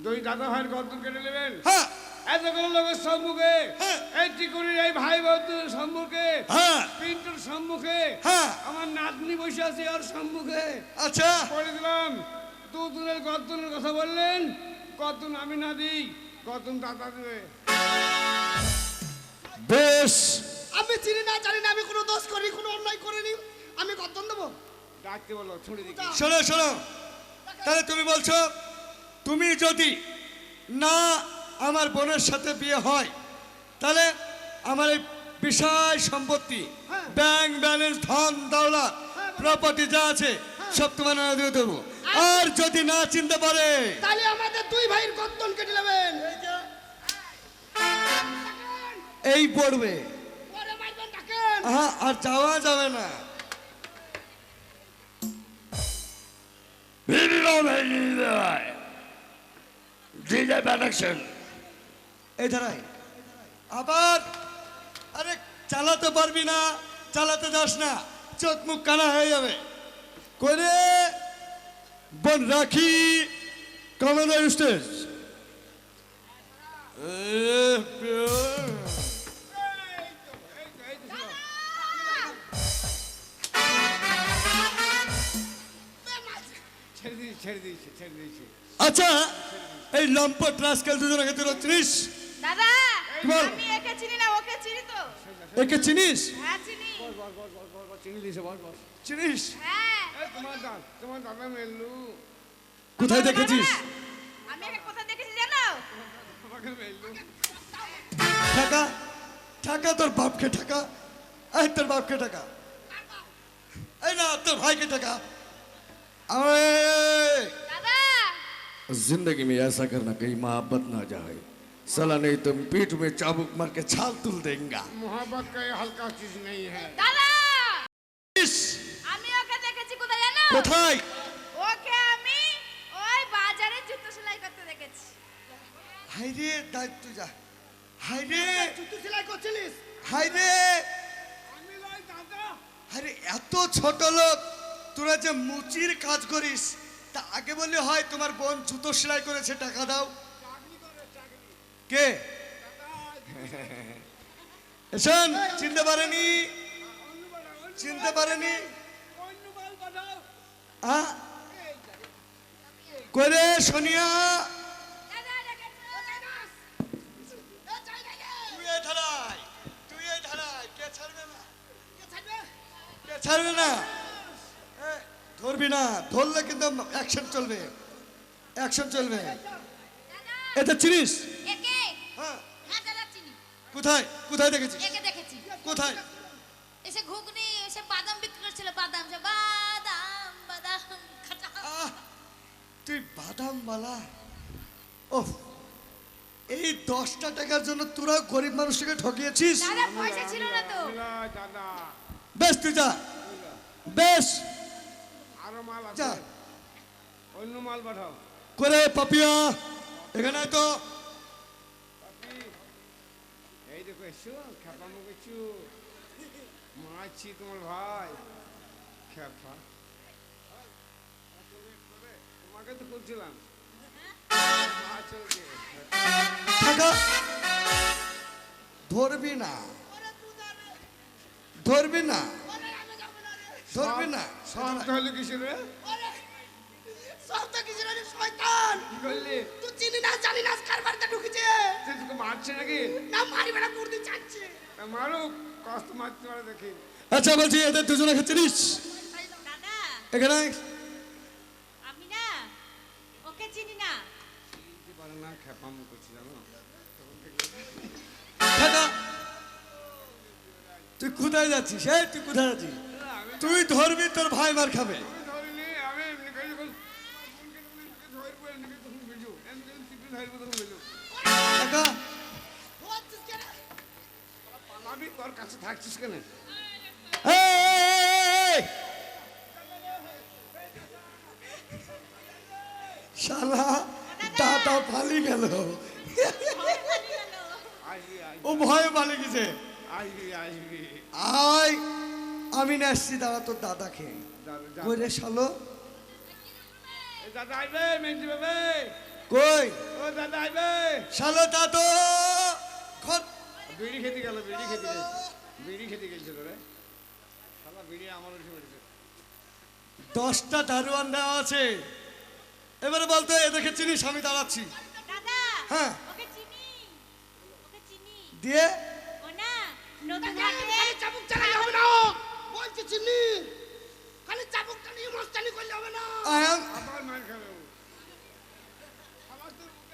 [SPEAKER 1] দুই দাদা ভাইয়ের গর্দন কেটে নেবেন।
[SPEAKER 6] হ্যাঁ,
[SPEAKER 1] এতগুলো লোকের সম্মুখে,
[SPEAKER 6] হ্যাঁ।
[SPEAKER 1] এই টিকুরির এই ভাই বন্ধুর সম্মুখে,
[SPEAKER 6] হ্যাঁ,
[SPEAKER 1] পিন্টুর সম্মুখে,
[SPEAKER 6] হ্যাঁ।
[SPEAKER 1] আমার নাতনি বসে আছে ওর সম্মুখে,
[SPEAKER 6] আচ্ছা,
[SPEAKER 1] বলে দিলাম দুজনের গর্দনের কথা বললেন, গর্দন আমি না দিই, গর্দন দাদা দেবে।
[SPEAKER 6] বেশ,
[SPEAKER 3] আমি চিনি না জানি না, আমি কোনো দোষ করি, কোনো অন্যায় করিনি, আমি গর্দন দেবো।
[SPEAKER 1] ডাকতে বলো, ছুড়ে দিকে।
[SPEAKER 6] শোনো শোনো, তাহলে তুমি বলছো তুমি যদি না আমার বোনের সাথে বিয়ে হয়, তাহলে আমার এই বিশাল সম্পত্তি,
[SPEAKER 3] হ্যাঁ।
[SPEAKER 6] ব্যাংক ব্যালেন্স, ধন দৌলত, প্রপার্টি যা আছে সব তোমার নামে দিয়ে দেবো। আর যদি না চিনতে পারে,
[SPEAKER 3] তাহলে আমাদের দুই ভাইয়ের গর্দন কেটে নেবেন।
[SPEAKER 6] এই পড়বে।
[SPEAKER 3] পরে মারবেন, ডাকেন।
[SPEAKER 6] হ্যাঁ, আর যাওয়া যাবে না। এই ধারায় আবার, আরে চালাতে পারবি না, চালাতে যাস না, চোখ মুখ কানা হয়ে যাবে। করে বন রাখি কমান্ডার স্টেজ।
[SPEAKER 1] ছেড়ে দিয়েছি, ছেড়ে দিয়েছি, ছেড়ে দিয়েছি।
[SPEAKER 6] আচ্ছা, এই লম্পট রাস্কেল দুজনকে তুই চিনিস?
[SPEAKER 7] দাদা
[SPEAKER 6] বল।
[SPEAKER 7] আমি একে চিনি না, ওকে চিনি তো।
[SPEAKER 6] একে চিনিস?
[SPEAKER 7] হ্যাঁ চিনি।
[SPEAKER 1] চিনি দিয়েছে, বস বস।
[SPEAKER 6] চিনিস?
[SPEAKER 7] হ্যাঁ।
[SPEAKER 1] এই তোমার দাদা মেল্লু,
[SPEAKER 6] কোথায় দেখেছিস?
[SPEAKER 7] আমি একে কোথায় দেখেছি জানো?
[SPEAKER 1] তোমাকে মেল্লু।
[SPEAKER 6] টাকা, টাকা তোর বাপকে টাকা, এই তোর বাপকে টাকা, এই না তোর ভাইকে টাকা।
[SPEAKER 7] দাদা
[SPEAKER 2] जिंदगी में ऐसा करना कहीं मोहब्बत ना जाए, साला नहीं तो पीठ में चाबुक मार के छाल तुल देंगे।
[SPEAKER 1] मोहब्बत का ये हल्का चीज नहीं है।
[SPEAKER 7] দাদা
[SPEAKER 6] ইস,
[SPEAKER 7] আমি ওকে দেখেছি কোথায় জানো?
[SPEAKER 6] কোথায়?
[SPEAKER 7] ওকে আমি ওই বাজারে জুতো সেলাই করতে দেখেছি।
[SPEAKER 6] হাইরে দায়িত্ব যা, হাইরে,
[SPEAKER 3] জুতো সেলাই করছিলিস?
[SPEAKER 6] হাইরে,
[SPEAKER 1] আমি নয় দাদা।
[SPEAKER 6] আরে এত ছোট লোক তোরা যে মুচির কাজ করিস, তা আগে বললে হয় তোমার বোন জুতো সেলাই করেছে, টাকা দাও। কে? এসন, চিনতে পারেনি, চিনতে পারেনি। হ্যাঁ, করে সোনিয়া,
[SPEAKER 7] দাদা দেখেছো?
[SPEAKER 6] তুই এই ধারায়, তুই এই ধারায়, কে ছাড়বে না, কে ছাড়বে না। এ, ধরবি না, ধরলে কিন্তু অ্যাকশন চলবে, অ্যাকশন চলবে। এটা চিনিস?
[SPEAKER 5] একে
[SPEAKER 6] হ্যাঁ,
[SPEAKER 5] হ্যাঁ দাদা চিনি,
[SPEAKER 6] কোথায়, কোথায় দেখেছিস?
[SPEAKER 5] একে দেখেছি।
[SPEAKER 6] কোথায়?
[SPEAKER 5] এসে ঘুগনি, এসে বাদাম বিক্রি করছিল, বাদাম, সে বাদাম বাদাম খাটা।
[SPEAKER 6] আহ, তুই বাদাম বালা, ওহ, এই 10টা টাকার জন্য তোরা গরিব মানুষকে ঠকিয়েছিস।
[SPEAKER 5] দাদা পয়সা ছিল না তো।
[SPEAKER 1] নয় দাদা,
[SPEAKER 6] বেশ তুই যা, বেশ
[SPEAKER 1] আরো মাল
[SPEAKER 6] যা।
[SPEAKER 1] আছে, অন্য মাল পাঠাও।
[SPEAKER 6] করে পাপিয়া, এখানে আয় তো।
[SPEAKER 1] এই দেখো এসো, খেপামো কিছু। মাছি তোমার ভাই খেপা তোমাকে তো করছিলাম
[SPEAKER 6] থাকা ধরবি না ধরবি না ধরবি না
[SPEAKER 1] সব তাহলে কিসের রে
[SPEAKER 3] সব তো কিছু না রে, শয়তান।
[SPEAKER 1] কি করলি
[SPEAKER 3] তুই চিনি না জানি না কার বাড়িতে ঢুকেছে।
[SPEAKER 1] তুই তোকে মারছে নাকি
[SPEAKER 3] না মারিবে না, মুর্দি চাচ্ছে।
[SPEAKER 1] তা মারুক কষ্ট মারতে পারে দেখি
[SPEAKER 6] আচ্ছা বলছি এদের দুজনে চিনিস
[SPEAKER 5] দাদা
[SPEAKER 6] এখানে
[SPEAKER 5] আমি না ওকে চিনি না।
[SPEAKER 1] চিনতে পারে না খেপাম করছি জানো
[SPEAKER 6] থাকা তুই কোথায় যাচ্ছিস তুই কোথায় যাচ্ছিস তুই ধরবি তোর ভাই মার খাবে
[SPEAKER 1] আমি ধরিনি আমি এমনি করে যখন ধরবো এমনি তখন বুঝু এমনি যখন চিপে ধরবো তখন বুঝু
[SPEAKER 6] থাকা
[SPEAKER 1] পালাবি তোর কাছে থাকছিস কেন
[SPEAKER 6] এই! শালা দাদা পালি গেল
[SPEAKER 1] আসবি
[SPEAKER 6] ও ভয়ে পালি গেছে
[SPEAKER 1] আসবি আসবি
[SPEAKER 6] আয় আমি না এসছি দাদা তোর দাদাকে কই রে শালো
[SPEAKER 1] দাদা আইবে মেঞ্জি বাবে
[SPEAKER 6] কই
[SPEAKER 1] ও দাদা আইবে
[SPEAKER 6] শালো দাদু ঘর
[SPEAKER 1] বিড়ি খেতে গেল বিড়ি খেতে গেছিল রে শালা বিড়ি আমার উঠে পড়েছে
[SPEAKER 6] 10টা দারোয়ান দেওয়া আছে এবারে বলতো এদেরকে চিনিস আমি দাঁড়াচ্ছি
[SPEAKER 5] দাদা
[SPEAKER 6] হ্যাঁ
[SPEAKER 5] ওকে চিনি ওকে চিনি
[SPEAKER 6] দিয়ে
[SPEAKER 5] ও না নতুন হাটে
[SPEAKER 3] খালি চাবুক চালালে হবে না। বলছি চিনি, খালি চাবুক চালিয়ে মস্তানি করলে হবে না।
[SPEAKER 6] আয়াম
[SPEAKER 1] আবার মার খাবে ও।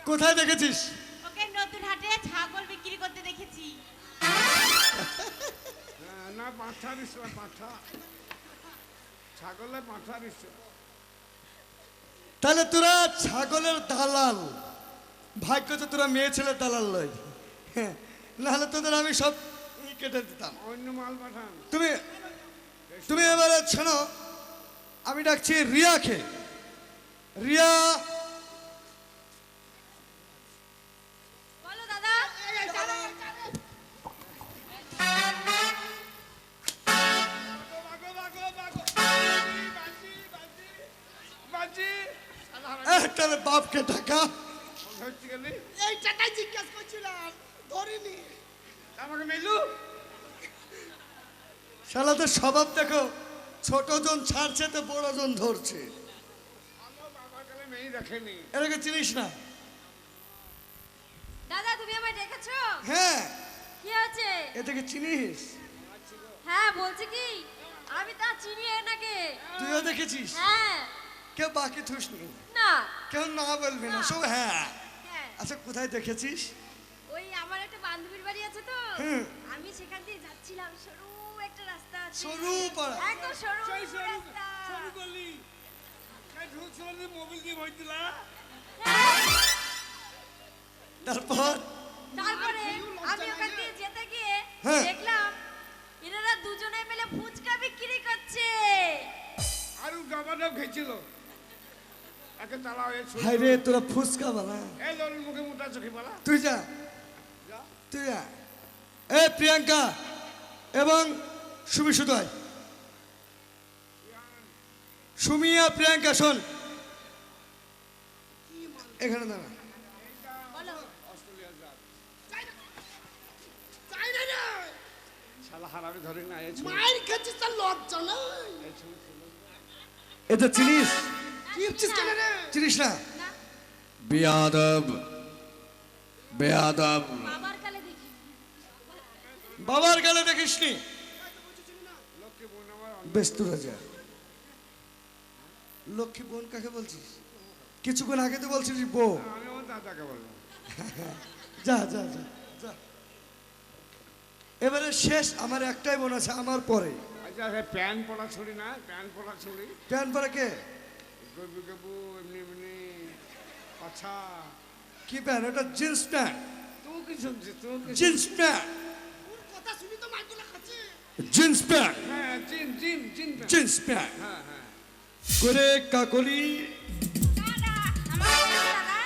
[SPEAKER 6] কোথায় দেখেছিস
[SPEAKER 5] ওকে নতুন হাটে ছাগল বিক্রি করতে দেখেছি।
[SPEAKER 1] হ্যাঁ, না পাঁঠা বিশ্ব পাঁঠা ছাগলের পাঁঠা বিশ্ব
[SPEAKER 6] তাহলে তোরা ছাগলের দালাল ভাগ্য তো তোরা মেয়ে ছেলের দালাল লয় হ্যাঁ, নাহলে তোদের আমি সব কেটে দিতাম
[SPEAKER 1] অন্য মাল পাঠান
[SPEAKER 6] তুমি তুমি এবারে শোনো আমি ডাকছি রিয়াকে রিয়া
[SPEAKER 5] বলো দাদা
[SPEAKER 6] তাহলে বাপকে টাকা
[SPEAKER 3] এই টাকাই জিজ্ঞেস করছিলাম, ধরিনি।
[SPEAKER 1] আমাকে মেলু
[SPEAKER 6] শালাদের স্বভাব দেখো ছোট জন ছাড়ছে তো বড় জন ধরছে
[SPEAKER 1] বাবার কালে মেয়ে দেখেনি
[SPEAKER 6] এটাকে চিনিস না
[SPEAKER 5] দাদা তুমি আমায় ডেকেছো?
[SPEAKER 6] হ্যাঁ
[SPEAKER 5] কি আছে?
[SPEAKER 6] এটাকে চিনিস
[SPEAKER 5] হ্যাঁ বলছি কি আমি তা চিনি এনাকে।
[SPEAKER 6] তুইও দেখেছিস
[SPEAKER 5] হ্যাঁ
[SPEAKER 6] কেউ বাকি থুসনি
[SPEAKER 5] না
[SPEAKER 6] কেউ না বলবি না সব হ্যাঁ
[SPEAKER 5] হ্যাঁ
[SPEAKER 6] আচ্ছা কোথায় দেখেছিস
[SPEAKER 5] ওই আমার একটা বান্ধবীর বাড়ি আছে তো
[SPEAKER 6] হুম।
[SPEAKER 5] আমি সেখান দিয়ে যাচ্ছিলাম সরু একটা রাস্তা আছে
[SPEAKER 6] সরু পাড়া।
[SPEAKER 5] একদম সরু রাস্তা
[SPEAKER 1] করলি মোবাইল দিয়ে ভয় দিলা
[SPEAKER 6] তারপর
[SPEAKER 5] তারপরে আমি ওখান দিয়ে যেতে গিয়ে
[SPEAKER 6] হ্যাঁ।
[SPEAKER 5] দেখলাম এনারা দুজনে মিলে ফুচকা বিক্রি করছে।
[SPEAKER 1] আর গাবাটাও খেয়েছিল একে তালা হয়ে
[SPEAKER 6] হাই রে তোরা ফুচকা বানা
[SPEAKER 1] এই লোকের মুখে মোটা চোখে বলা
[SPEAKER 6] তুই যা তুই যা এ প্রিয়াঙ্কা এবং সুমি সুদয় সুমি আর প্রিয়াঙ্কা শোন এখানে দাঁড়া
[SPEAKER 3] চাই না রে,
[SPEAKER 1] শালা হারামি ধরে না এই
[SPEAKER 3] মায়ের খেয়েছিস তার লজ্জা নাই।
[SPEAKER 6] এটা চিনিস
[SPEAKER 3] কি হচ্ছিস কেন রে?
[SPEAKER 6] চিনিস না
[SPEAKER 1] বেয়াদব বেয়াদব
[SPEAKER 5] বাবার কালে দেখি
[SPEAKER 6] বাবার গালে দেখিসনি
[SPEAKER 1] লোককে বোন আমার
[SPEAKER 6] বেশ তোরা যা লক্ষ্মী বোন কাকে বলছিস কিছুক্ষণ আগে তো বলছিস বউ
[SPEAKER 1] আমি আমার দাদাকে বললাম
[SPEAKER 6] যা যা যা যা এবারে শেষ আমার একটাই বোন আছে আমার পরে
[SPEAKER 1] আচ্ছা প্যান পড়া ছড়ি না প্যান পড়া ছড়ি
[SPEAKER 6] প্যান পরে কে
[SPEAKER 1] গবু গবু এমনি এমনি আচ্ছা
[SPEAKER 6] কি প্যান্ট ওটা জিন্স প্যান্ট
[SPEAKER 1] তুই কি শুনছিস তুই কি
[SPEAKER 6] জিন্স প্যান্ট
[SPEAKER 3] ওর কথা শুনি তো মাইগুলো খাচ্ছে।
[SPEAKER 6] জিন্স প্যান্ট
[SPEAKER 1] হ্যাঁ জিন জিন জিন প্যান।
[SPEAKER 6] জিন্স প্যান্ট
[SPEAKER 1] হ্যাঁ হ্যাঁ
[SPEAKER 6] করে কাকলি
[SPEAKER 5] দাদা আমার দাদা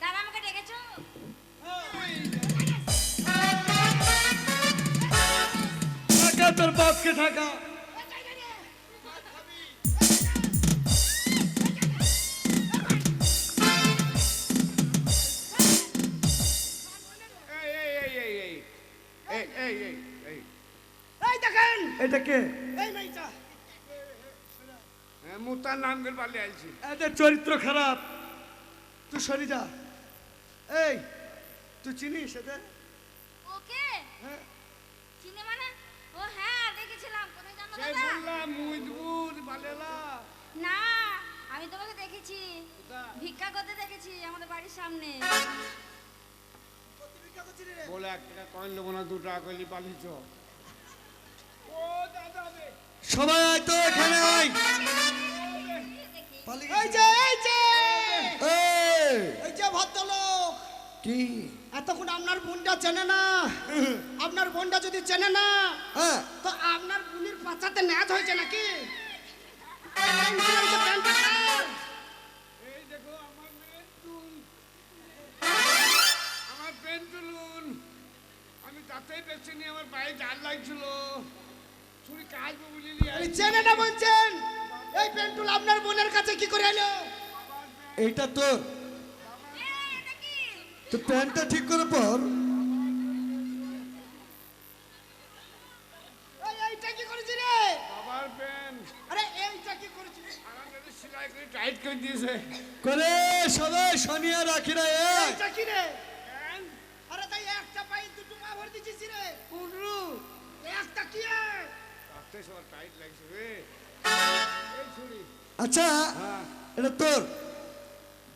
[SPEAKER 5] দাদা আমাকে ডেকেছো?
[SPEAKER 6] টাকা তোর বাপকে ঢাকা।
[SPEAKER 1] এই এই এই এই এই এই এই এই এই
[SPEAKER 3] এই দেখেন
[SPEAKER 6] এটা কে?
[SPEAKER 3] এই মেয়েটা
[SPEAKER 1] মুতার নাম করে পালিয়ে আইছি।
[SPEAKER 6] এদের চরিত্র খারাপ, তুই সরি যা। এই তুই চিনিস এদের?
[SPEAKER 5] ওকে
[SPEAKER 6] হ্যাঁ।
[SPEAKER 5] চিনে মানে ও হ্যাঁ দেখেছিলাম কোথায় জানো
[SPEAKER 1] সে
[SPEAKER 5] দাদা
[SPEAKER 1] বললাম মুজবুর বালেলা।
[SPEAKER 5] না আমি তোমাকে দেখেছি ভিক্ষা করতে দেখেছি আমাদের বাড়ির সামনে
[SPEAKER 1] বলে 1 টাকা কয়েন নেবো না, 2 টাকা কইলি পালিয়েছ। ও দাদা রে,
[SPEAKER 6] সবাই আয় তো এখানে আয়। পালিয়ে
[SPEAKER 3] এই
[SPEAKER 6] গেছে।
[SPEAKER 3] যে এই যে
[SPEAKER 6] এই,
[SPEAKER 3] এই যে ভদ্রলোক
[SPEAKER 6] কি?
[SPEAKER 3] এতক্ষণ আপনার বোনটা চেনে না। আপনার বোনটা যদি চেনে না
[SPEAKER 6] হ্যাঁ,
[SPEAKER 3] তো আপনার বোনের পাছাতে ন্যাজ হয়েছে নাকি? এই যে প্যান্টটা কার?
[SPEAKER 1] এই দেখো আমার পেন্টুল, আমার পেন্টুলুন। আমি তাতেই বেছে নিয়ে আমার পায়ে জাল লাগছিল, ছুরি কাটবো বলে নিয়ে
[SPEAKER 3] এই
[SPEAKER 1] আইছি।
[SPEAKER 3] চেনে না বলছেন? এই পেন্টুল আপনার বোনের কাছে কি করে এলো?
[SPEAKER 6] এইটা তোর। তো প্যান্টটা ঠিক করে পর।
[SPEAKER 3] এইটা কি করেছি রে?
[SPEAKER 1] বাবার প্যান্ট
[SPEAKER 3] আরে এইটা কি করেছি?
[SPEAKER 1] আমার সেলাই করে টাইট করে দিয়েছে।
[SPEAKER 6] করে সবাই শনিয়া রাখি না। এই
[SPEAKER 3] এইটা কি রে? আরে তাই একটা পাই দুটো পা ভর দিছিস রে কুরু। একটা কি রে?
[SPEAKER 1] তাতে সব টাইট লাগছে রে। এই ছুরি
[SPEAKER 6] আচ্ছা,
[SPEAKER 1] হ্যাঁ।
[SPEAKER 6] এটা তোর।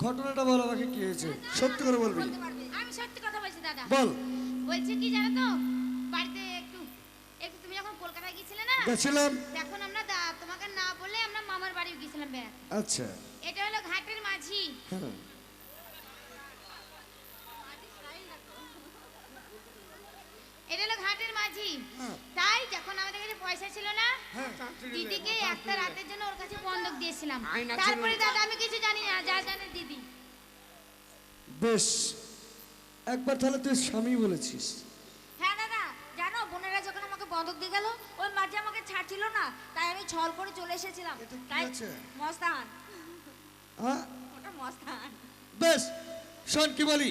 [SPEAKER 6] ঘটনাটা বল আমাকে, কি হয়েছে সত্যি করে বলবি।
[SPEAKER 5] বলতে পারবে আমি সত্যি কথা বলছি দাদা
[SPEAKER 6] বল।
[SPEAKER 5] বলছি কি জানো তো বাড়িতে একটু একটু তুমি যখন কলকাতায় গিয়েছিলে না
[SPEAKER 6] গেছিলাম।
[SPEAKER 5] তখন আমরা তোমাকে না বলে আমরা মামার বাড়ি গিয়েছিলাম বেড়াতে
[SPEAKER 6] আচ্ছা।
[SPEAKER 5] এটা হলো ঘাটের মাঝি
[SPEAKER 6] হ্যাঁ।
[SPEAKER 5] এটা হলো ঘাটের মাঝি
[SPEAKER 6] হ্যাঁ।
[SPEAKER 5] তাই যখন আমাদের কাছে পয়সা ছিল না
[SPEAKER 1] তাড়াতাড়ি
[SPEAKER 5] দিদিকে
[SPEAKER 1] লে,
[SPEAKER 5] একটা রাতের জন্য ওর কাছে বন্ধক দিয়েছিলাম
[SPEAKER 1] আয়না ছিল।
[SPEAKER 5] তারপরে দাদা আমি কিছু জানি না যা জানে দিদি
[SPEAKER 6] বেশ, একবার তাহলে তুই স্বামী বলেছিস।
[SPEAKER 5] হ্যাঁ দাদা জানো বোনেরা যখন আমাকে বন্ধক দিয়ে গেল ওই মাঝে আমাকে ছাড়ছিল না তাই আমি ছল করে চলে এসেছিলাম
[SPEAKER 6] এটা কি
[SPEAKER 5] তাই
[SPEAKER 6] আছে?
[SPEAKER 5] মস্তান
[SPEAKER 6] হ্যাঁ,
[SPEAKER 5] ওটা মস্তান
[SPEAKER 6] বেশ। শোন কি বলি,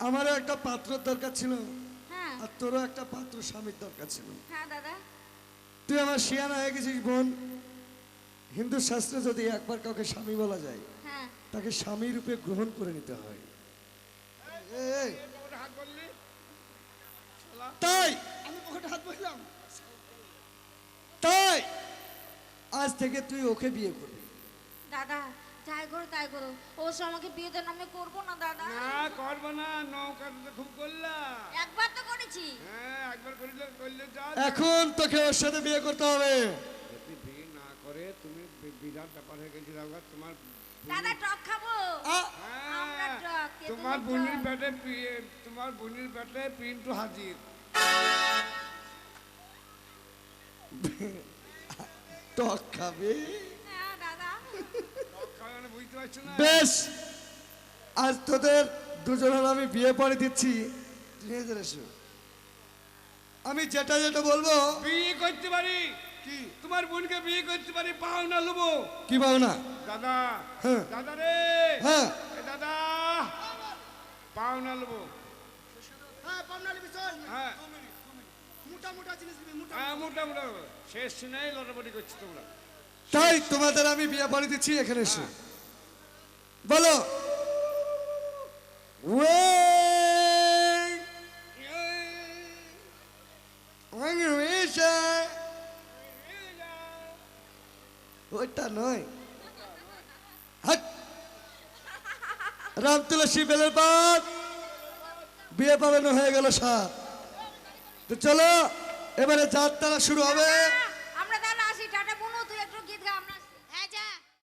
[SPEAKER 6] আমারও একটা পাত্র দরকার ছিল,
[SPEAKER 5] হ্যাঁ
[SPEAKER 6] আর তোরও একটা পাত্র স্বামীর দরকার ছিল।
[SPEAKER 5] হ্যাঁ দাদা
[SPEAKER 6] তুই আমার শিয়ানা হয়ে গেছিস বোন। হিন্দু শাস্ত্রে যদি একবার কাউকে স্বামী বলা যায়,
[SPEAKER 5] হ্যাঁ
[SPEAKER 6] তাকে স্বামী রূপে গ্রহণ করে নিতে হয়। এই,
[SPEAKER 1] ওটা হাত বললি
[SPEAKER 6] তাই
[SPEAKER 3] আমি পকেটে হাত বললাম।
[SPEAKER 6] তাই আজ থেকে তুই ওকে বিয়ে করবি।
[SPEAKER 5] দাদা যাই করো তাই করো ও সব আমাকে বিয়ে দেন আমি করবো না দাদা
[SPEAKER 1] না করবো না, নৌকাতে তো খুব করলা।
[SPEAKER 5] একবার তো করেছি
[SPEAKER 1] হ্যাঁ একবার করলে করলে যা।
[SPEAKER 6] এখন তোকে ওর সাথে বিয়ে করতে হবে।
[SPEAKER 1] যদি বিয়ে না করে তুমি বিরাট ব্যাপার হয়ে গেছিল তোমার।
[SPEAKER 5] দাদা টক খাবো আমরা
[SPEAKER 1] হ্যাঁ,
[SPEAKER 5] টক
[SPEAKER 1] তোমার বোনের পেটে তোমার বোনের পেটে পিন্টু হাজির।
[SPEAKER 6] টক খাবে।
[SPEAKER 5] হ্যাঁ দাদা
[SPEAKER 1] টক খাবে মানে বুঝতে পারছো না?
[SPEAKER 6] বেশ, আজ তোদের দুজনের আমি বিয়ে পড়ে দিচ্ছি। তুই এদের এসো। আমি যেটা যেটা বলবো।
[SPEAKER 1] বিয়ে করতে পারি,
[SPEAKER 6] কি
[SPEAKER 1] তোমার বোনকে বিয়ে করতে পারি, পাও না লুবো।
[SPEAKER 6] কি পাও না?
[SPEAKER 1] দাদা
[SPEAKER 6] হ্যাঁ।
[SPEAKER 1] দাদা রে,
[SPEAKER 6] হ্যাঁ,
[SPEAKER 1] এ দাদা পাও না লুবো।
[SPEAKER 3] হ্যাঁ পামনালি বিশাল
[SPEAKER 1] হ্যাঁ
[SPEAKER 3] মোটা মোটা জিনিস দিবি মোটা।
[SPEAKER 1] হ্যাঁ মোটা মোটা শেষ শুনেই লটাপটি করছি তোমরা।
[SPEAKER 6] তাই তোমাদের আমি বিয়ে পড়ে দিচ্ছি। এখানে এসো। বলো। ওইটা নয়। হাট। রাম তুলসী বেলের পাত বিয়ে পালানো হয়ে গেল সাত। তো চলো এবারে যাত্রা শুরু হবে।